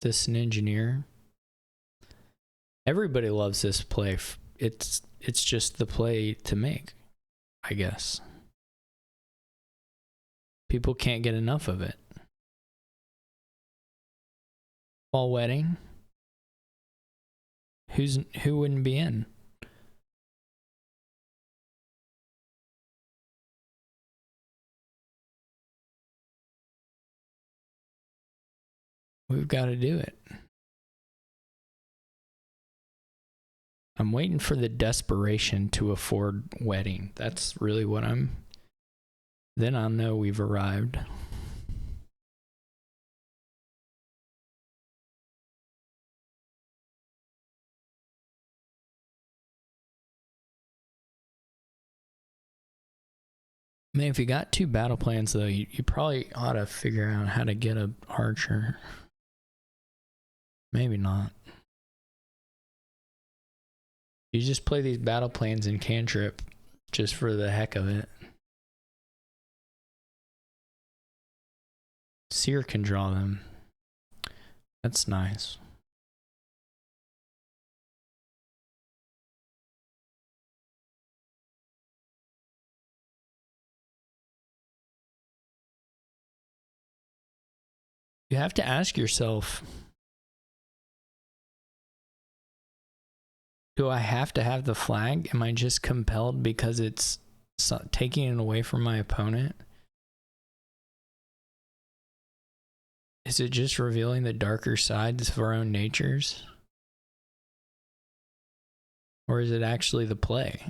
This an engineer. Everybody loves this play. It's just the play to make, I guess. People can't get enough of it. Fall wedding. Who wouldn't be in? We've got to do it. I'm waiting for the desperation to afford wedding. That's really what then I'll know we've arrived. Man, if you got 2 battle plans though, you probably ought to figure out how to get a archer. Maybe not. You just play these battle plans in cantrip just for the heck of it. Seer can draw them. That's nice. You have to ask yourself, do I have to have the flag? Am I just compelled because it's taking it away from my opponent? Is it just revealing the darker sides of our own natures? Or is it actually the play?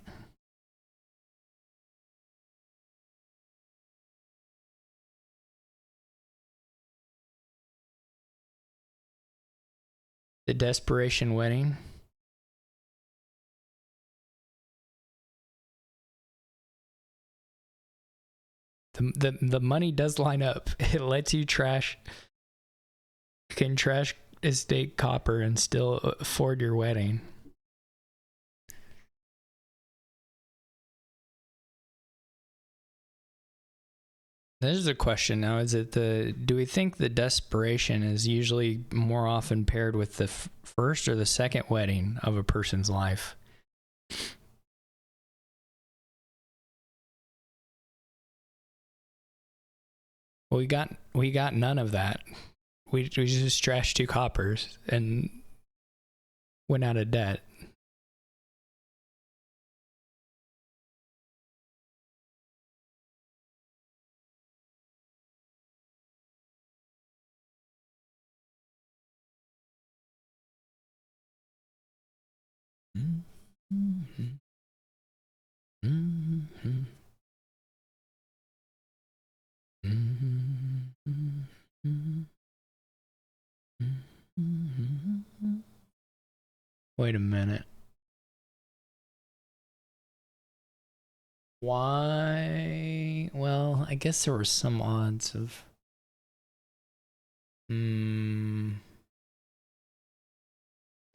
The desperation wedding? The money does line up. It lets you trash. You can trash estate copper and still afford your wedding. This is a question now. Is it do we think the desperation is usually more often paired with the first or the second wedding of a person's life? Well, we got none of that. We just trashed 2 coppers and went out of debt. Wait a minute. Why? Well, I guess there were some odds of...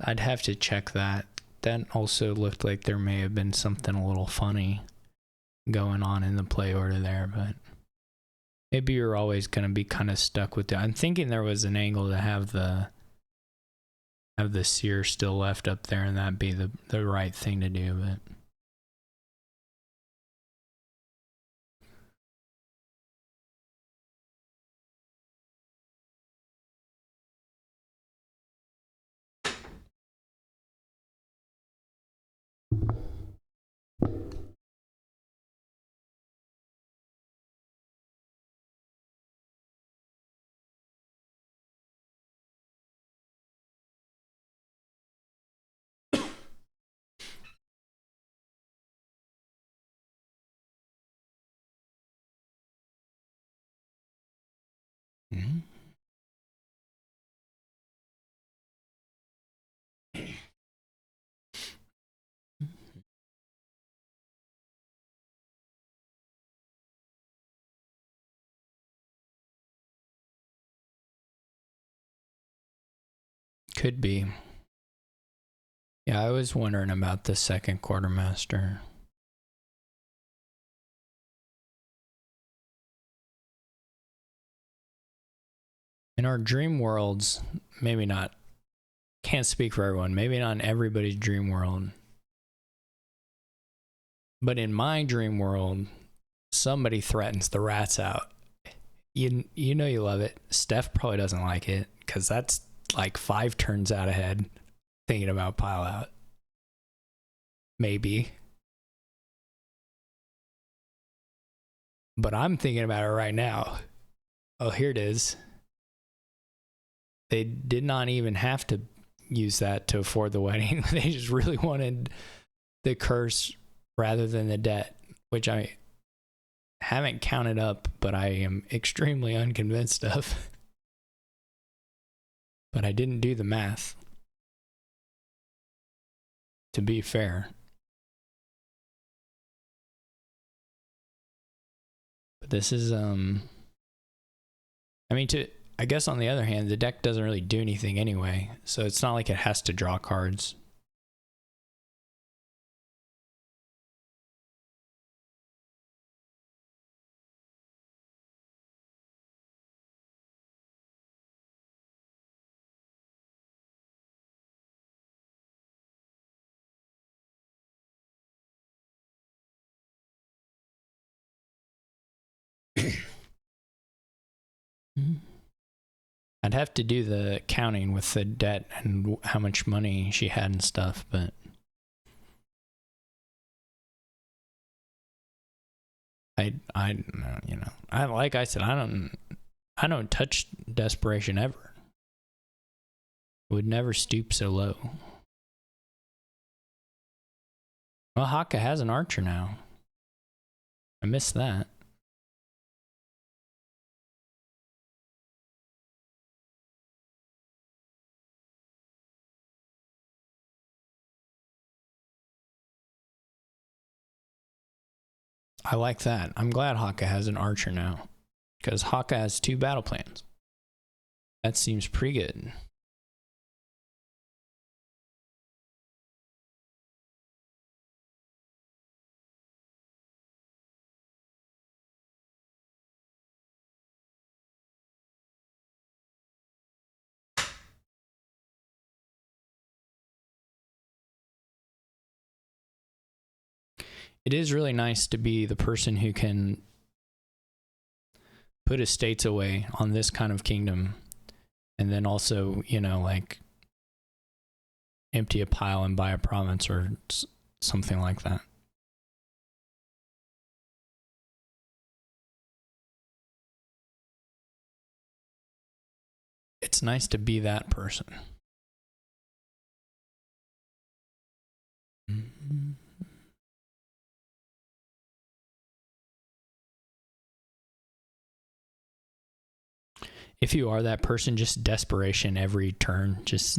I'd have to check that. That also looked like there may have been something a little funny going on in the play order there, but maybe you're always going to be kind of stuck with that. I'm thinking there was an angle to have the seer still left up there, and that'd be the right thing to do, but... Could be. Yeah, I was wondering about the second quartermaster. In our dream worlds, maybe not, can't speak for everyone, maybe not in everybody's dream world, but in my dream world, somebody threatens the rats out. You know you love it. Steph probably doesn't like it, because that's like 5 turns out ahead thinking about pile out. Maybe. But I'm thinking about it right now. Oh, here it is. They did not even have to use that to afford the wedding. They just really wanted the curse rather than the debt, which I haven't counted up, but I am extremely unconvinced of. But I didn't do the math, to be fair. But this is, I guess on the other hand, the deck doesn't really do anything anyway, so it's not like it has to draw cards. I'd have to do the counting with the debt and how much money she had and stuff, but like I said, I don't touch desperation ever. Would never stoop so low. Well, Hakha has an archer now. I missed that. I like that. I'm glad Hakha has an archer now, because Hakha has 2 battle plans. That seems pretty good. It is really nice to be the person who can put estates away on this kind of kingdom, and then also, like empty a pile and buy a province or something like that. It's nice to be that person. Mm-hmm. If you are that person, just desperation every turn. Just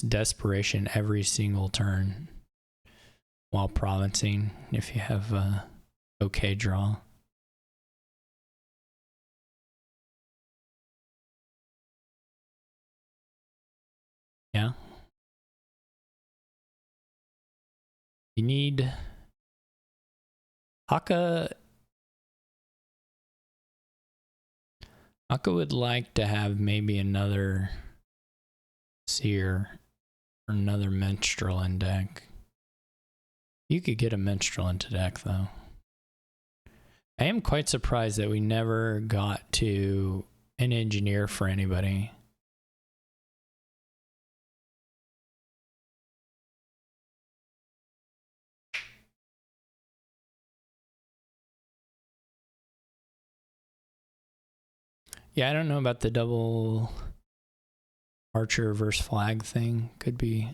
desperation every single turn while provincing if you have a okay draw. Yeah. You need Hakha would like to have maybe another seer or another minstrel in deck. You could get a minstrel into deck though. I am quite surprised that we never got to an engineer for anybody. Yeah, I don't know about the double archer versus flag thing. Could be.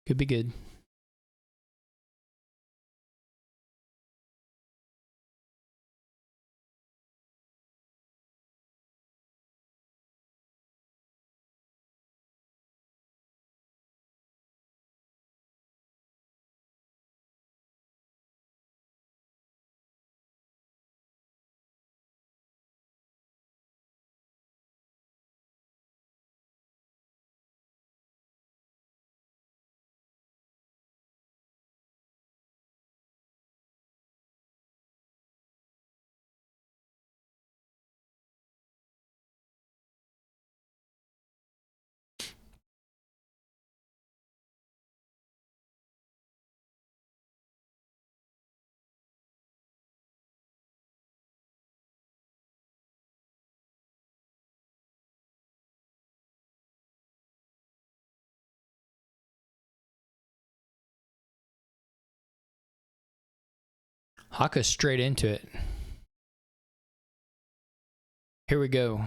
Could be good. Hakha straight into it. Here we go.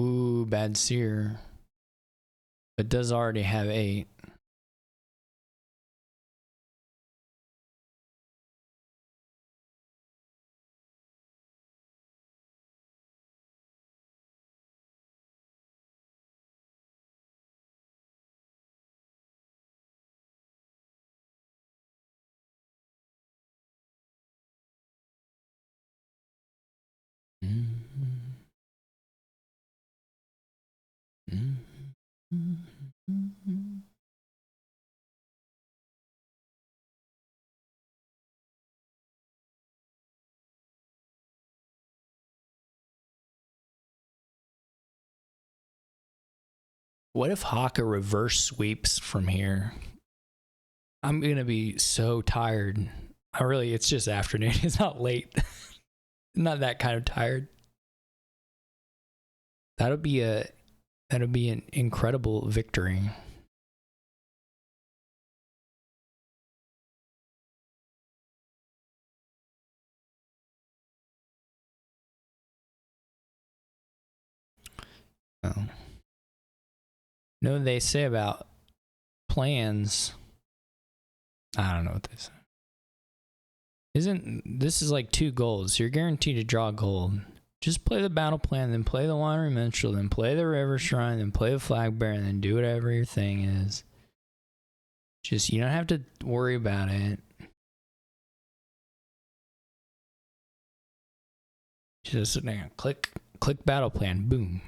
Ooh, bad seer. But does already have 8. What if Hakha reverse sweeps from here? I'm gonna be so tired. It's just afternoon. It's not late. Not that kind of tired. That'll be an incredible victory. Oh. You know what they say about plans? I don't know what they say. This is like 2 golds? You're guaranteed to draw gold. Just play the battle plan, then play the Watery Minstrel, then play the River Shrine, then play the Flag Bearer, and then do whatever your thing is. Just, you don't have to worry about it. Just click battle plan, boom.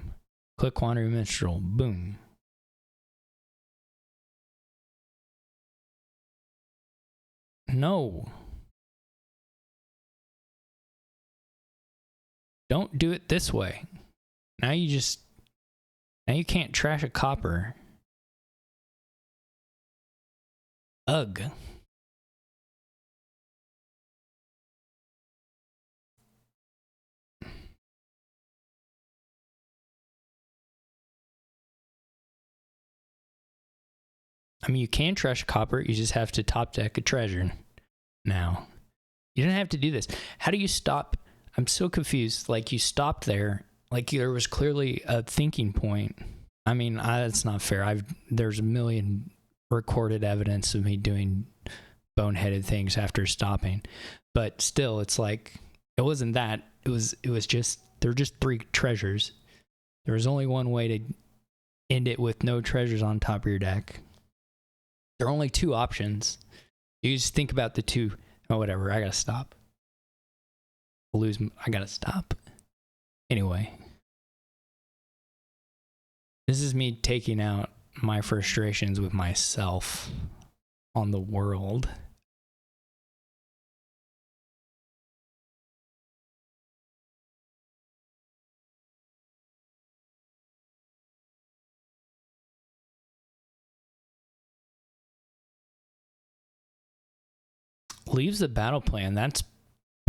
Click Watery Minstrel, boom. No. Don't do it this way. Now you can't trash a copper. Ugh. I mean, you can trash a copper, you just have to top deck a treasure. Now, you don't have to do this. How do you stop? I'm so confused. Like, you stopped there. Like, there was clearly a thinking point. I mean, that's not fair. There's a million recorded evidence of me doing boneheaded things after stopping. But still, it's like, it wasn't that. It was just, there were just 3 treasures. There was only one way to end it with no treasures on top of your deck. There are only 2 options. You just think about the 2. Oh, whatever. I gotta stop. I gotta stop. Anyway. This is me taking out my frustrations with myself on the world. Leaves the battle plan. That's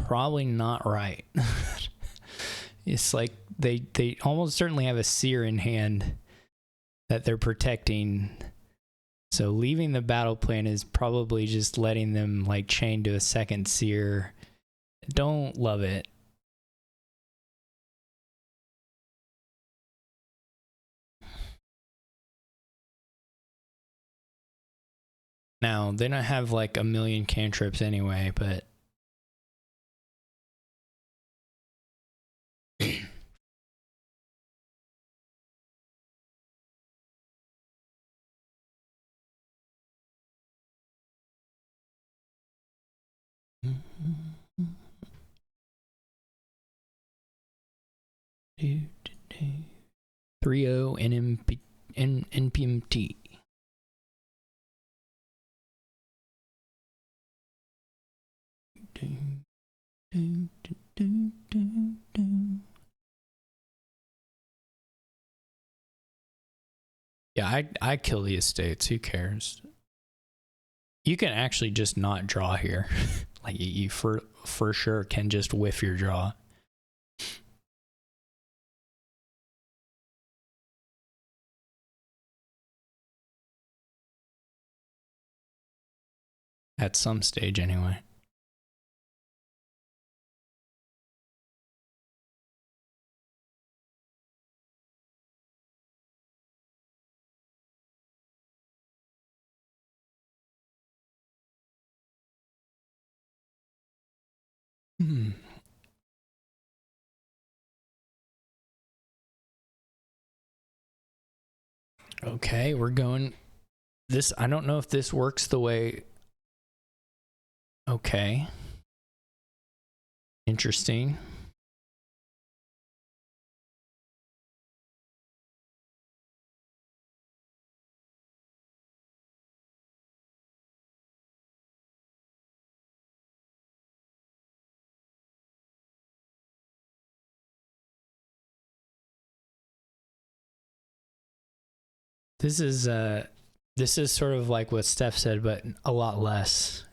probably not right. It's like they almost certainly have a seer in hand that they're protecting. So leaving the battle plan is probably just letting them like chain to a second seer. Don't love it. Now, they don't have like a million cantrips anyway, but .30 npmt. Yeah, I kill the estates. Who cares? You can actually just not draw here. Like you for sure can just whiff your draw. At some stage anyway. Okay, we're going this. I don't know if this works the way. Okay. Interesting. This is sort of like what Steph said, but a lot less.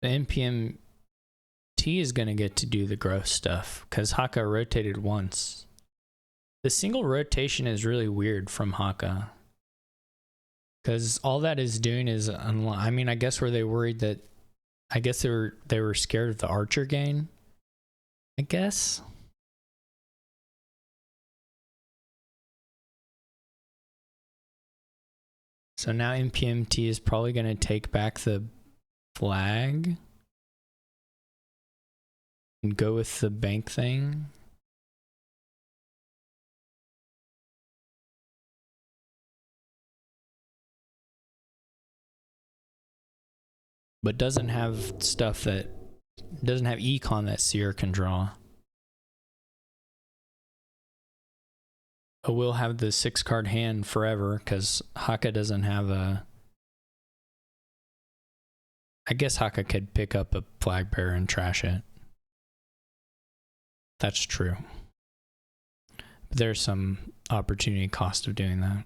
The NPMT is going to get to do the gross stuff because Hakha rotated once. The single rotation is really weird from Hakha because all that is doing is, I mean, I guess were they worried that, I guess they were scared of the archer gain, I guess. So now NPMT is probably going to take back the flag and go with the bank thing. But doesn't have stuff that doesn't have econ that Seer can draw. We'll have the 6-card hand forever because Hakha doesn't have a. I guess Hakha could pick up a flag bearer and trash it. That's true. But there's some opportunity cost of doing that.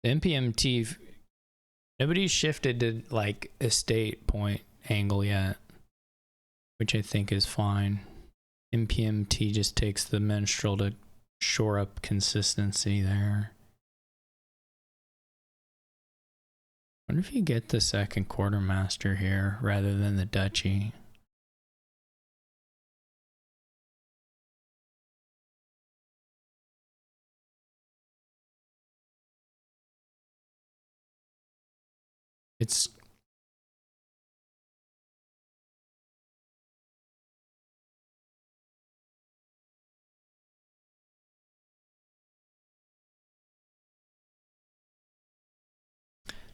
The NPMT, nobody's shifted to like estate point angle yet, which I think is fine. NPMT just takes the menstrual to shore up consistency there. I wonder if you get the second quartermaster here rather than the duchy. It's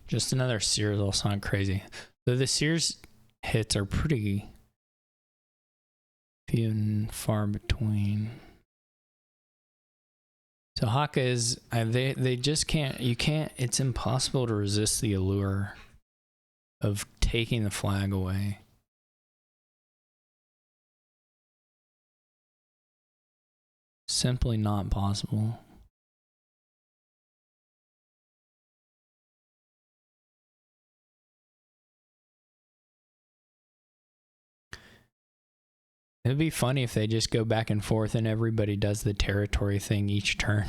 just another Sears will sound crazy. Though the Sears hits are pretty few and far between. So Hakha is, they just can't, you can't, it's impossible to resist the allure of taking the flag away. Simply not possible. It'd be funny if they just go back and forth and everybody does the territory thing each turn.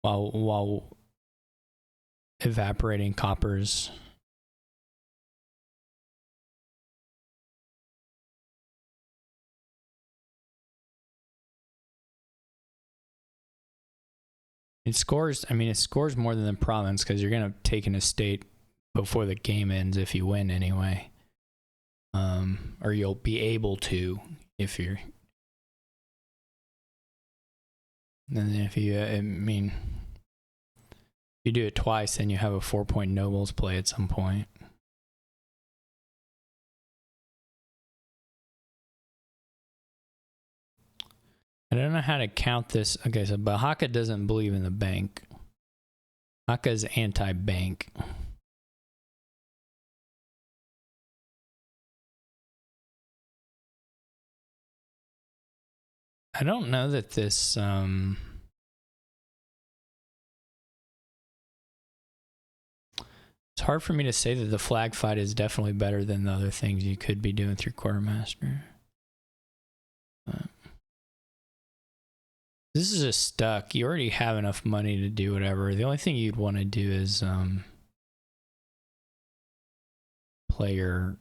while evaporating coppers. It scores. I mean, it scores more than the province because you're gonna take an estate before the game ends if you win anyway. Or you'll be able to if you're. And then if you, I mean, if you do it twice, then you have a 4-point nobles play at some point. I don't know how to count this. Okay, so but Hakha doesn't believe in the bank. Hakha is anti-bank. I don't know that this it's hard for me to say that the flag fight is definitely better than the other things you could be doing through quartermaster. This is just stuck. You already have enough money to do whatever. The only thing you'd want to do is play your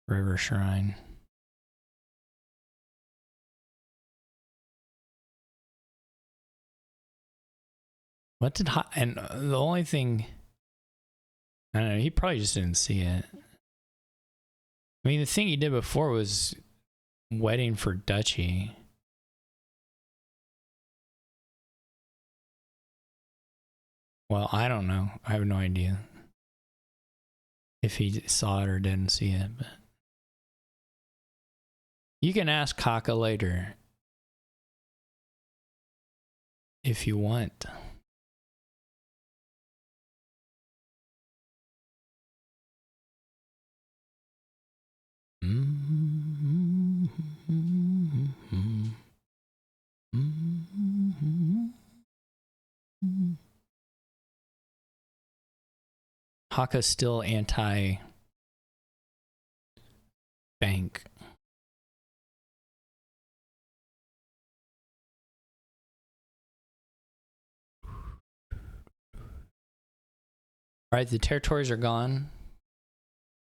river shrine. What did and the only thing I don't know, he probably just didn't see it. I mean, the thing he did before was wedding for duchy. Well, I don't know. I have no idea if he saw it or didn't see it. But you can ask Hakha later if you want. Hakha's still anti-bank. All right, the territories are gone.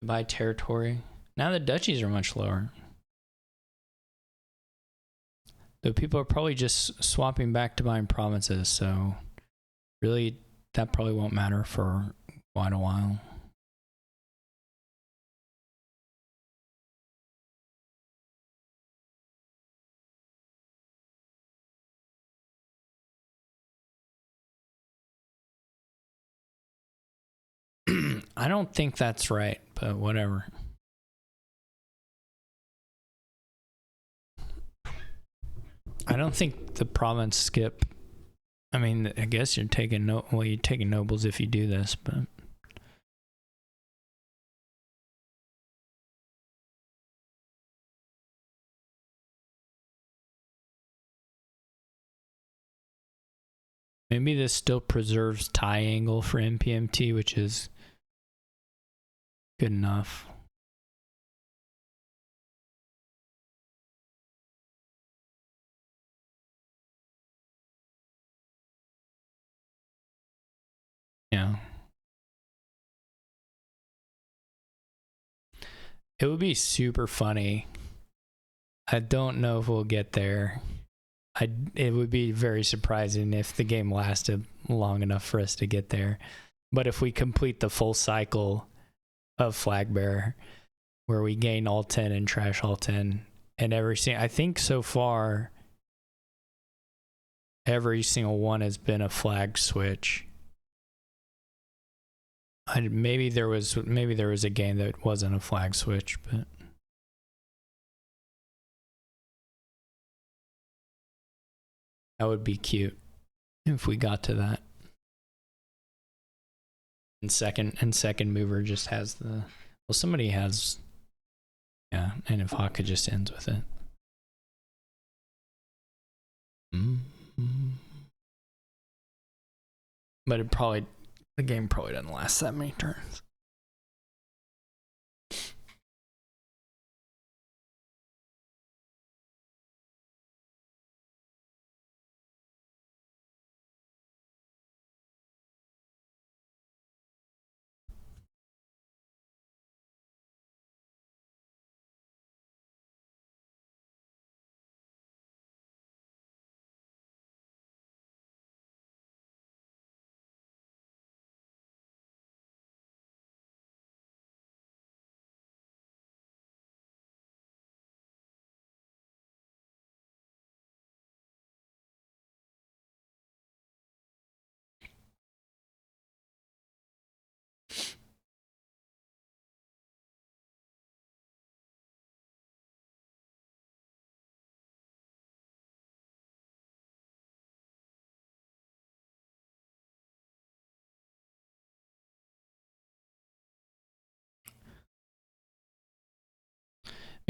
Buy territory. Now the duchies are much lower. Though people are probably just swapping back to buying provinces, so really that probably won't matter for quite a while. I don't think that's right, but whatever. I don't think the province skip. I mean, I guess you're taking you're taking nobles if you do this, but maybe this still preserves tie angle for npmt, which is good enough. Yeah. It would be super funny. I don't know if we'll get there. It would be very surprising if the game lasted long enough for us to get there. But if we complete the full cycle of Flag Bearer, where we gain all 10 and trash all 10, and I think so far, every single one has been a flag switch. Maybe there was a game that wasn't a flag switch, but that would be cute if we got to that. And second mover just has somebody has, yeah, and if Hakha just ends with it. But the game probably doesn't last that many turns.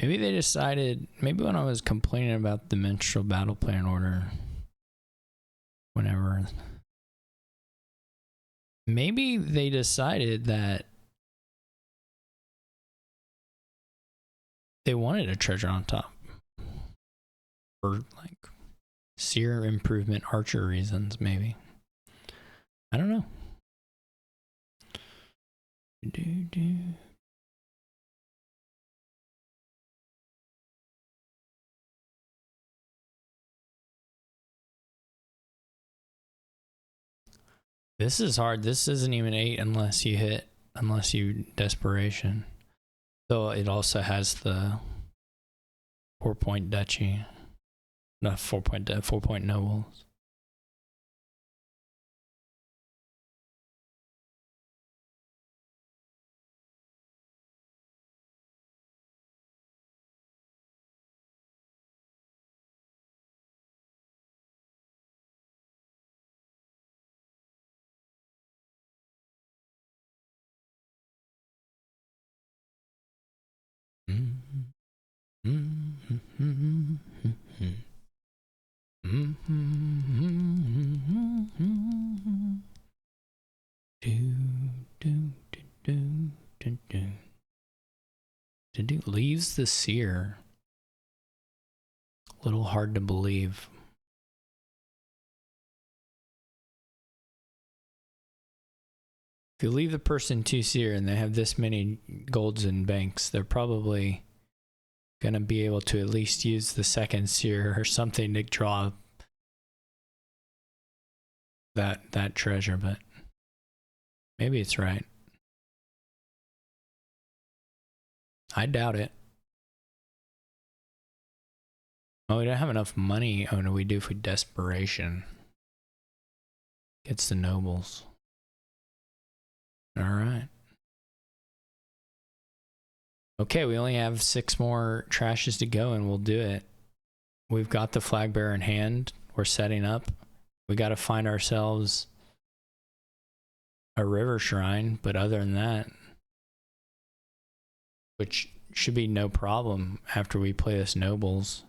Maybe they decided, maybe when I was complaining about the minstrel battle plan order, whenever, maybe they decided that they wanted a treasure on top for like seer improvement archer reasons, maybe. I don't know. This is hard. This isn't even 8 unless you desperation. Though it also has the 4-point duchy. Not 4-point nobles. Leaves the seer. A little hard to believe. If you leave the person 2 seer and they have this many golds in banks, they're probably gonna be able to at least use the 2nd seer or something to draw that treasure, but maybe it's right. I doubt it. Oh, we don't have enough money. Oh no, we do for desperation. Gets the nobles. Alright. Okay, we only have 6 more trashes to go and we'll do it. We've got the flag bearer in hand. We're setting up. We gotta find ourselves a river shrine, but other than that, which should be no problem after we play this nobles.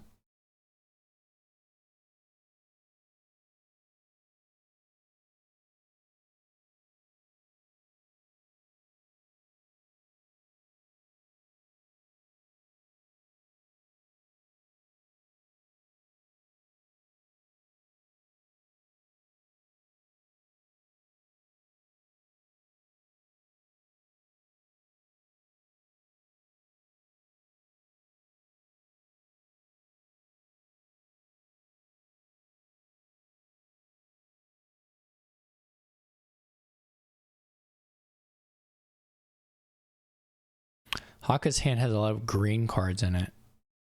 Hakha's hand has a lot of green cards in it,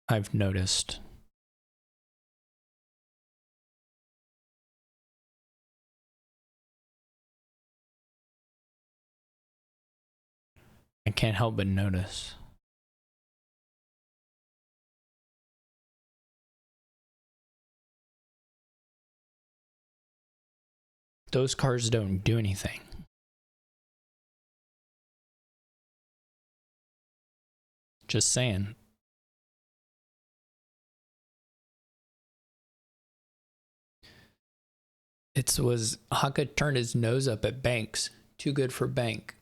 I've noticed. I can't help but notice. Those cards don't do anything. Just saying. It was Hakha turned his nose up at banks. Too good for bank.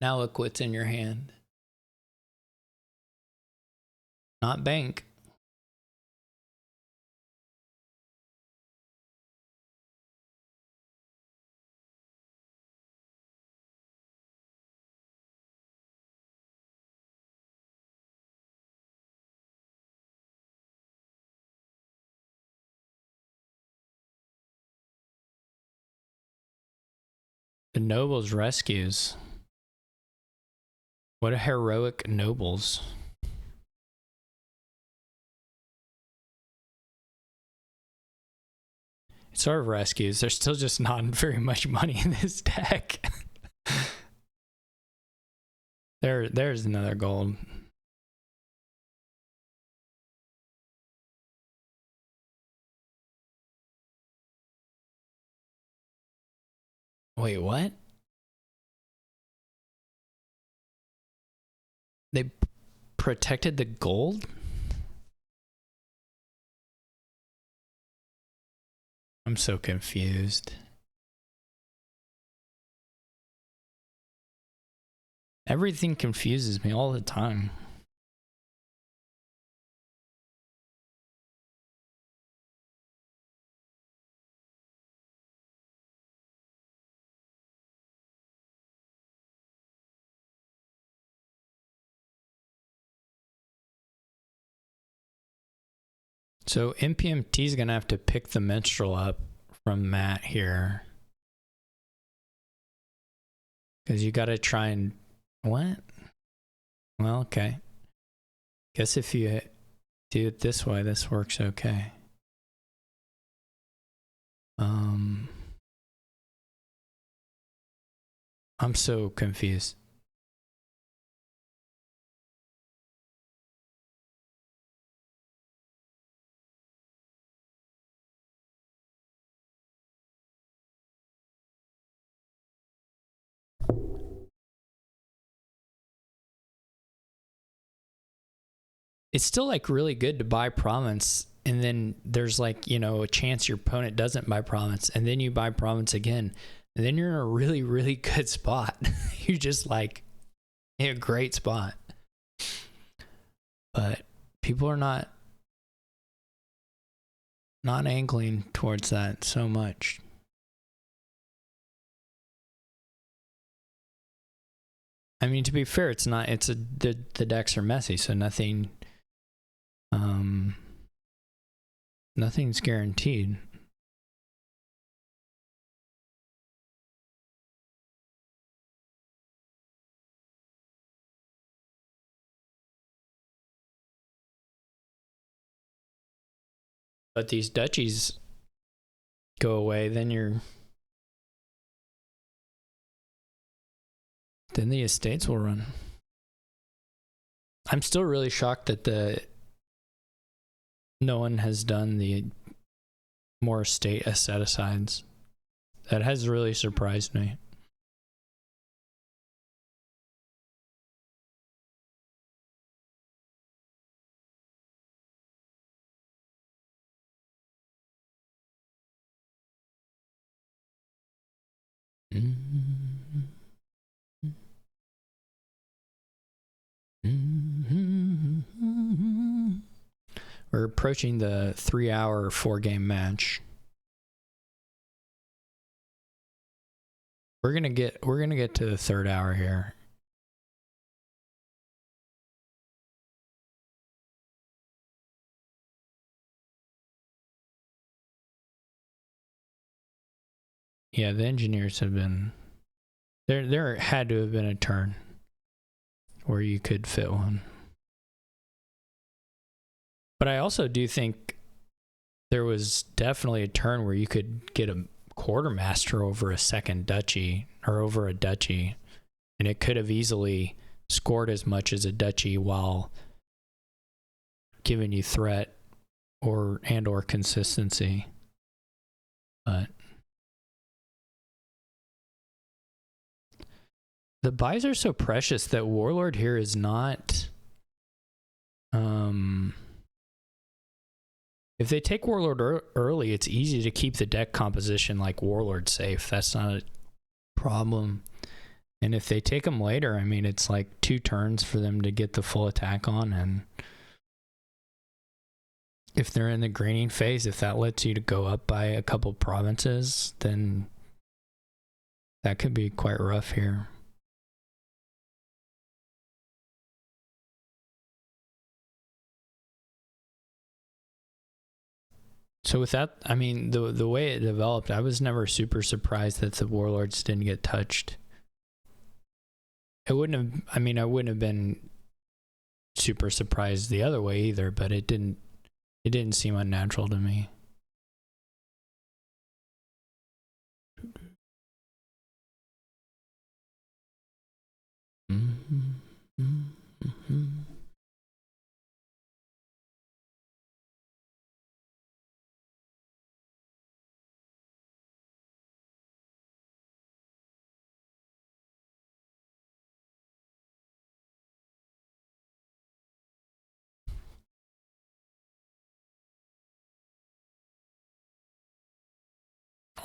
Now look what's in your hand. Not bank. The nobles rescues. What a heroic nobles. It sort of rescues. There's still just not very much money in this deck. There's another gold. Wait, what? They protected the gold? I'm so confused. Everything confuses me all the time. So NPMT is going to have to pick the minstrel up from Matt here. Because you got to try and... What? Well, okay. Guess if you do it this way, this works okay. I'm so confused. It's still like really good to buy province, and then there's like, you know, a chance your opponent doesn't buy province, and then you buy province again, and then you're in a really, really good spot. You're just like in a great spot. But people are not angling towards that so much. I mean, to be fair, it's not. It's the decks are messy, so nothing. Nothing's guaranteed. But these duchies go away, then the estates will run. I'm still really shocked that no one has done the more estate asceticides. That has really surprised me. We're approaching the 3-hour 4-game match. We're gonna get to the 3rd hour here. Yeah, the engineers have been there had to have been a turn where you could fit one. But I also do think there was definitely a turn where you could get a quartermaster over a second duchy or over a duchy, and it could have easily scored as much as a duchy while giving you threat or consistency. But the buys are so precious that Warlord here is not... if they take Warlord early, it's easy to keep the deck composition like Warlord safe. That's not a problem. And if they take them later, I mean, it's like 2 turns for them to get the full attack on. And if they're in the greening phase, if that lets you to go up by a couple provinces, then that could be quite rough here. So with that, I mean, the way it developed, I was never super surprised that the Warlords didn't get touched. It wouldn't have, I mean, I wouldn't have been super surprised the other way either, but it didn't seem unnatural to me.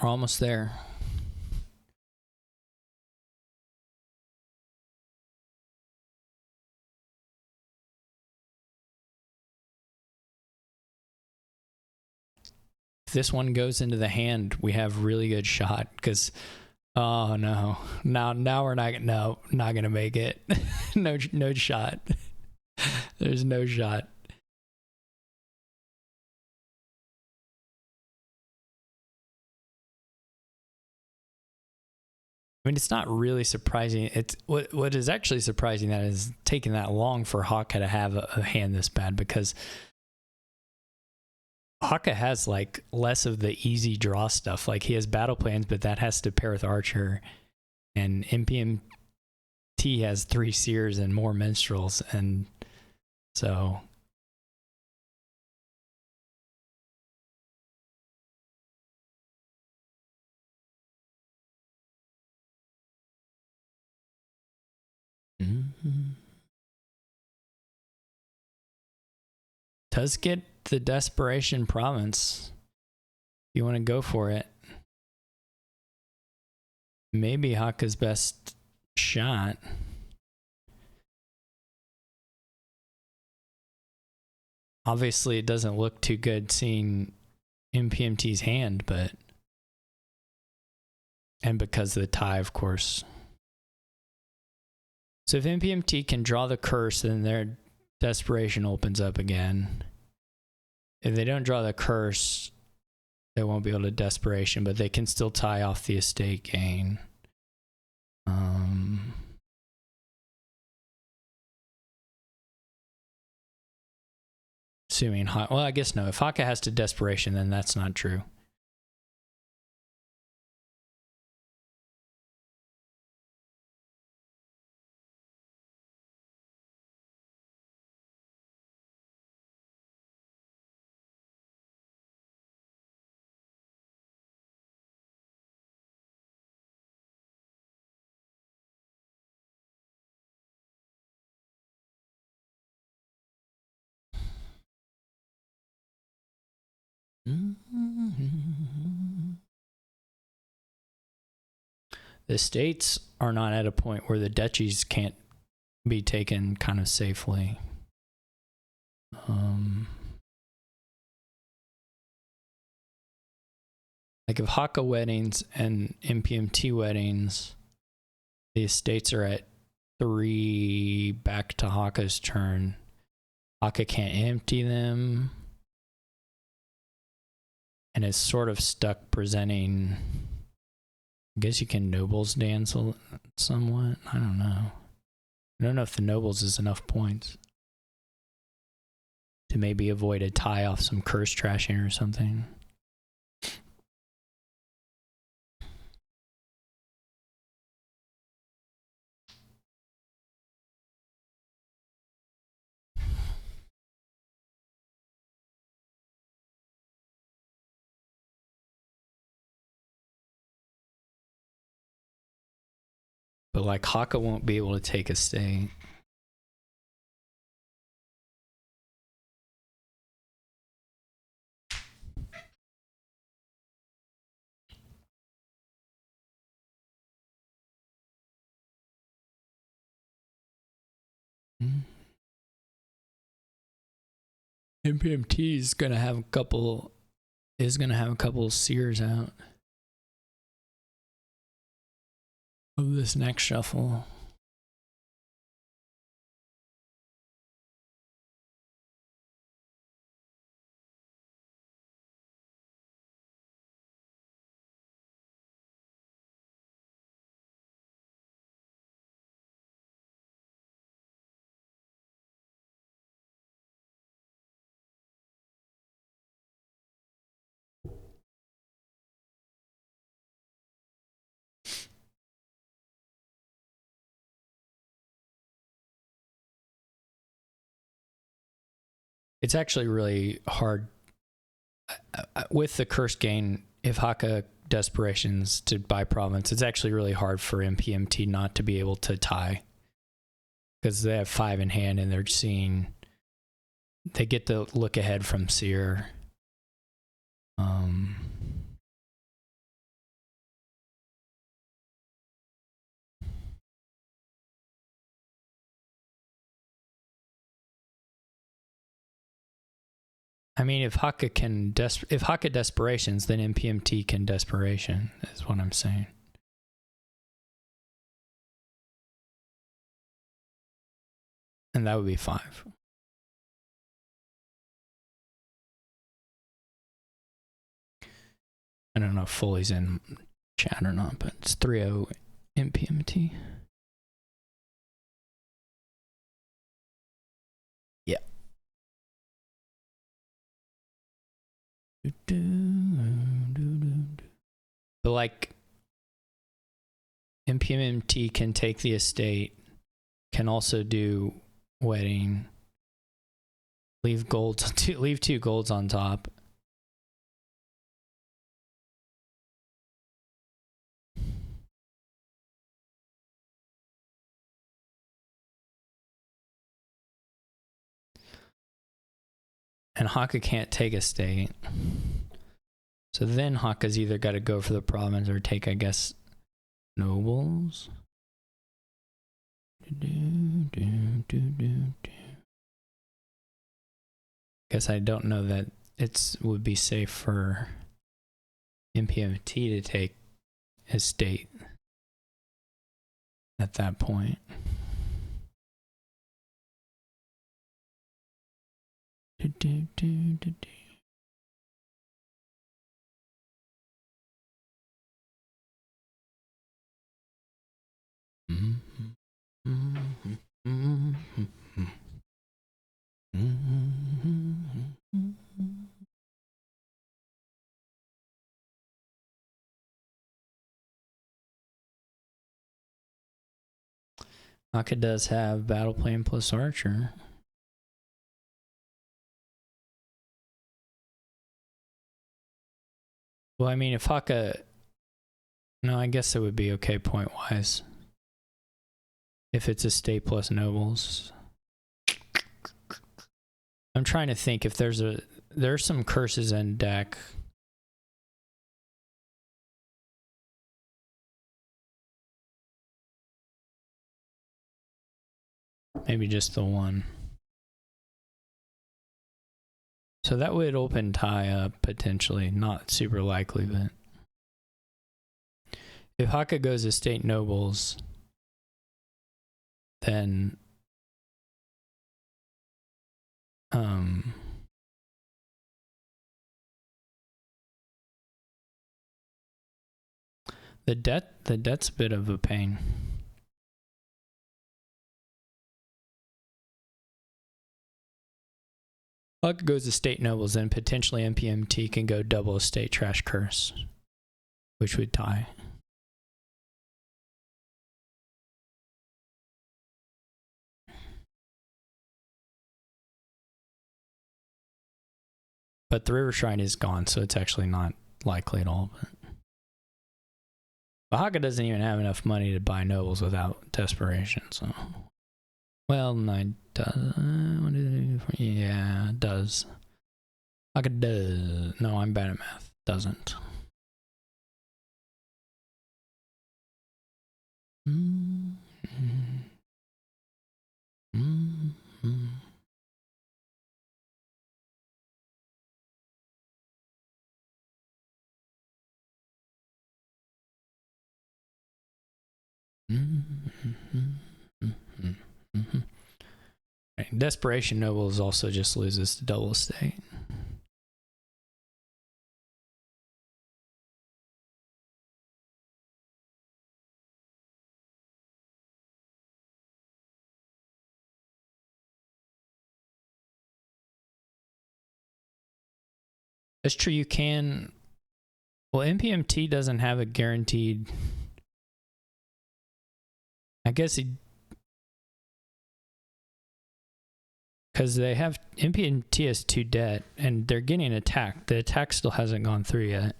We're almost there. If this one goes into the hand, we have really good shot, because oh no. Now we're not gonna make it. no shot. There's no shot. I mean, it's not really surprising. It's what is actually surprising that is taking that long for Hakha to have a hand this bad, because Hakha has like less of the easy draw stuff. Like he has battle plans, but that has to pair with Archer, and npmt has 3 seers and more minstrels, and so does get the desperation province. You want to go for it. Maybe Hakka's best shot. Obviously, it doesn't look too good seeing npmt's hand, but and because of the tie, of course. So if npmt can draw the curse, then their desperation opens up again. If they don't draw the curse, they won't be able to desperation, but they can still tie off the estate gain. Assuming, well, I guess no. If Hakha has to desperation, then that's not true. The states are not at a point where the duchies can't be taken kind of safely. Like if Hakha weddings and npmt weddings, the estates are at 3 back to Hakka's turn. Hakha can't empty them, and it's sort of stuck presenting. I guess you can nobles dance somewhat. I don't know. I don't know if the nobles is enough points to maybe avoid a tie off some curse trashing or something. But like Hakha won't be able to take a state. npmt is gonna have a couple seers out of this next shuffle. It's actually really hard with the curse gain. If Hakha desperations to buy province, it's actually really hard for npmt not to be able to tie, because they have 5 in hand and they're seeing, they get the look ahead from seer. I mean, if Hakha desperations, then npmt can desperation, is what I'm saying. And that would be 5. I don't know if Foley's in chat or not, but it's 3-0 npmt. Yeah. But like, npmt can take the estate, can also do wedding, leave 2 golds on top. And Hakha can't take a state. So then Hakha's either got to go for the province or take, I guess, nobles. Guess I don't know that it would be safe for npmt to take his state at that point. Hakha does have battle plan plus archer. Well, I mean, if Hakha... No, I guess it would be okay point-wise. If it's a state plus nobles. I'm trying to think if there's some curses in deck. Maybe just the one. So that would open tie up potentially. Not super likely, but if Hakha goes estate nobles, then the debt's a bit of a pain. Hakha goes estate nobles, then potentially npmt can go double estate trash curse, which would tie. But the River Shrine is gone, so it's actually not likely at all. But Hakha doesn't even have enough money to buy nobles without desperation, so... Well, 9 does. Yeah, it does. Hakha does. No, I'm bad at math. Doesn't. Right. Desperation Nobles also just loses to double estate. That's true, you can... Well, npmt doesn't have a guaranteed... I guess it... Because they have... npmt has 2 debt, and they're getting attacked. The attack still hasn't gone through yet.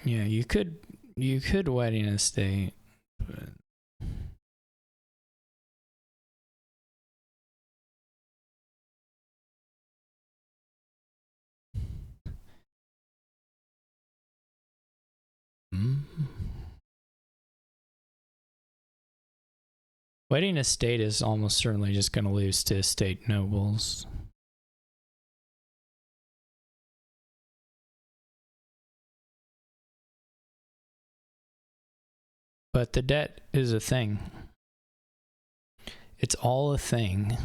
Yeah, you could wedding estate, but Wedding estate is almost certainly just going to lose to estate nobles. But the debt is a thing. It's all a thing.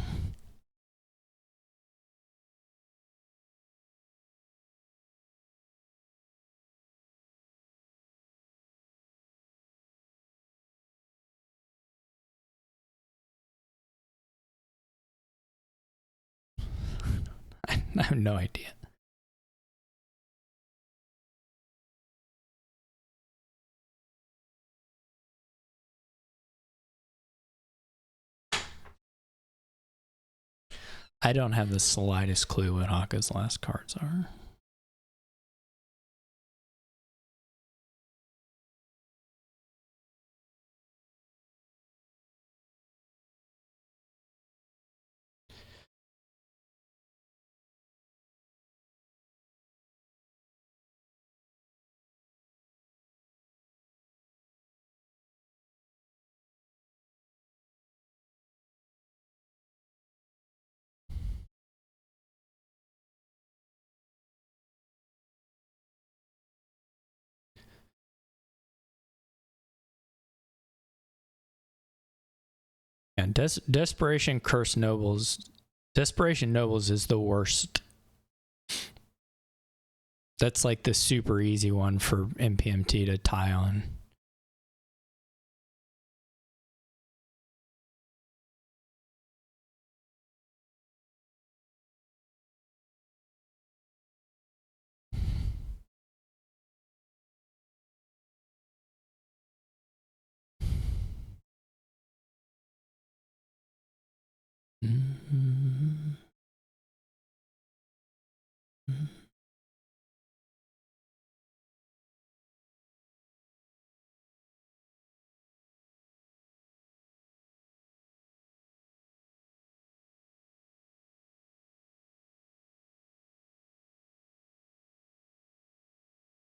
I have no idea. I don't have the slightest clue what Hakha's last cards are. Yeah, Desperation Curse Nobles. Desperation Nobles is the worst. That's like the super easy one for npmt to tie on.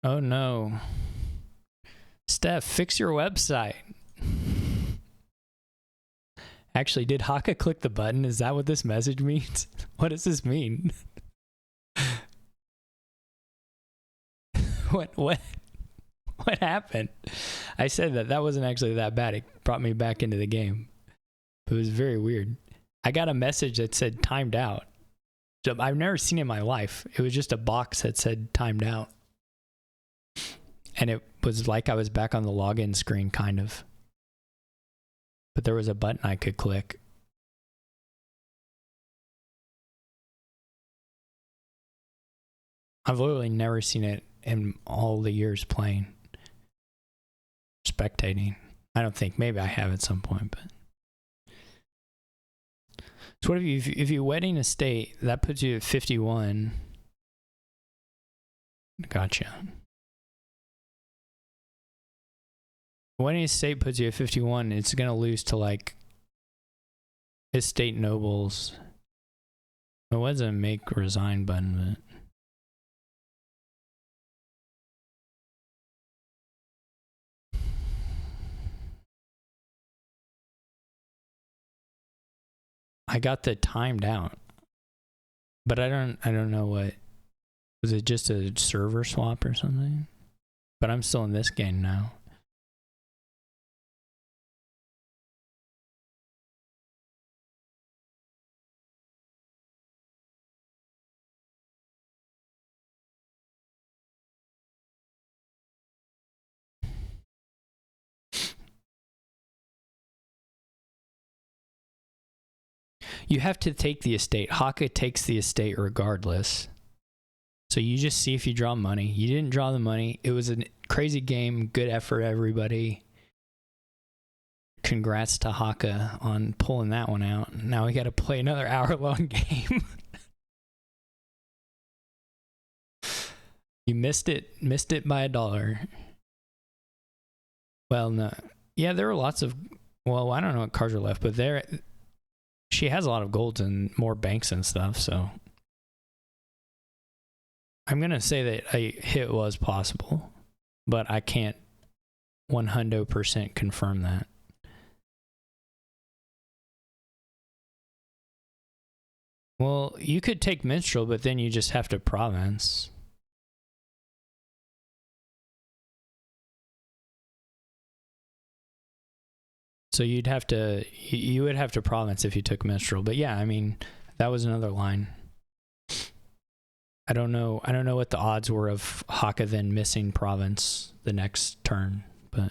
Oh no. Steph, fix your website. Actually, did Hakha click the button? Is that what this message means? What does this mean? What happened? I said that wasn't actually that bad. It brought me back into the game. It was very weird. I got a message that said timed out. I've never seen it in my life. It was just a box that said timed out. And it was like I was back on the login screen, kind of. But there was a button I could click. I've literally never seen it in all the years playing. Spectating. I don't think. Maybe I have at some point, but. So what if you wedding estate, that puts you at 51. Gotcha. Wedding estate puts you at 51, it's gonna lose to like estate nobles. It wasn't a make resign button, but I got the timed out. But I don't know what. Was it just a server swap or something? But I'm still in this game now. You have to take the estate. Hakha takes the estate regardless. So you just see if you draw money. You didn't draw the money. It was a crazy game. Good effort, everybody. Congrats to Hakha on pulling that one out. Now we got to play another hour-long game. You missed it by $1. Well, no. Yeah, there were lots of, well, I don't know what cards are left, but she has a lot of golds and more banks and stuff, so I'm going to say that a hit was possible, but I can't 100% confirm that. Well, you could take minstrel, but then you just have to province. So you would have to province if you took minstrel. But yeah, I mean, that was another line. I don't know what the odds were of Hakha then missing province the next turn, but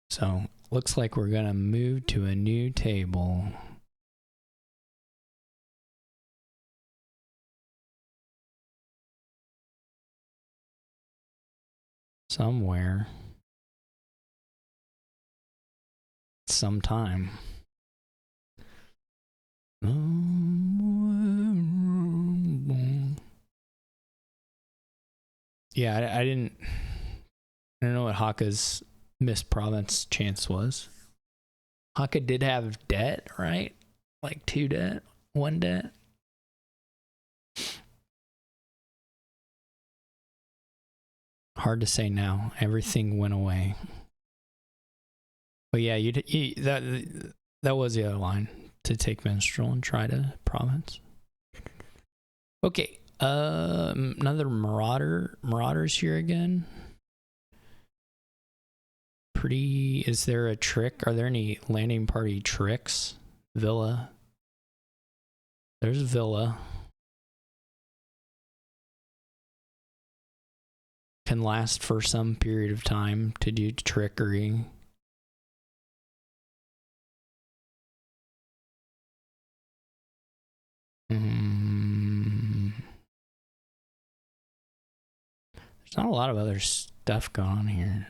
so looks like we're gonna move to a new table. Somewhere. Sometime. Yeah, I don't know what Hakka's missed province chance was. Hakha did have debt, right? Like 2 debt, 1 debt. Hard to say now. Everything went away. But yeah, that was the other line, to take minstrel and try to province. Okay, another marauders here again. Is there a trick? Are there any landing party tricks? Villa. There's Villa. Can last for some period of time to do trickery. There's not a lot of other stuff going on here.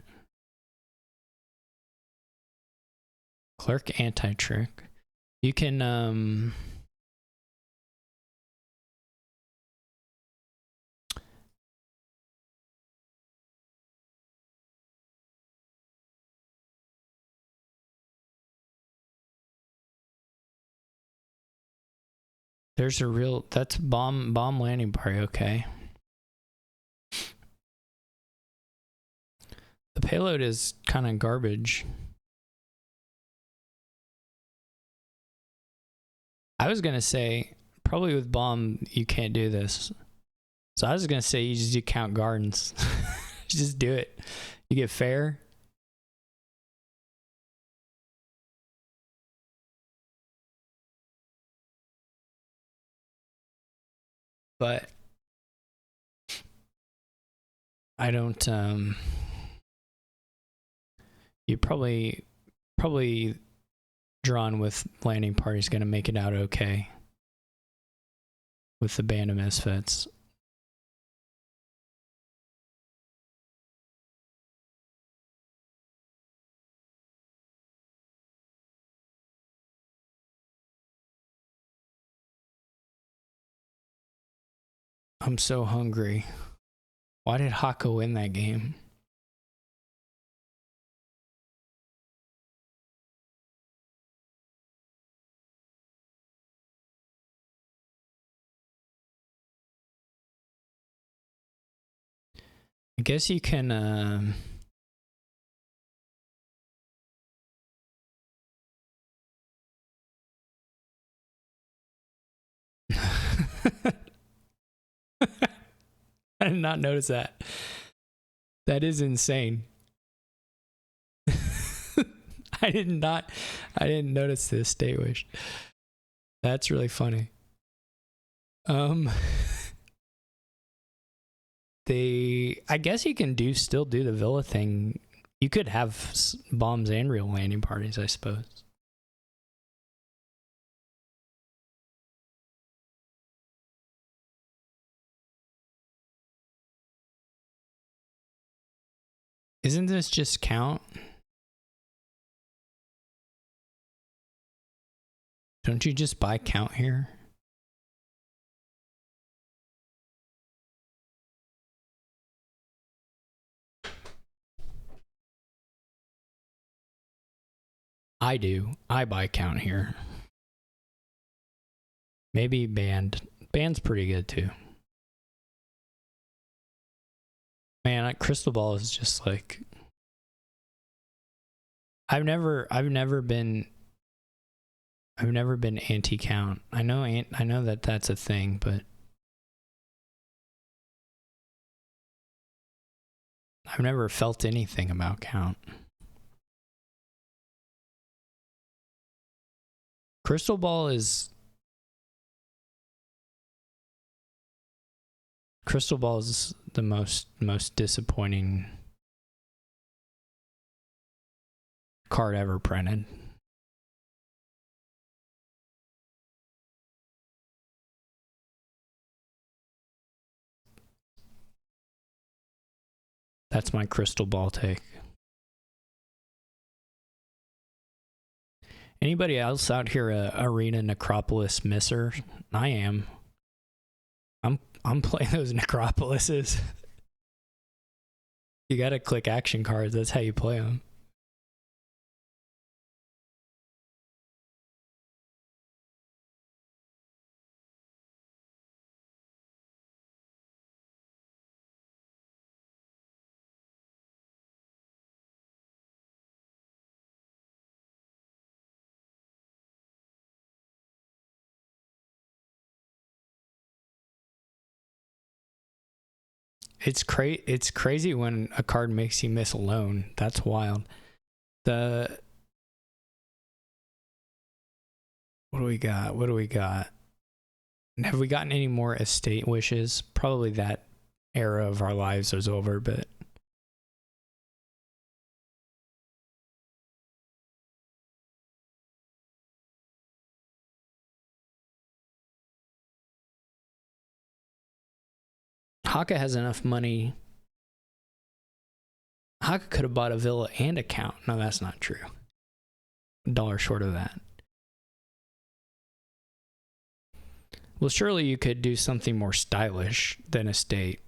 Clerk anti-trick. You can there's a real, that's bomb landing party, okay. The payload is kind of garbage. I was gonna say, probably with bomb, you can't do this. So I was gonna say you just do count gardens. Just do it. You get fair. But I don't, you probably drawn with landing party is going to make it out okay with the band of misfits. I'm so hungry. Why did Hakha win that game? I guess you can I did not notice that. That is insane. I didn't notice this state wish. That's really funny. I guess you can still do the villa thing. You could have bombs and real landing parties, I suppose. Isn't this just count? Don't you just buy count here? I do. I buy count here. Maybe band. Band's pretty good too. Man, crystal ball is just like I've never been anti-count. I know that that's a thing, but I've never felt anything about count. Crystal ball is the most disappointing card ever printed. That's my crystal ball take. Anybody else out here a Arena Necropolis misser? I am. I'm playing those Necropolises. You gotta click action cards. That's how you play them. It's crazy when a card makes you miss alone. That's wild. What do we got? Have we gotten any more estate wishes? Probably that era of our lives is over, but Hakha has enough money. Hakha could have bought a villa and a count. No, that's not true. $1 short of that. Well, surely you could do something more stylish than estate.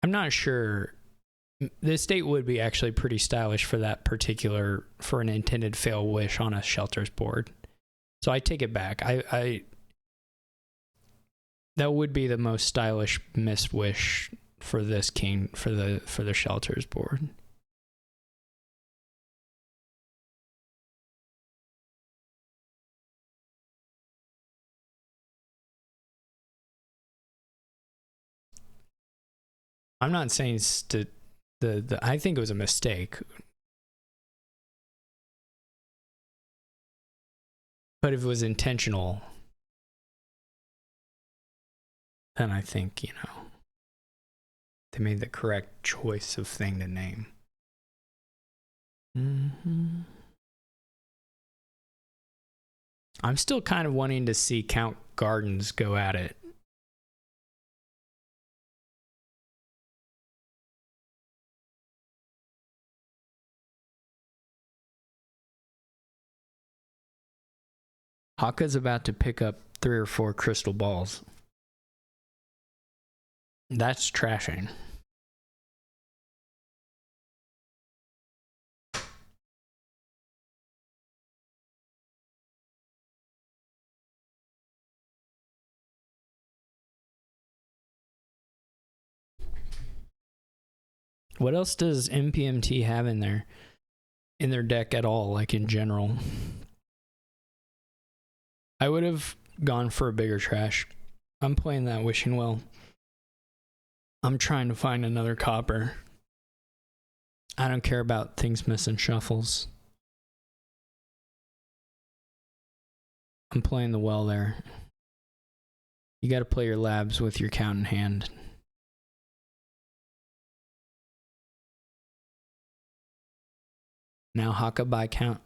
I'm not sure. The estate would be actually pretty stylish for an intended fail wish on a shelters board. So I take it back. That would be the most stylish miss wish for this king for the shelters board. I'm not saying I think it was a mistake. But if it was intentional, then I think, they made the correct choice of thing to name. I'm still kind of wanting to see Count Gardens go at it. Hakka's about to pick up 3 or 4 crystal balls. That's trashing. What else does NPMT have in their deck at all, like in general? I would have gone for a bigger trash. I'm playing that Wishing Well. I'm trying to find another copper. I don't care about things missing shuffles. I'm playing the well there. You got to play your labs with your count in hand. Now Hakha by count.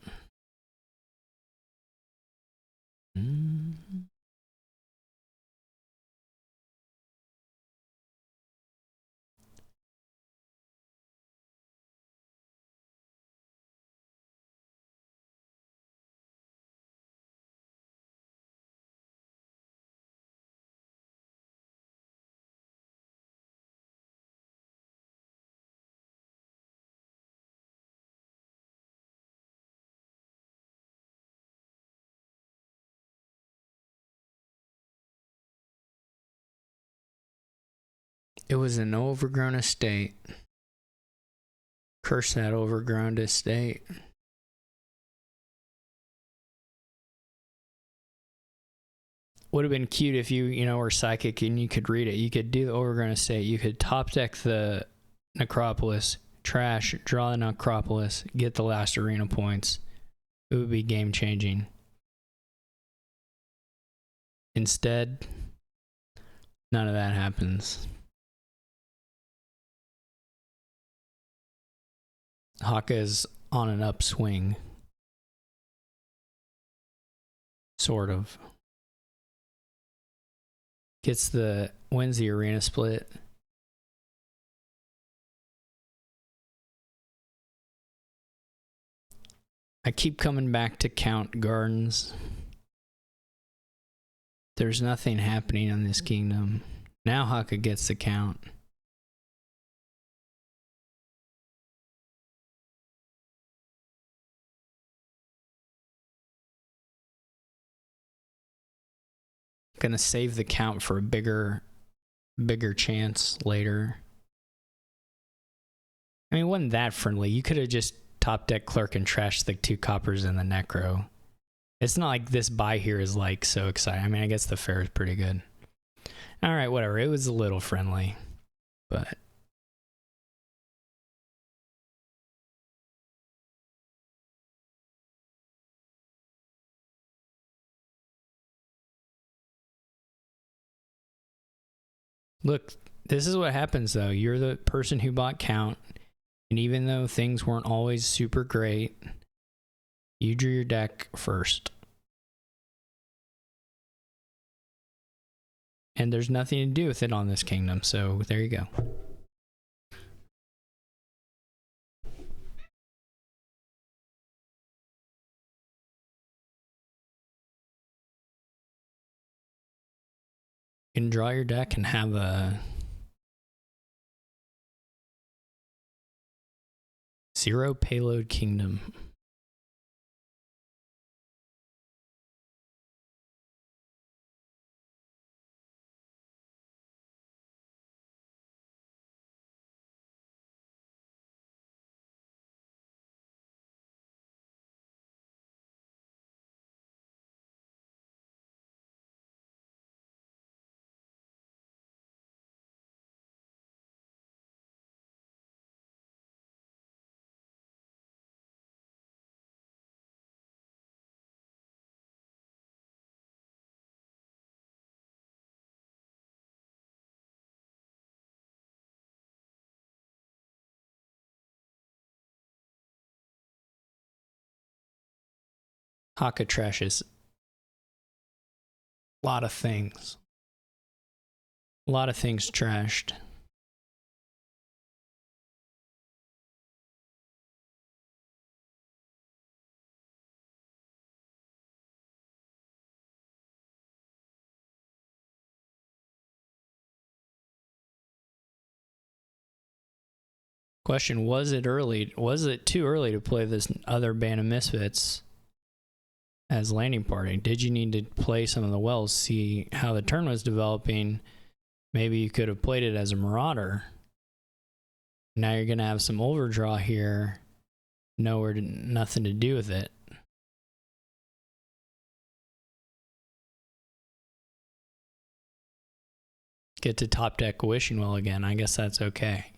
It was an overgrown estate. Curse that overgrown estate. Would have been cute if you were psychic and you could read it. You could do the overgrown estate. You could top deck the necropolis, trash, draw the necropolis, get the last arena points. It would be game changing. Instead, none of that happens. Hakha is on an upswing. Sort of. Wins the arena split. I keep coming back to Count Gardens. There's nothing happening in this kingdom. Now Hakha gets the count. Gonna save the count for a bigger chance later. I mean, it wasn't that friendly. You could have just top deck clerk and trashed the 2 coppers and the necro. It's not like this buy here is like so exciting. I mean, I guess the fair is pretty good. All right, whatever. It was a little friendly, but look, this is what happens though. You're the person who bought count, and even though things weren't always super great, you drew your deck first. And there's nothing to do with it on this kingdom, so there you go. You can draw your deck and have a 0 payload kingdom. Hakha trashes a lot of things. A lot of things trashed. Question, was it too early to play this other band of misfits as landing party? Did you need to play some of the wells, see how the turn was developing? Maybe you could have played it as a marauder. Now you're gonna have some overdraw here, nothing to do with it. Get to top deck Wishing Well again. I guess that's okay.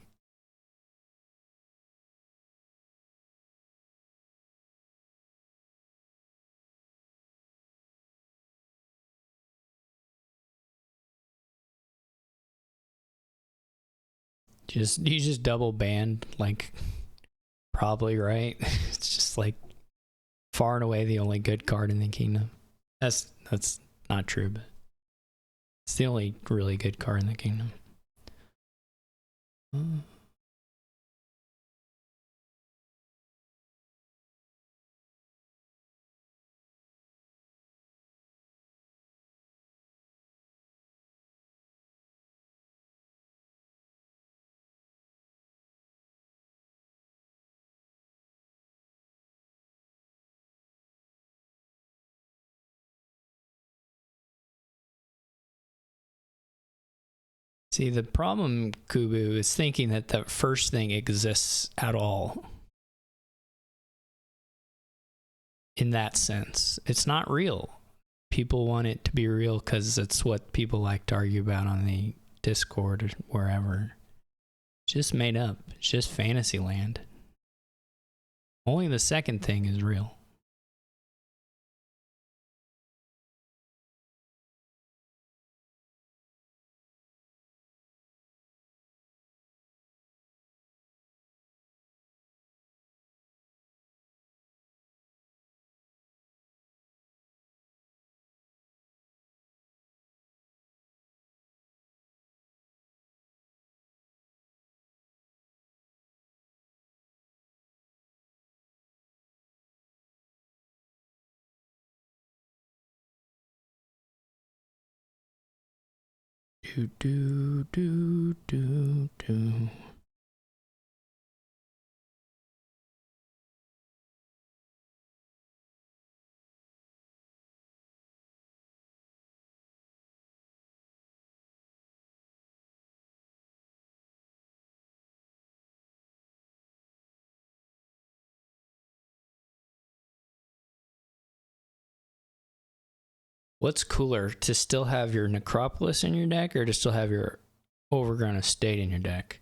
You just double banned, like, probably, right? It's just like far and away the only good card in the kingdom. That's not true, but it's the only really good card in the kingdom. See, the problem, Kubu, is thinking that the first thing exists at all. In that sense, it's not real. People want it to be real because it's what people like to argue about on the Discord or wherever. It's just made up. It's just fantasy land. Only the second thing is real. Do, do, do, do, do. What's cooler, to still have your Necropolis in your deck or to still have your Overgrown Estate in your deck?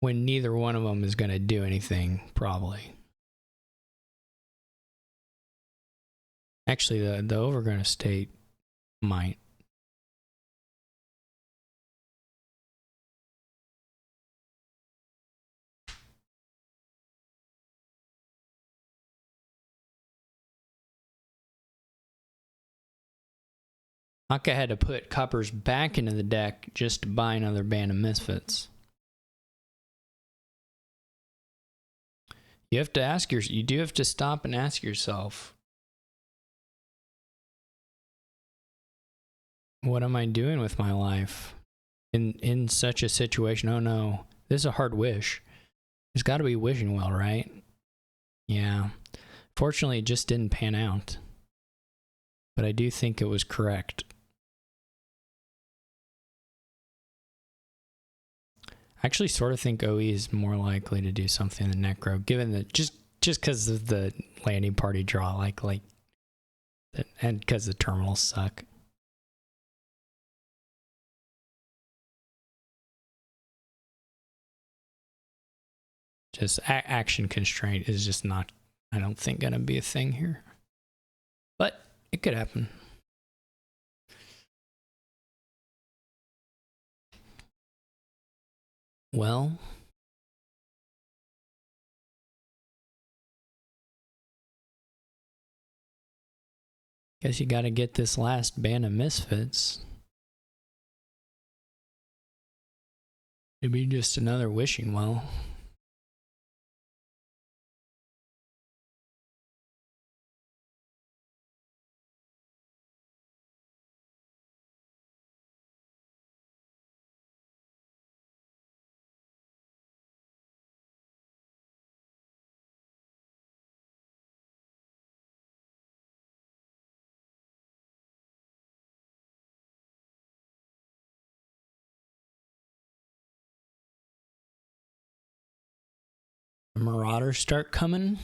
When neither one of them is going to do anything, probably. Actually, the Overgrown Estate might. Hakha had to put coppers back into the deck just to buy another Band of Misfits. You have to ask you do have to stop and ask yourself, what am I doing with my life in such a situation? Oh no, this is a hard wish. It's got to be wishing well, right? Yeah. Fortunately, it just didn't pan out. But I do think it was correct. I actually sort of think OE is more likely to do something than Necro, given that just because of the landing party draw, and because the terminals suck. Just action constraint is just not, I don't think, going to be a thing here. But it could happen. Well, guess you got to get this last Band of Misfits. It'd be just another wishing well. Marauders start coming.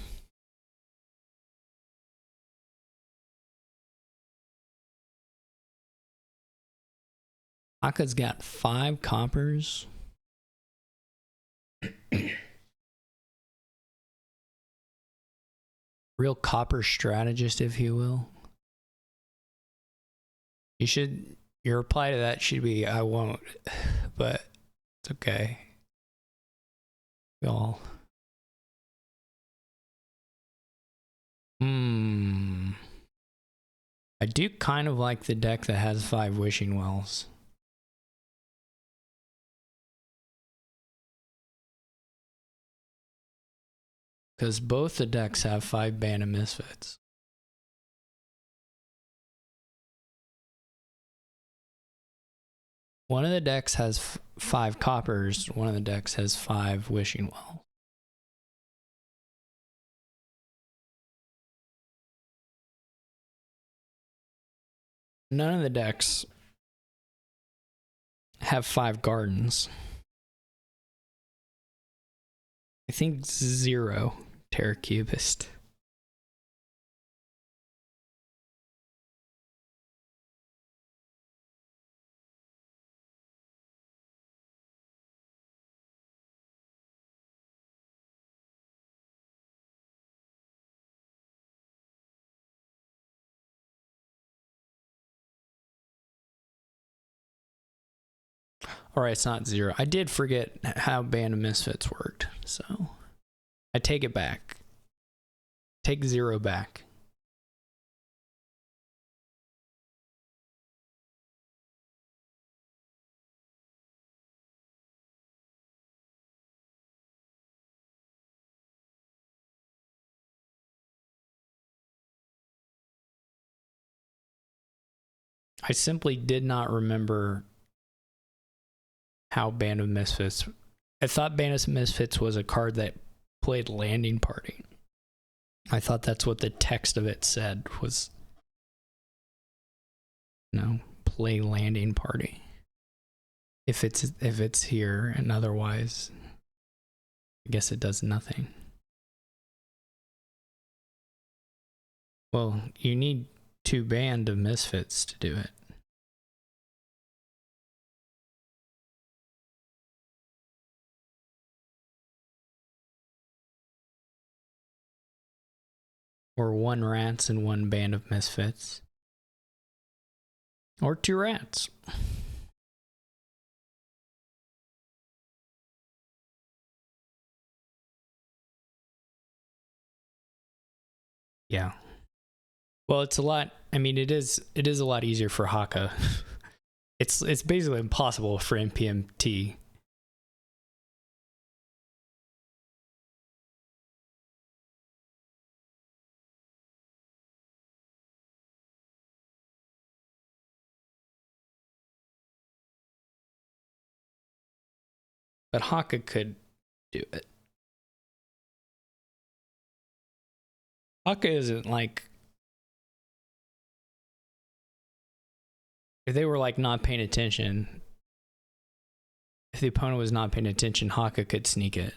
Hakha's got 5 coppers. Real copper strategist, if you will. Your reply to that should be, I won't, but it's okay. Y'all. I do kind of like the deck that has 5 wishing wells. Because both the decks have 5 Band of Misfits. One of the decks has 5 coppers, one of the decks has 5 wishing wells. None of the decks have 5 gardens. I think 0 Terracubist. Alright, it's not 0. I did forget how Band of Misfits worked, so I take it back. Take 0 back. I simply did not remember how Band of Misfits... I thought Band of Misfits was a card that played Landing Party. I thought that's what the text of it said was, play Landing Party. If it's here, and otherwise, I guess it does nothing. Well, you need 2 Band of Misfits to do it. Or 1 Rats and 1 Band of Misfits. Or 2 Rats. Yeah. Well, it's a lot. I mean, it is a lot easier for Hakha. It's basically impossible for npmt. But Hakha could do it. Hakha isn't like... If they were like not paying attention, if the opponent was not paying attention, Hakha could sneak it.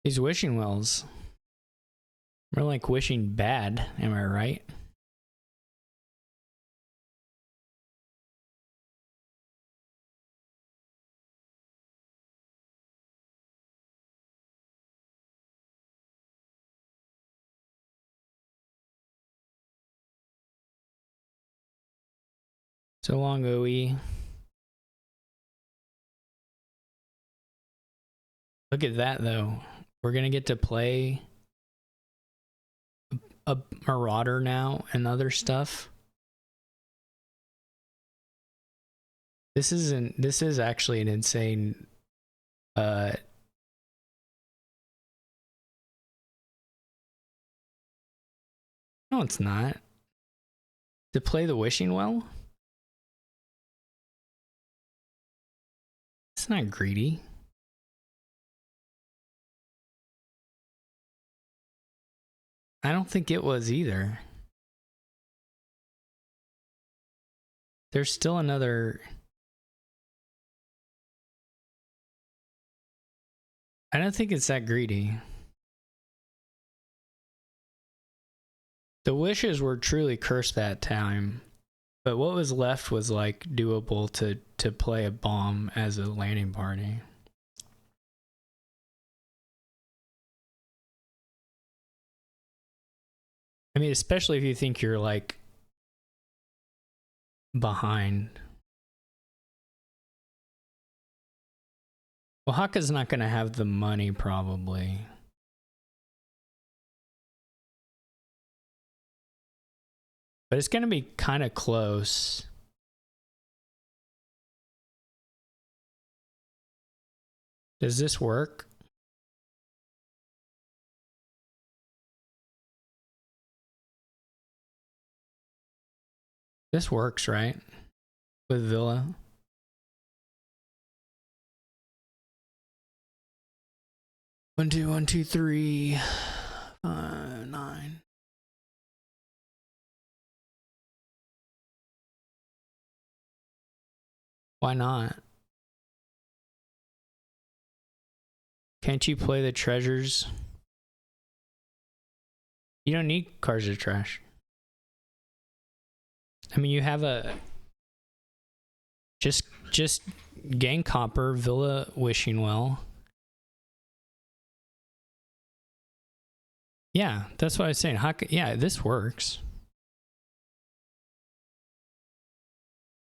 These wishing wells, more like wishing bad, am I right? So long, OE. Look at that, though. We're going to get to play a Marauder now and other stuff. This is actually an insane... no, it's not. To play the Wishing Well? It's not greedy. I don't think it was either. There's still another... I don't think it's that greedy. The wishes were truly cursed that time, but what was left was like doable to play a bomb as a landing party. I mean, especially if you think you're like behind. Well, Hakka's not going to have the money probably. But it's going to be kind of close. Does this work? This works, right? With Villa. One, two, three, 9. Why not? Can't you play the treasures? You don't need cards of trash. I mean, you have a just gain copper, Villa Wishing Well. Yeah, that's what I was saying. Yeah, this works.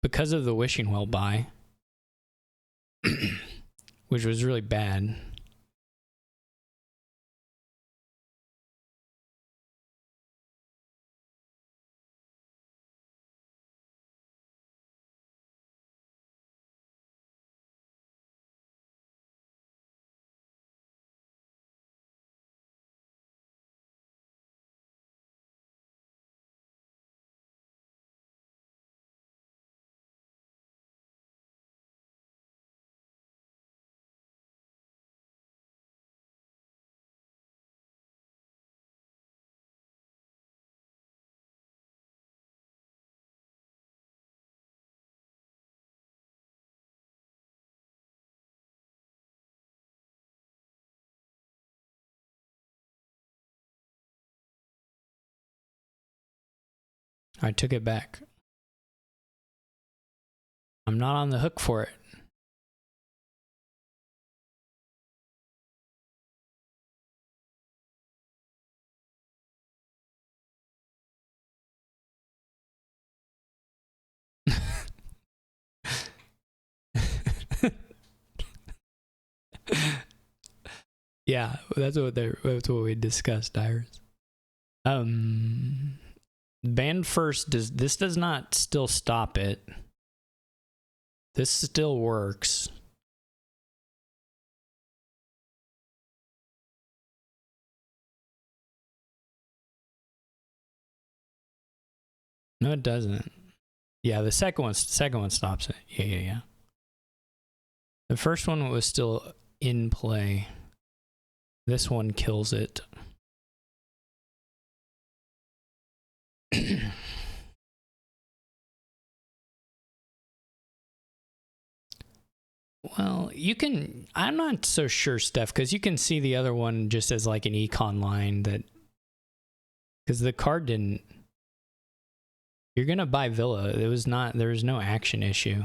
Because of the Wishing Well buy, which was really bad. I took it back. I'm not on the hook for it. Yeah, that's what we discussed, Iris. Band first does not still stop it. This still works. No, it doesn't. Yeah, the second one stops it. Yeah. The first one was still in play. This one kills it. Well, you can. I'm not so sure, Steph, because you can see the other one just as like an econ line that. Because the card didn't. You're gonna buy Villa. There was no action issue.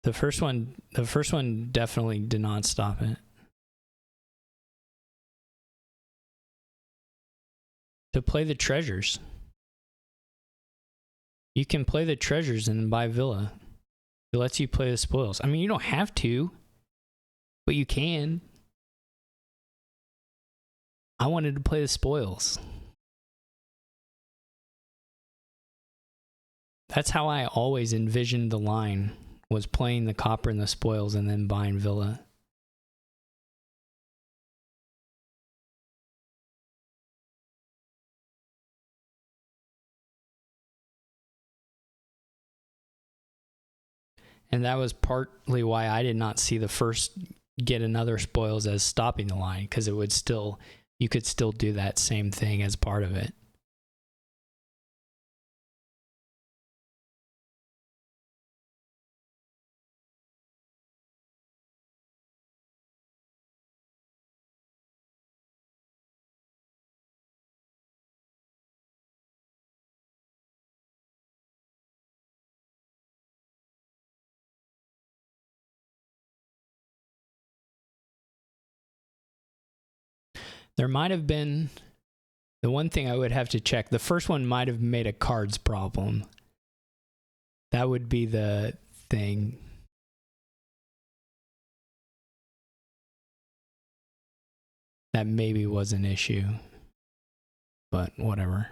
The first one definitely did not stop it. To play the treasures. You can play the treasures and buy Villa. It lets you play the spoils. I mean, you don't have to, but you can. I wanted to play the spoils. That's how I always envisioned the line, was playing the copper and the spoils and then buying Villa. And that was partly why I did not see the first get another spoils as stopping the line, because you could still do that same thing as part of it. There might have been the one thing I would have to check. The first one might have made a cards problem. That would be the thing. That maybe was an issue, but whatever.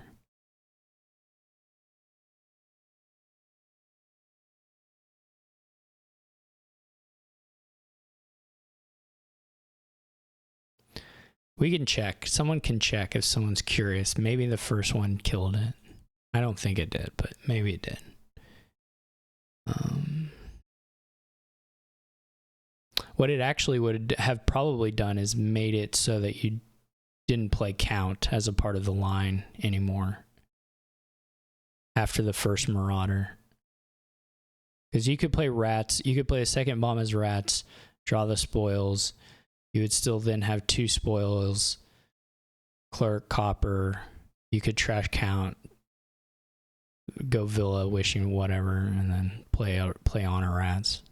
We can check. Someone can check if someone's curious. Maybe the first one killed it. I don't think it did, but maybe it did. What it actually would have probably done is made it so that you didn't play count as a part of the line anymore after the first Marauder. Because you could play rats, you could play a second bomb as rats, draw the spoils. You would still then have 2 spoils, clerk, copper. You could trash count, go villa, wishing, whatever, and then play on a rats.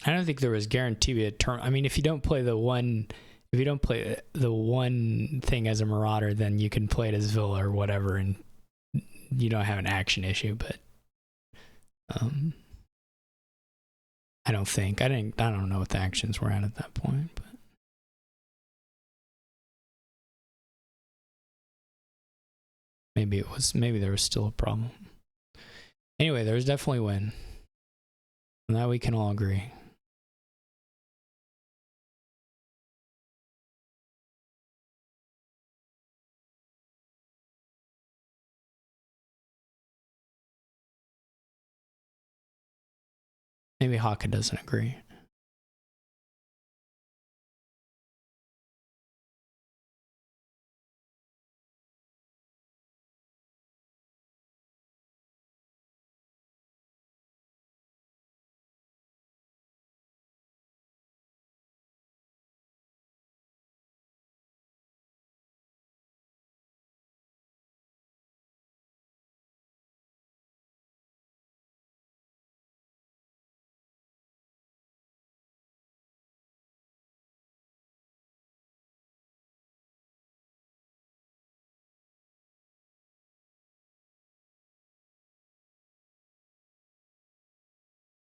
I don't think there was guaranteed a turn. I mean, if you don't play the one thing as a Marauder, then you can play it as Villa or whatever, and you don't have an action issue. But I don't think I don't know what the actions were at that point. But maybe there was still a problem. Anyway, there was definitely a win. And that we can all agree. Maybe Hakha doesn't agree.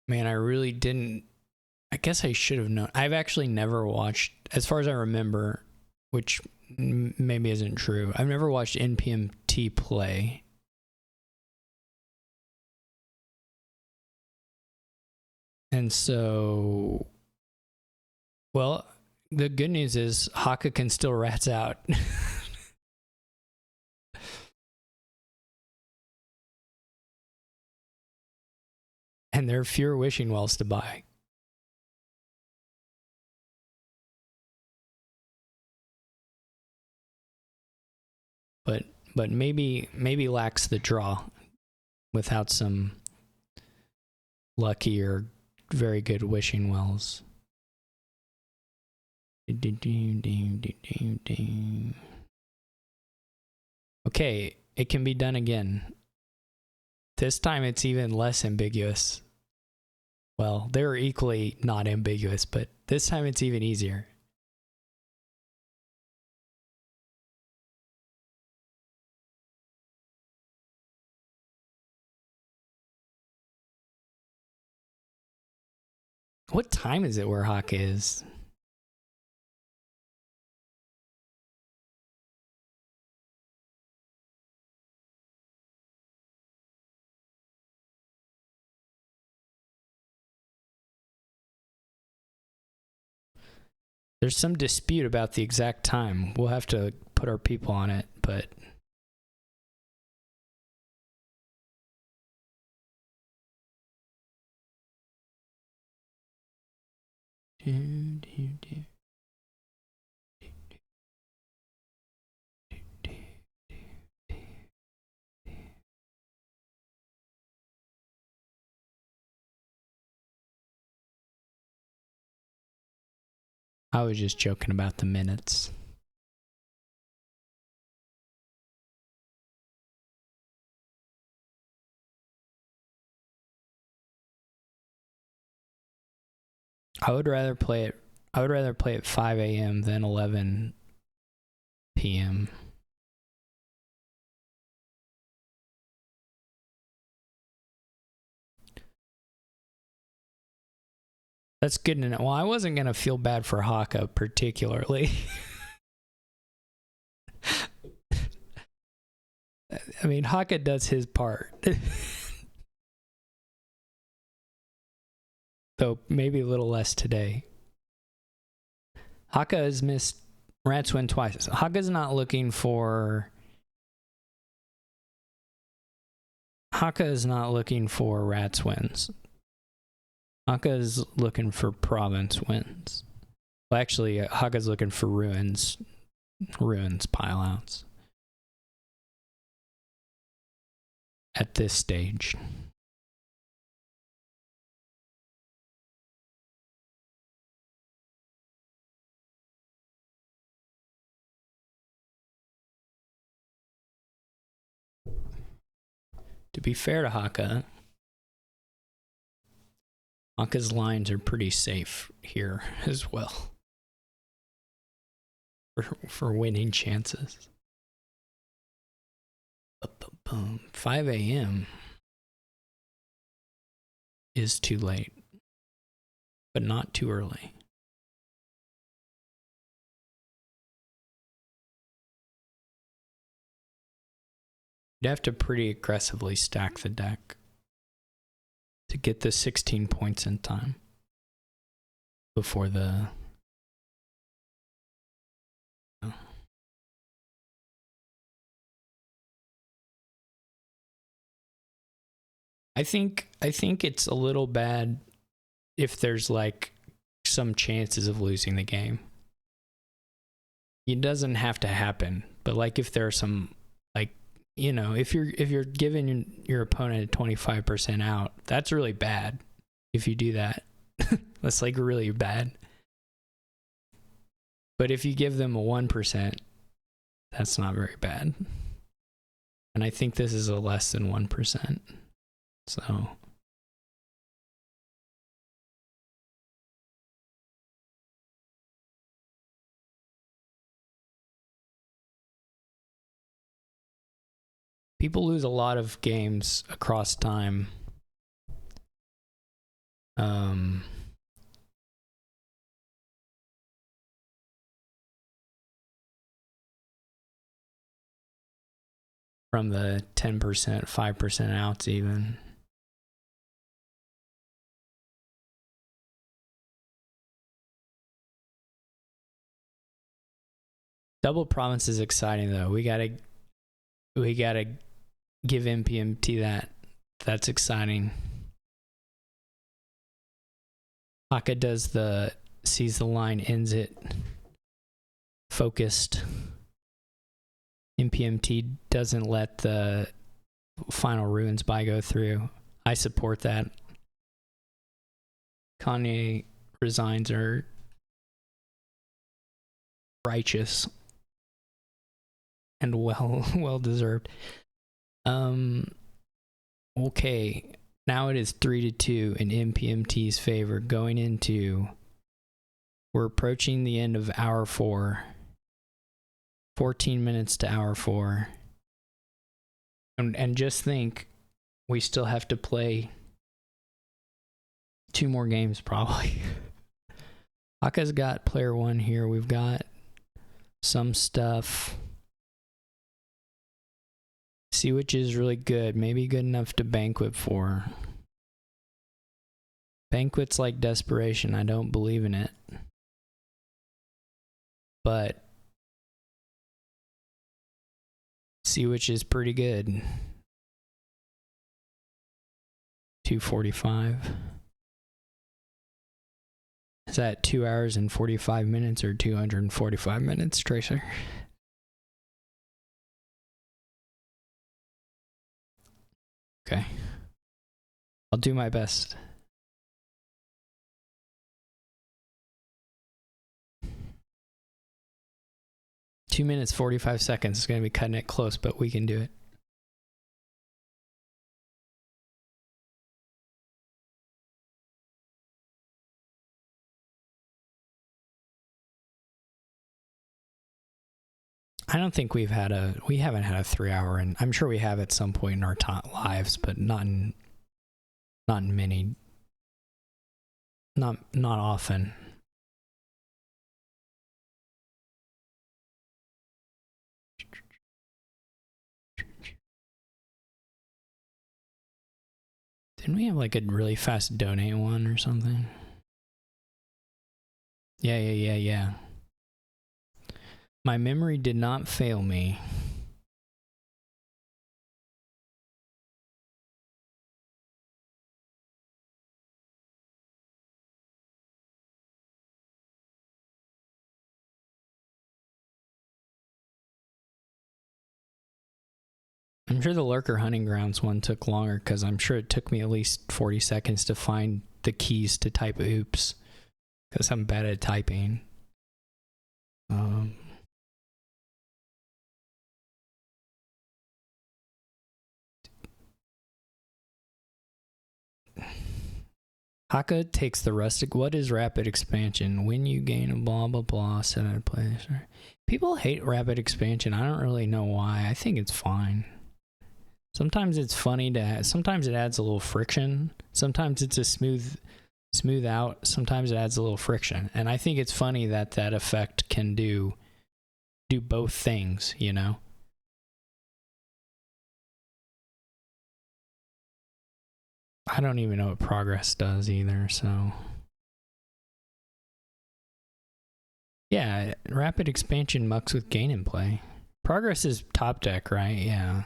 Man, I really didn't. I guess I should have known. I've actually never watched, as far as I remember, which maybe isn't true. I've never watched NPMT play. And so, well, the good news is Hakha can still rats out. And there are fewer wishing wells to buy. But maybe lacks the draw without some lucky or very good wishing wells. Okay, it can be done again. This time it's even less ambiguous. Well, they're equally not ambiguous, but this time it's even easier. What time is it where Hakha is? There's some dispute about the exact time. We'll have to put our people on it, but I was just joking about the minutes. I would rather play at 5 a.m. than 11 p.m. That's good to know. Well, I wasn't going to feel bad for Hakha particularly. I mean, Hakha does his part. Though maybe a little less today. Hakha has missed Rats win twice. Hakha's not looking for... Hakha is not looking for Rats wins. Hakha is looking for province wins. Well, actually, Hakha's looking for ruins pileouts. At this stage. To be fair to Hakha, Hakha's lines are pretty safe here as well. For winning chances. 5 a.m. is too late, but not too early. You'd have to pretty aggressively stack the deck to get the 16 points in time before the... I think it's a little bad if there's like some chances of losing the game. It doesn't have to happen, but like if there are some, like, you know, if you're giving your opponent a 25% out, that's really bad. If you do that, that's like really bad. But if you give them a 1%, that's not very bad. And I think this is a less than 1%. So people lose a lot of games across time. From the 10%, 5% outs even. Double province is exciting though. We gotta give npmt that. That's exciting. Hakha sees the line, ends it. Focused. npmt doesn't let the final ruins buy go through. I support that. Kanye resigns are righteous and well deserved. Okay, now it is 3-2 in npmt's favor going into... We're approaching the end of hour 4. 14 minutes to hour 4. And just think, we still have to play 2 more games probably. Hakha's got player 1 here. We've got some stuff. See which is really good. Maybe good enough to banquet for. Banquet's like desperation. I don't believe in it. But see which is pretty good. 245. Is that 2 hours and 45 minutes or 245 minutes, Tracer? Okay. I'll do my best. 2 minutes, 45 seconds. It's going to be cutting it close, but we can do it. I don't think we haven't had a 3 hour, and I'm sure we have at some point in our lives, but not in many, not often. Didn't we have like a really fast donate one or something? Yeah. My memory did not fail me. I'm sure the Lurker Hunting Grounds one took longer because I'm sure it took me at least 40 seconds to find the keys to type oops because I'm bad at typing. Hakha takes the rustic. What is rapid expansion? When you gain a blah blah blah set out of place. People hate rapid expansion. I don't really know why. I think it's fine. Sometimes it's funny sometimes it adds a little friction. Sometimes it's a smooth out. Sometimes it adds a little friction. And I think it's funny that effect can do both things, you know? I don't even know what progress does either, so. Yeah, rapid expansion mucks with gain and play. Progress is top deck, right? Yeah.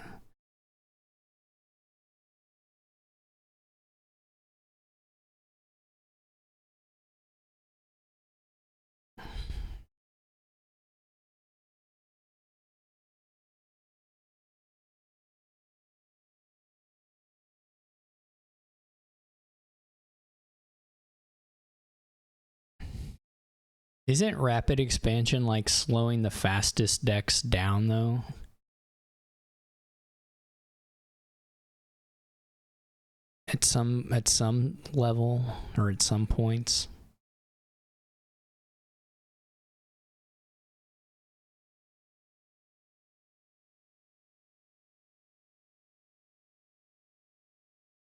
Isn't rapid expansion like slowing the fastest decks down though? At some level or at some points.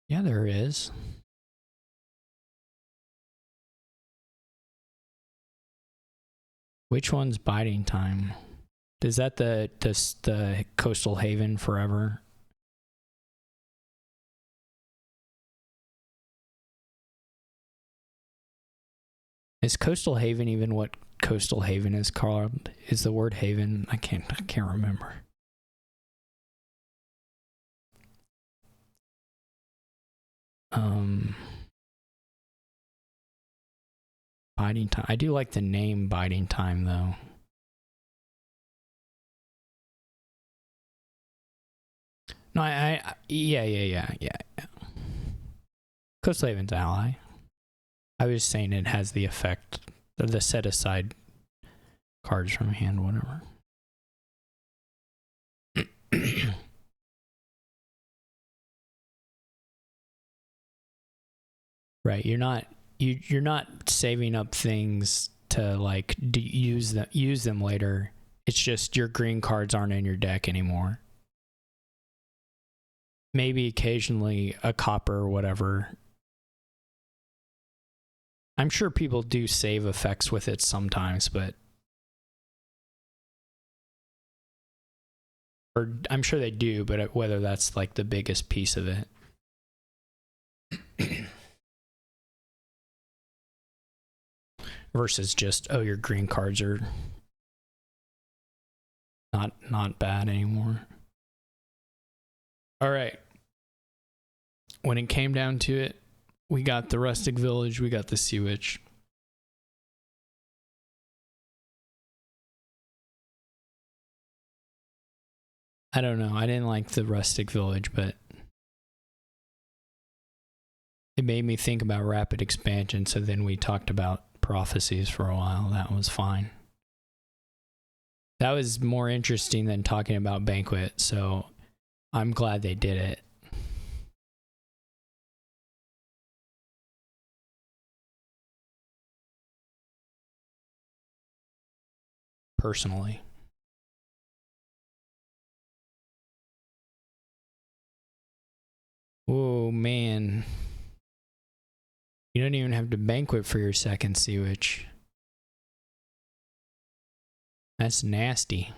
Yeah, there is. Which one's biding time? Is that the Coastal Haven Forever? Is Coastal Haven even what Coastal Haven is called? Is the word haven? I can't remember. Biding time. I do like the name biding time though. No, yeah. Coastal Haven's ally. I was saying it has the effect of the set aside cards from hand, whatever. Right, you're not saving up things to like use them later. It's just your green cards aren't in your deck anymore. Maybe occasionally a copper or whatever. I'm sure people do save effects with it sometimes, but or I'm sure they do, but whether that's like the biggest piece of it. Versus just, oh, your green cards are not bad anymore. All right. When it came down to it, we got the Rustic Village, we got the Sea Witch. I don't know. I didn't like the Rustic Village, but it made me think about rapid expansion, so then we talked about prophecies for a while. That was fine. That was more interesting than talking about banquet, so I'm glad they did it. Personally. Oh man. You don't even have to banquet for your second sea witch. That's nasty.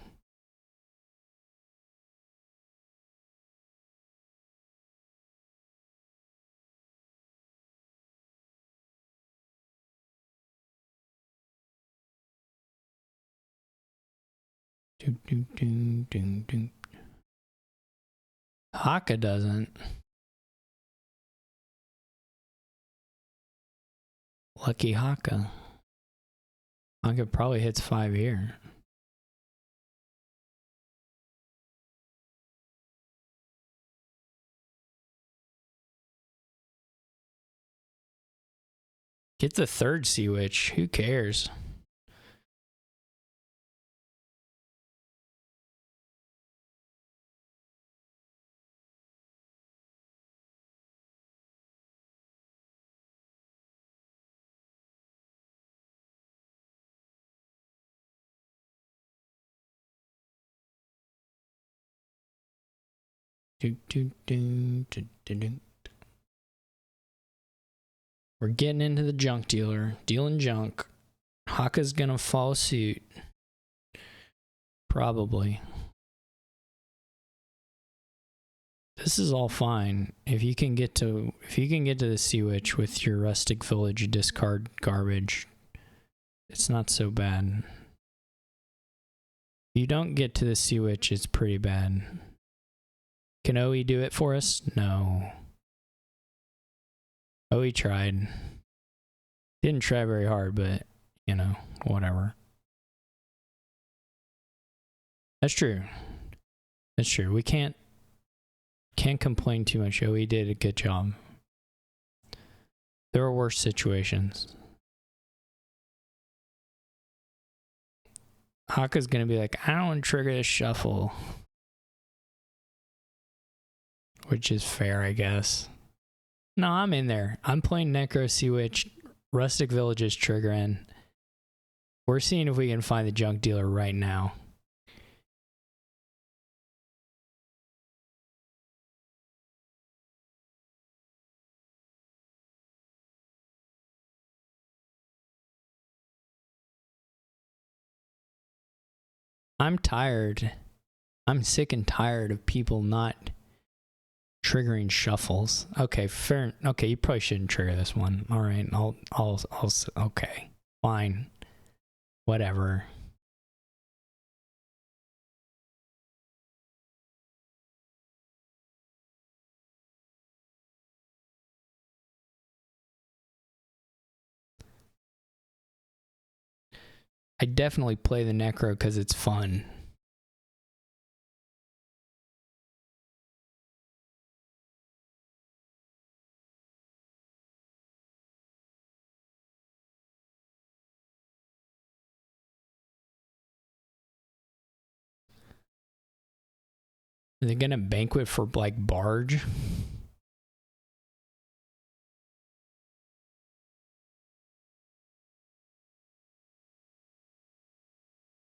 Hakha doesn't. Lucky Hakha. Hakha probably hits 5 here. Get the third sea witch. Who cares? We're getting into the junk dealer. Dealing junk. Hakka's gonna follow suit. Probably. This is all fine. If you can get to the sea witch with your rustic village discard garbage, it's not so bad. If you don't get to the sea witch, it's pretty bad. Can OE do it for us? No. OE tried. Didn't try very hard, but you know, whatever. That's true. That's true. We can't complain too much. OE did a good job. There were worse situations. Hakka's gonna be like, I don't want to trigger this shuffle. Which is fair, I guess. No, I'm in there. I'm playing Necro Sea Witch, Rustic Villages triggering. We're seeing if we can find the junk dealer right now. I'm tired. I'm sick and tired of people not triggering shuffles. Okay, fair. Okay, you probably shouldn't trigger this one. All right, I'll okay, fine, whatever. I definitely play the Necro because it's fun. Are they gonna banquet for like barge?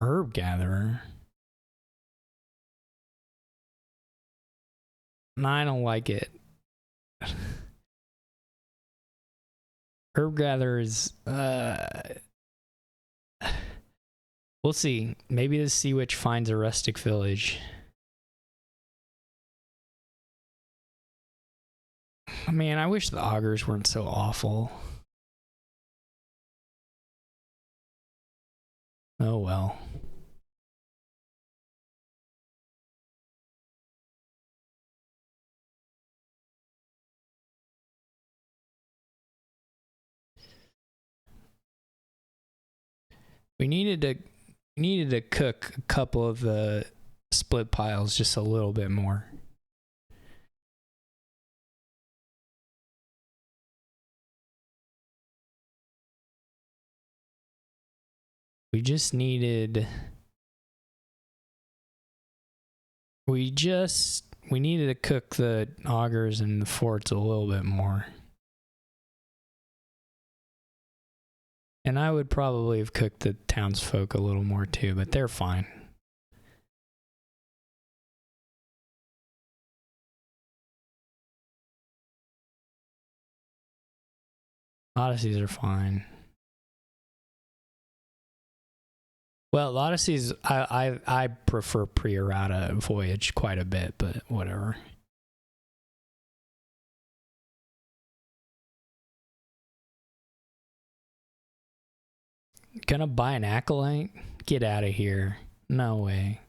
Herb gatherer. No, I don't like it. Herb gatherer is we'll see. Maybe the sea witch finds a rustic village. Man, I wish the augurs weren't so awful. Oh well. We needed to cook a couple of the split piles just a little bit more. We just needed We needed to cook the augers and the forts a little bit more. And I would probably have cooked the townsfolk a little more too, but they're fine. Odysseys are fine. Well, Odysseys, I prefer pre-errata voyage quite a bit, but whatever. Gonna buy an acolyte? Get out of here. No way.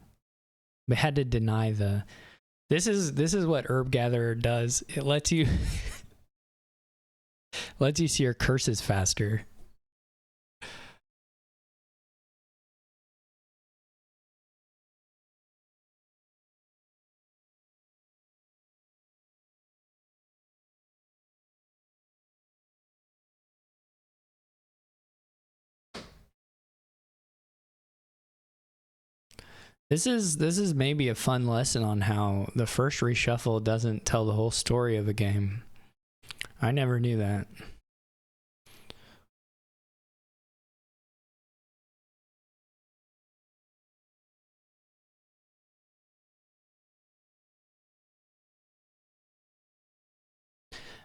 We had to deny the... This is what Herb Gatherer does. It lets you... lets you see your curses faster. This is maybe a fun lesson on how the first reshuffle doesn't tell the whole story of a game. I never knew that.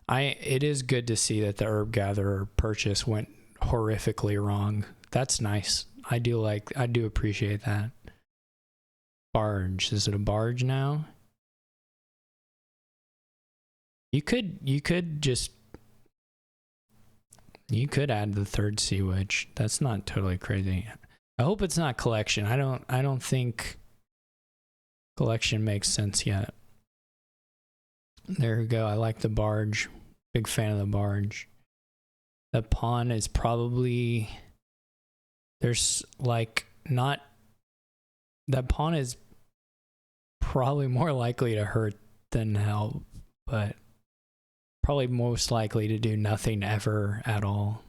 It is good to see that the Herb Gatherer purchase went horrifically wrong. That's nice. I do appreciate that. Barge. Is it a barge now? You could add the third sea witch. That's not totally crazy. I hope it's not collection. I don't think collection makes sense yet. There we go. I like the barge. Big fan of the barge. The pawn is probably... There's like not... That pawn is probably more likely to hurt than help, but probably most likely to do nothing ever at all.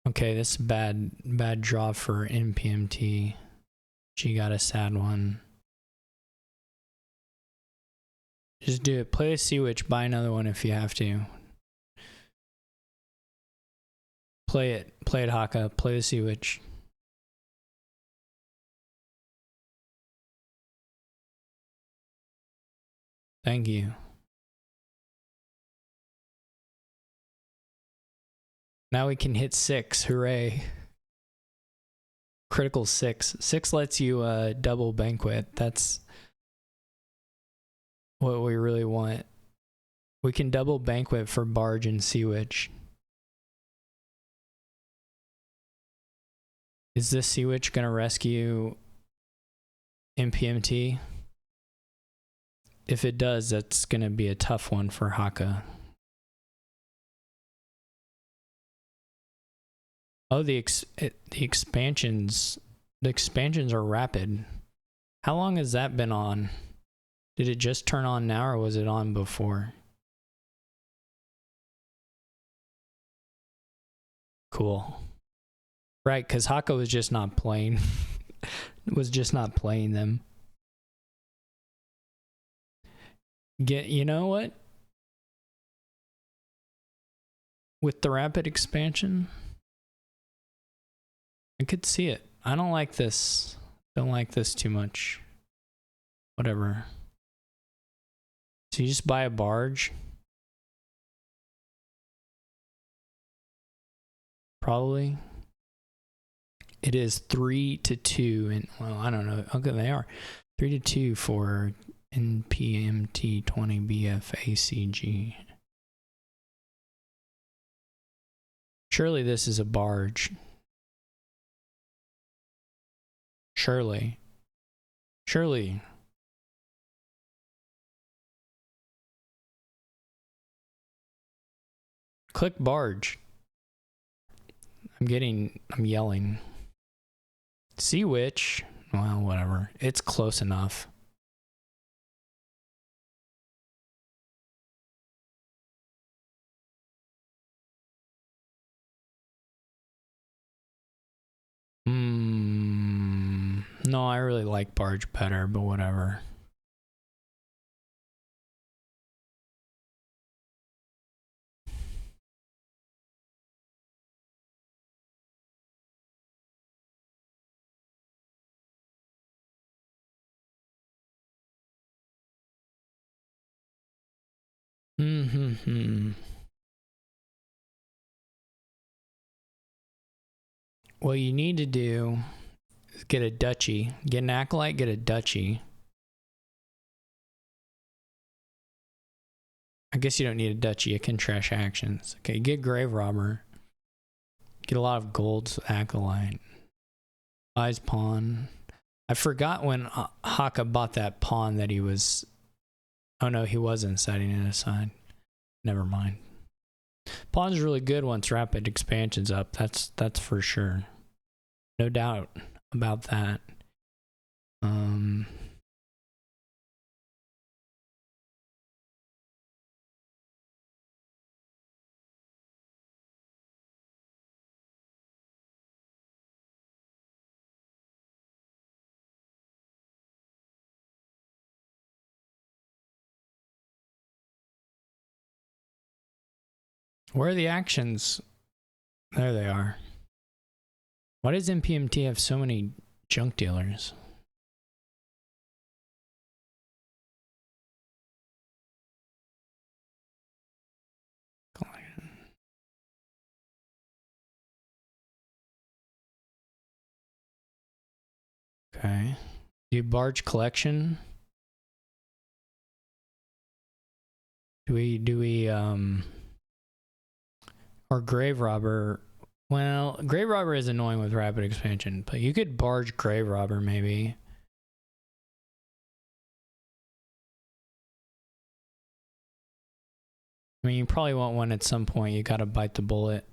Okay, this is bad draw for NPMT. She got a sad one. Just do it. Play a Sea Witch, buy another one if you have to. Play it, Hakha. Play the Sea Witch. Thank you. Now we can hit 6. Hooray. Critical 6. 6 lets you double banquet. That's what we really want. We can double banquet for Barge and Sea Witch. Is this Sea Witch gonna rescue NPMT? If it does, that's gonna be a tough one for Hakha. Oh, the expansions are rapid. How long has that been on? Did it just turn on now, or was it on before? Cool. Right, because Hakha was just not playing. Them. You know what? With the rapid expansion, I could see it. I don't like this. Don't like this too much. Whatever. So you just buy a barge? Probably. It is 3-2, and well, I don't know how good they are. 3-2 for npmt20bfacg. Surely this is a barge. Surely. Click barge. I'm yelling. Sea Witch. Well, whatever. It's close enough. No, I really like barge better, but whatever. What you need to do is get a duchy. Get an acolyte, get a duchy. I guess you don't need a duchy. It can trash actions. Okay, get grave robber. Get a lot of golds, acolyte. Eyes pawn. I forgot when Hakha bought that pawn that he was... Oh no, he wasn't setting it aside. Never mind. Pawn's really good once rapid expansion's up. That's for sure. No doubt about that. Where are the actions? There they are. Why does npmt have so many junk dealers? Okay. Do barge collection? Do we or grave robber? Well, grave robber is annoying with rapid expansion, but you could barge grave robber maybe. I mean, you probably want one at some point. You gotta bite the bullet.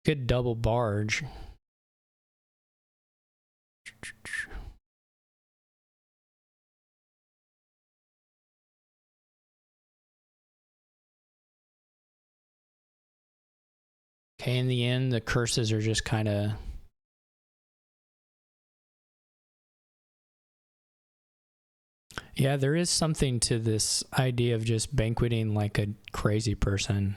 Good double barge. Okay, in the end, the curses are just kind of... Yeah, there is something to this idea of just banqueting like a crazy person.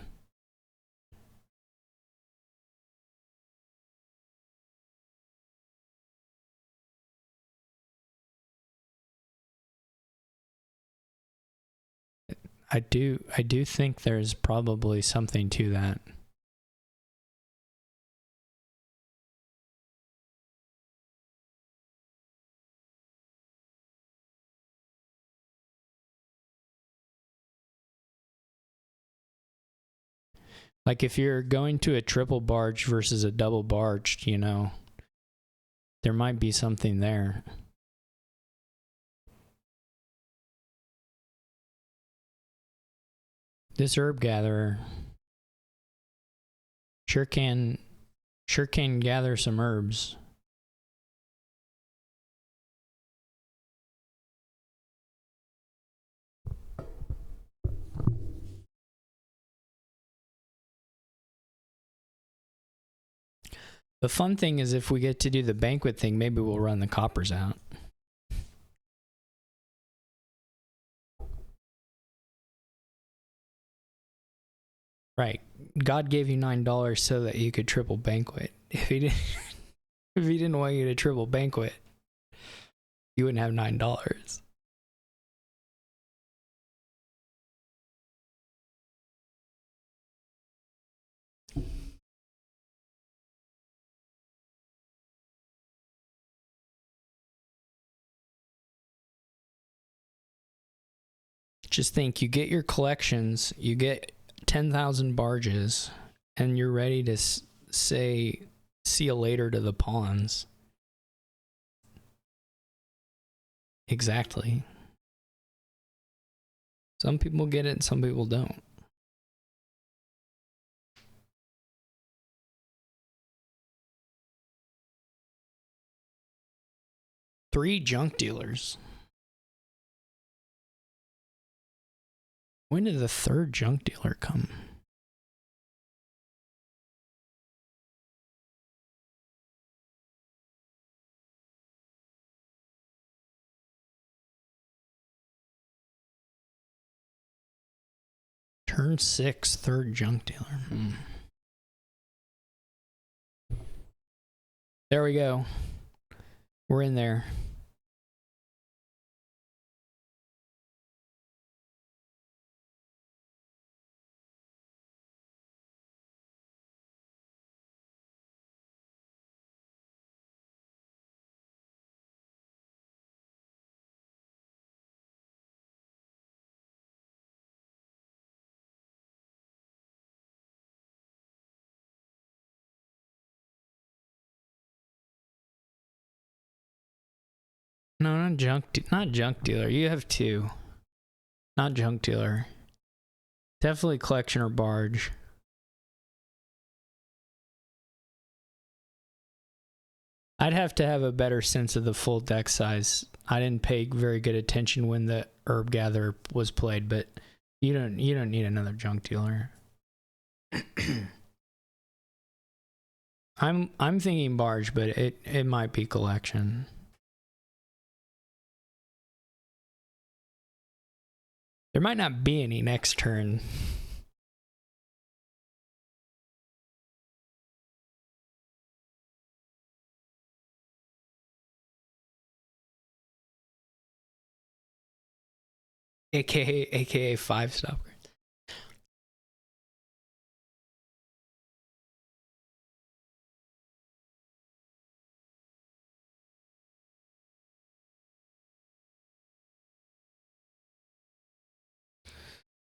I do think there's probably something to that. Like if you're going to a triple barge versus a double barge, you know, there might be something there. This herb gatherer sure can gather some herbs. The fun thing is if we get to do the banquet thing, maybe we'll run the coppers out. Right. God gave you $9 so that you could triple banquet. If he didn't want you to triple banquet, you wouldn't have $9. Just think, you get your collections, you get 10,000 barges, and you're ready to say see you later to the pawns. Exactly. Some people get it and some people don't. Three junk dealers. When did the third junk dealer come? Turn 6, third junk dealer. There we go. We're in there. No, not junk dealer. You have 2. Not junk dealer. Definitely collection or barge. I'd have to have a better sense of the full deck size. I didn't pay very good attention when the Herb Gatherer was played, but you don't need another junk dealer. I'm thinking barge, but it might be collection. There might not be any next turn. AKA 5 stop cards.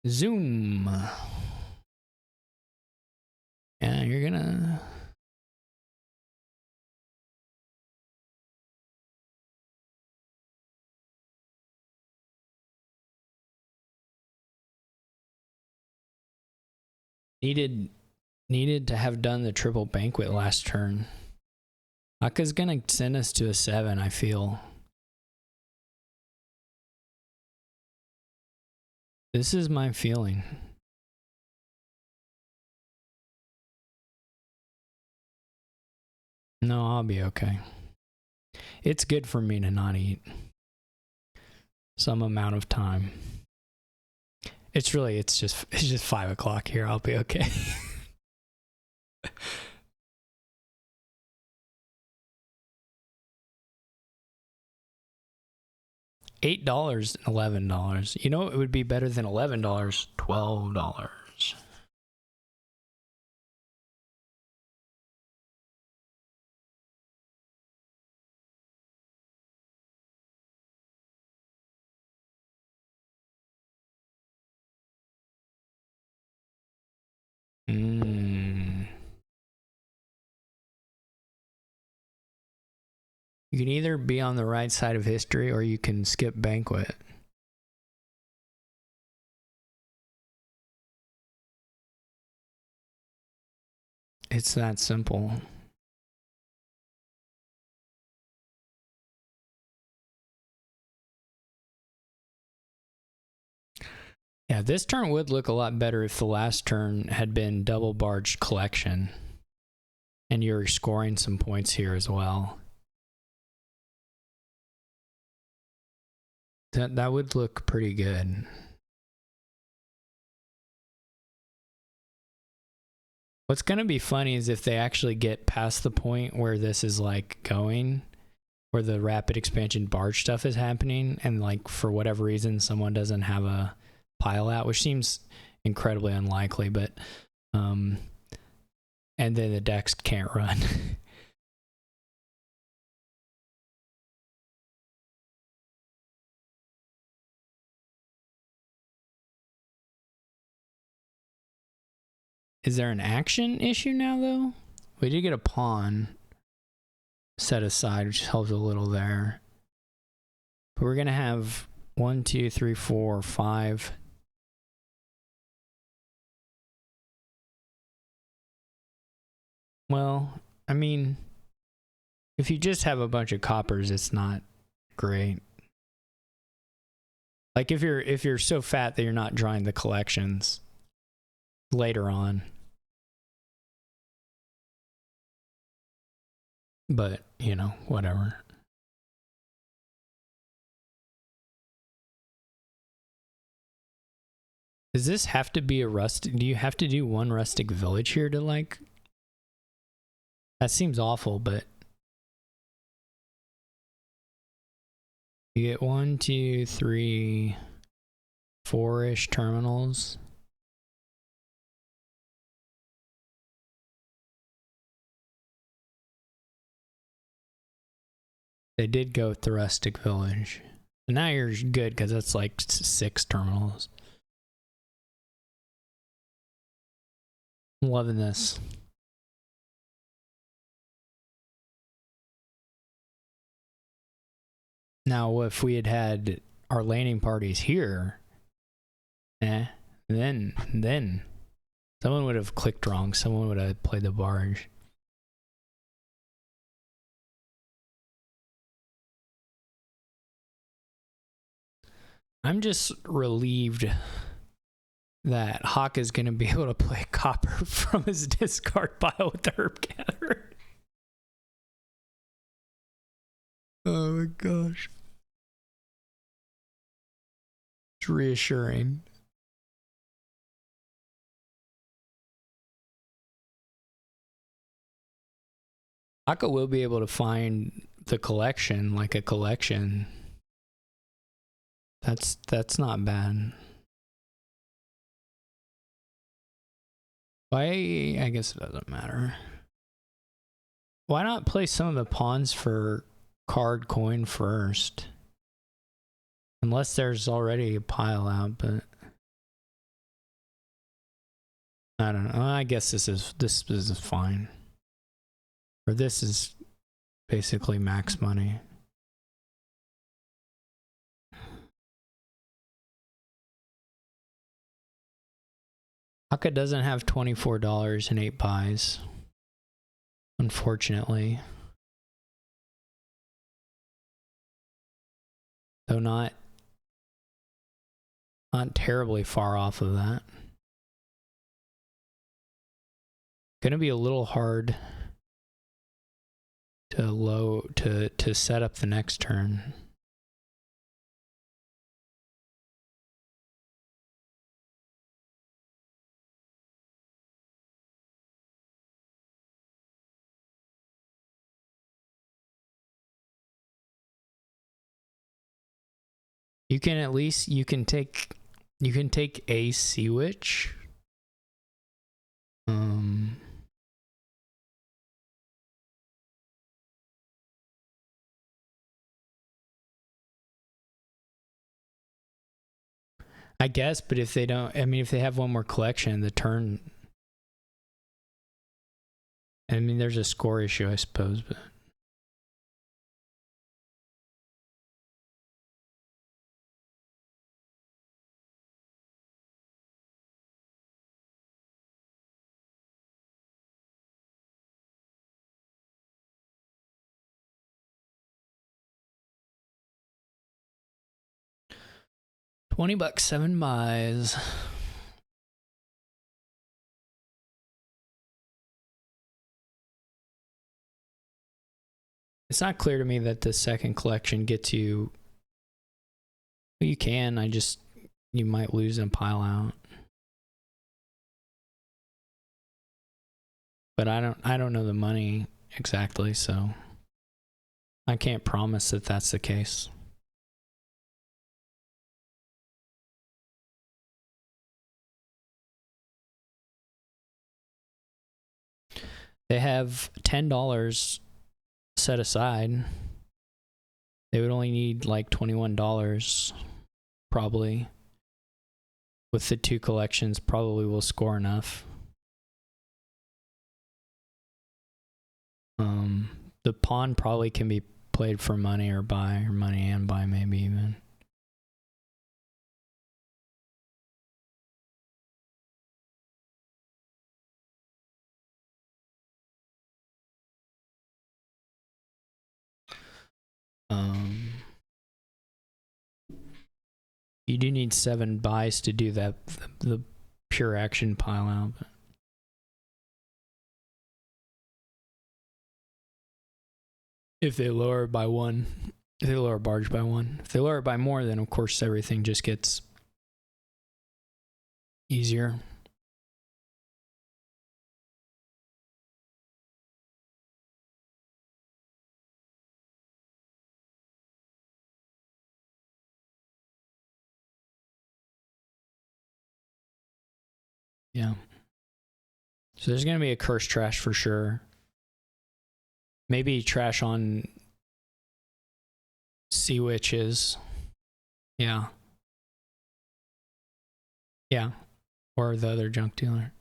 Zoom. Yeah, you're gonna... Needed to have done the triple banquet last turn. Hakha's gonna send us to a 7, I feel. This is my feeling. No, I'll be okay. It's good for me to not eat some amount of time. It's just 5 o'clock here. I'll be okay. $8, $11. You know, it would be better than $11. $12. You can either be on the right side of history or you can skip banquet. It's that simple. Yeah, this turn would look a lot better if the last turn had been double barge collection. And you're scoring some points here as well. That would look pretty good. What's going to be funny is if they actually get past the point where this is like going, where the rapid expansion barge stuff is happening, and like for whatever reason someone doesn't have a pile out, which seems incredibly unlikely, but and then the decks can't run. Is there an action issue now, though? We did get a pawn set aside, which helps a little there. But we're going to have 1, 2, 3, 4, 5. Well, I mean, if you just have a bunch of coppers, it's not great. Like if you're so fat that you're not drawing the collections later on. But, you know, whatever. Does this have to be a rustic? Do you have to do one rustic village here to like? That seems awful, but you get 1, 2, 3, 4-ish terminals. They did go with the rustic village. And now you're good because that's like 6 terminals. I'm loving this. Now, if we had had our landing parties here, then someone would have clicked wrong. Someone would have played the barge. I'm just relieved that Hawk is going to be able to play copper from his discard pile with the herb gatherer. Oh my gosh. It's reassuring. Haka will be able to find the collection, like a collection. That's not bad. Why? I guess it doesn't matter. Why not play some of the pawns for card coin first? Unless there's already a pile out, but I don't know. I guess this is fine. Or this is basically max money. Haka doesn't have $24 and 8 buys, unfortunately. Though not terribly far off of that. Gonna be a little hard to set up the next turn. You can at least take a sea witch. I guess, but if they don't, I mean, if they have one more collection, the turn. I mean, there's a score issue, I suppose, but. $20, 7 buys. It's not clear to me that the second collection gets you. Well, you can. You might lose and pile out. But I don't know the money exactly, so I can't promise that that's the case. They have $10 set aside. They would only need like $21 probably. With the 2 collections, probably will score enough. The pawn probably can be played for money or buy, or money and buy maybe even. You do need 7 buys to do that, the pure action pile out. But. If they lower by 1, if they lower barge by 1. If they lower it by more, then of course everything just gets easier. Yeah. So there's going to be a curse trash for sure. Maybe trash on sea witches. Yeah. Yeah. Or the other junk dealer.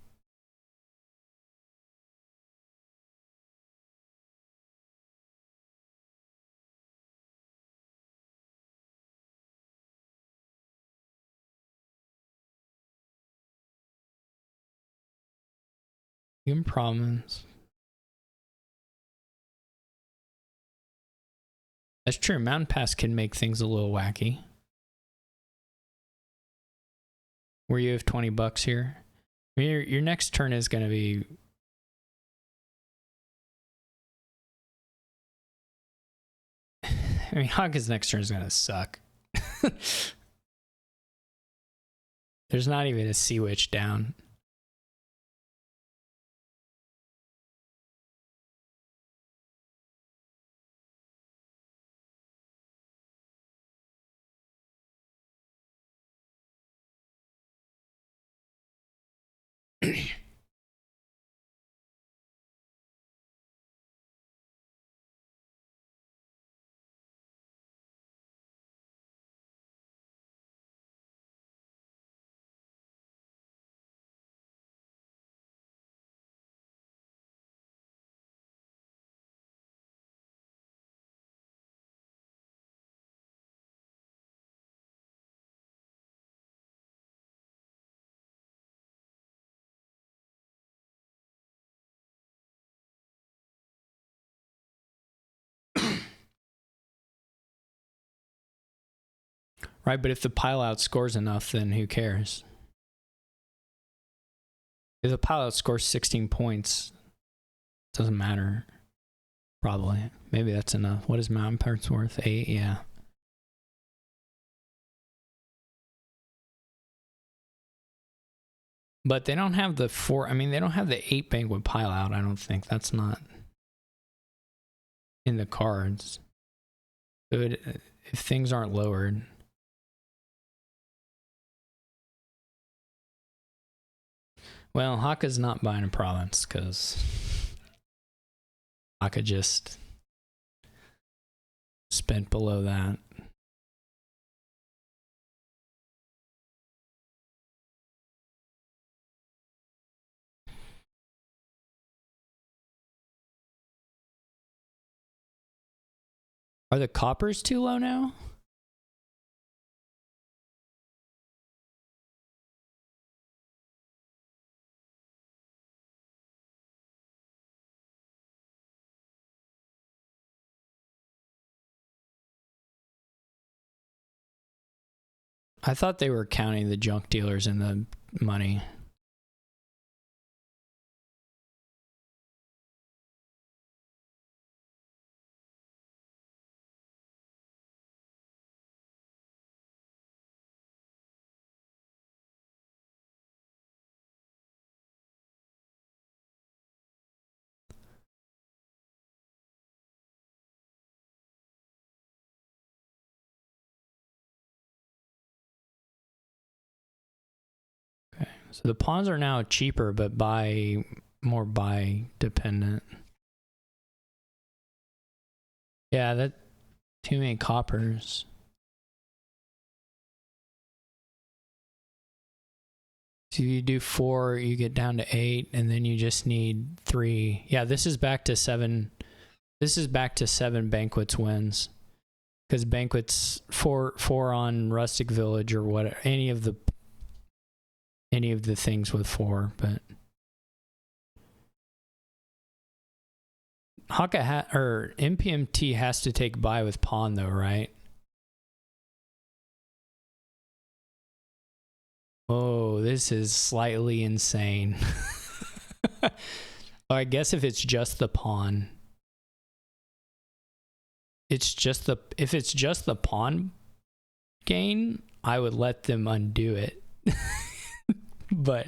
Human problems. That's true. Mountain Pass can make things a little wacky. Where you have $20 here. I mean, your next turn is going to be... I mean, Hawkins' next turn is going to suck. There's not even a Sea Witch down. Right, but if the pileout scores enough, then who cares? If the pileout scores 16 points, it doesn't matter. Probably. Maybe that's enough. What is Mountain Parts worth? 8? Yeah. But they don't have the 4... I mean, they don't have the 8 banquet pileout, I don't think. That's not in the cards. So if things aren't lowered... Well, Hakka's not buying a province because Hakka just spent below that. Are the coppers too low now? I thought they were counting the junk dealers in the money. Okay, so the pawns are now cheaper, but more buy dependent. Yeah, that too many coppers. So you do 4, you get down to 8, and then you just need 3. Yeah, this is back to 7. This is back to 7 banquets wins. Because banquets 4 on Rustic Village or what, any of the things with 4, but Hakka or NPMT has to take buy with pawn though, right? Oh, this is slightly insane. I guess if it's just the pawn, if it's just the pawn gain, I would let them undo it. But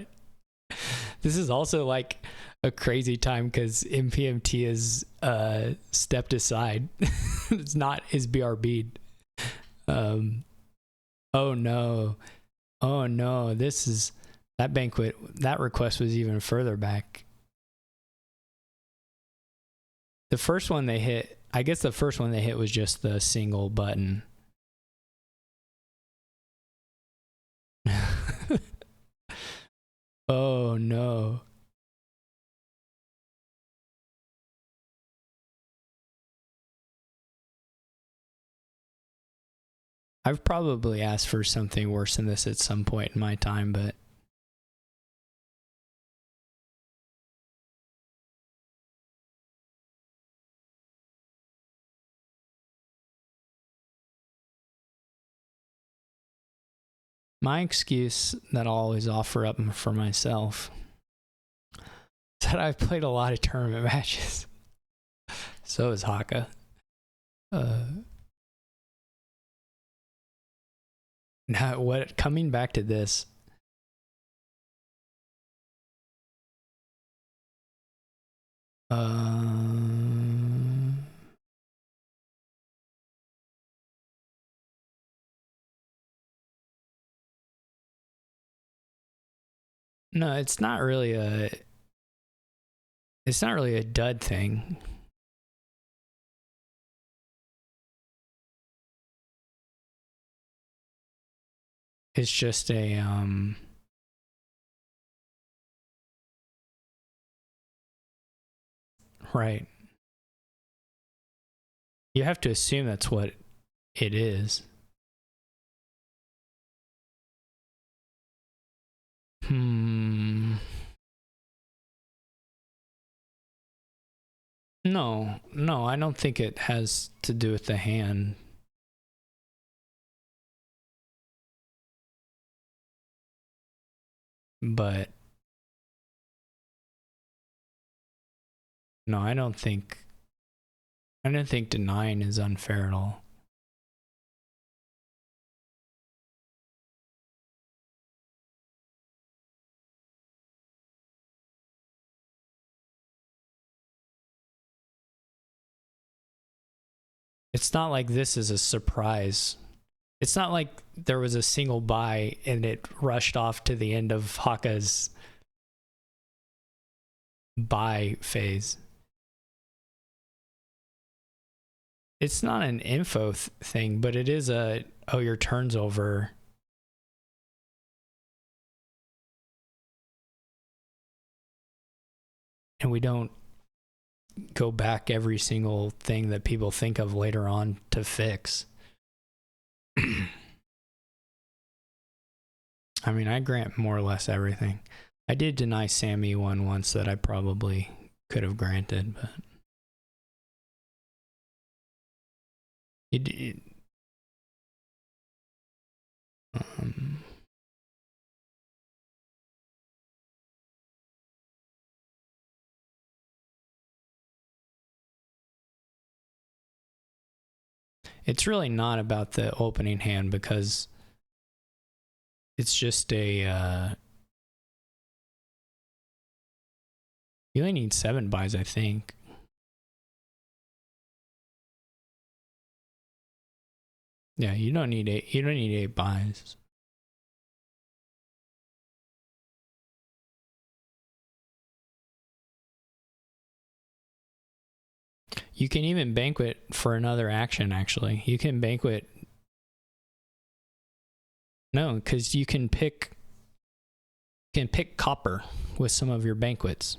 this is also like a crazy time because NPMT is stepped aside. It's not his BRB'd. Oh no. Oh no. That banquet, that request was even further back. The first one they hit, I guess the first one they hit was just the single button. Oh no. I've probably asked for something worse than this at some point in my time, but my excuse that I'll always offer up for myself is that I've played a lot of tournament matches. So is Hakha. Now, coming back to this, no, it's not really a dud thing. It's just a right. You have to assume that's what it is. No, I don't think it has to do with the hand. But no, I don't think denying is unfair at all. It's not like this is a surprise. It's not like there was a single buy and it rushed off to the end of Hakha's buy phase. It's not an info thing, but it is a, oh, your turn's over. And we don't go back every single thing that people think of later on to fix. I mean, I grant more or less everything. I did deny Sammy one once that I probably could have granted, but it's really not about the opening hand because it's just a you only need 7 buys, I think. Yeah, you don't need 8. You don't need 8 buys. You can even banquet for another action, actually. You can banquet. No, because you can pick copper with some of your banquets.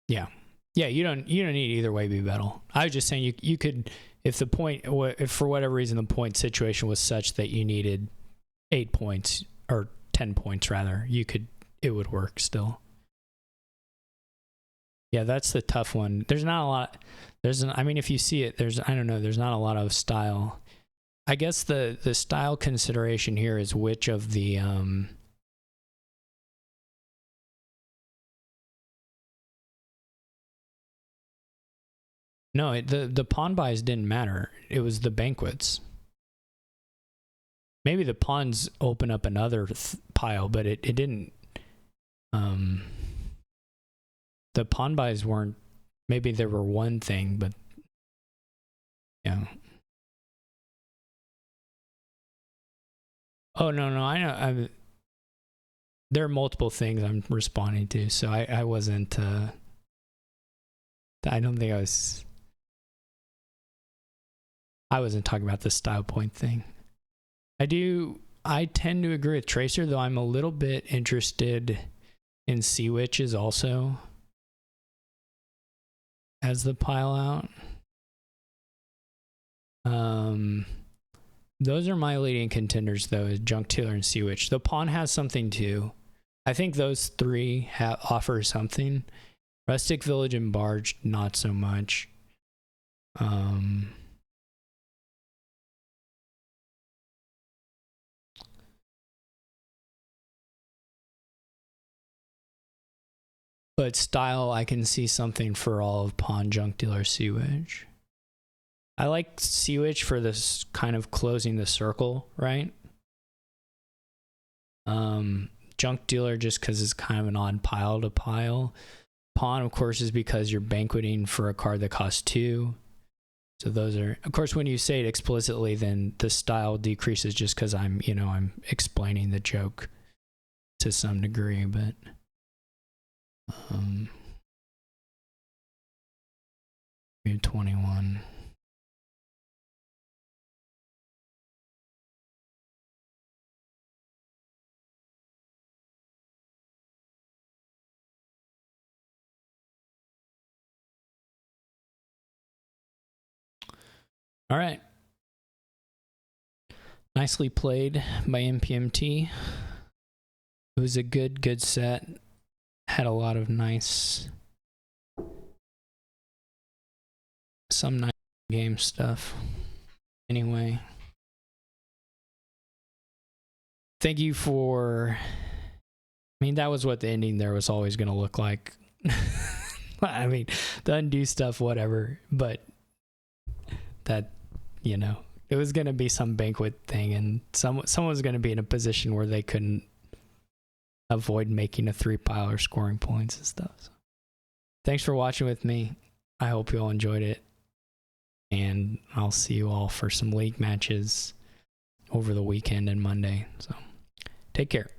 Yeah. Yeah, you don't need either way be battle. I was just saying you could, if for whatever reason the point situation was such that you needed 8 points or 10 points rather, it would work still. Yeah, that's the tough one. There's not a lot. I mean, if you see it, there's not a lot of style. I guess the style consideration here is which of the No, the pawn buys didn't matter. It was the banquets. Maybe the pawns open up another pile, but it didn't. The pawn buys weren't. Maybe there were one thing, but yeah. Oh no, I know. There are multiple things I'm responding to, so I wasn't. I don't think I was. I wasn't talking about the style point thing. I tend to agree with Tracer, though I'm a little bit interested in sea witches also as the pile out. Those are my leading contenders, though, Junk Dealer and Sea Witch. The pawn has something too. I think those three offer something. Rustic Village and Barge, not so much. But style, I can see something for all of Pawn, Junk Dealer, Sea Witch. I like Sea Witch for this kind of closing the circle, right? Junk Dealer just because it's kind of an odd pile to pile. Pawn, of course, is because you're banqueting for a card that costs 2. So those are, of course, when you say it explicitly, then the style decreases just because I'm explaining the joke to some degree, but 21. All right. Nicely played by npmt. It was a good set. Had a lot of some nice game stuff. Anyway, thank you for, that was what the ending there was always going to look like. The undo stuff, whatever, but that, it was going to be some banquet thing, and someone was going to be in a position where they couldn't avoid making a 3-pile or scoring points and stuff. So, thanks for watching with me. I hope you all enjoyed it, and I'll see you all for some league matches over the weekend and Monday. So take care.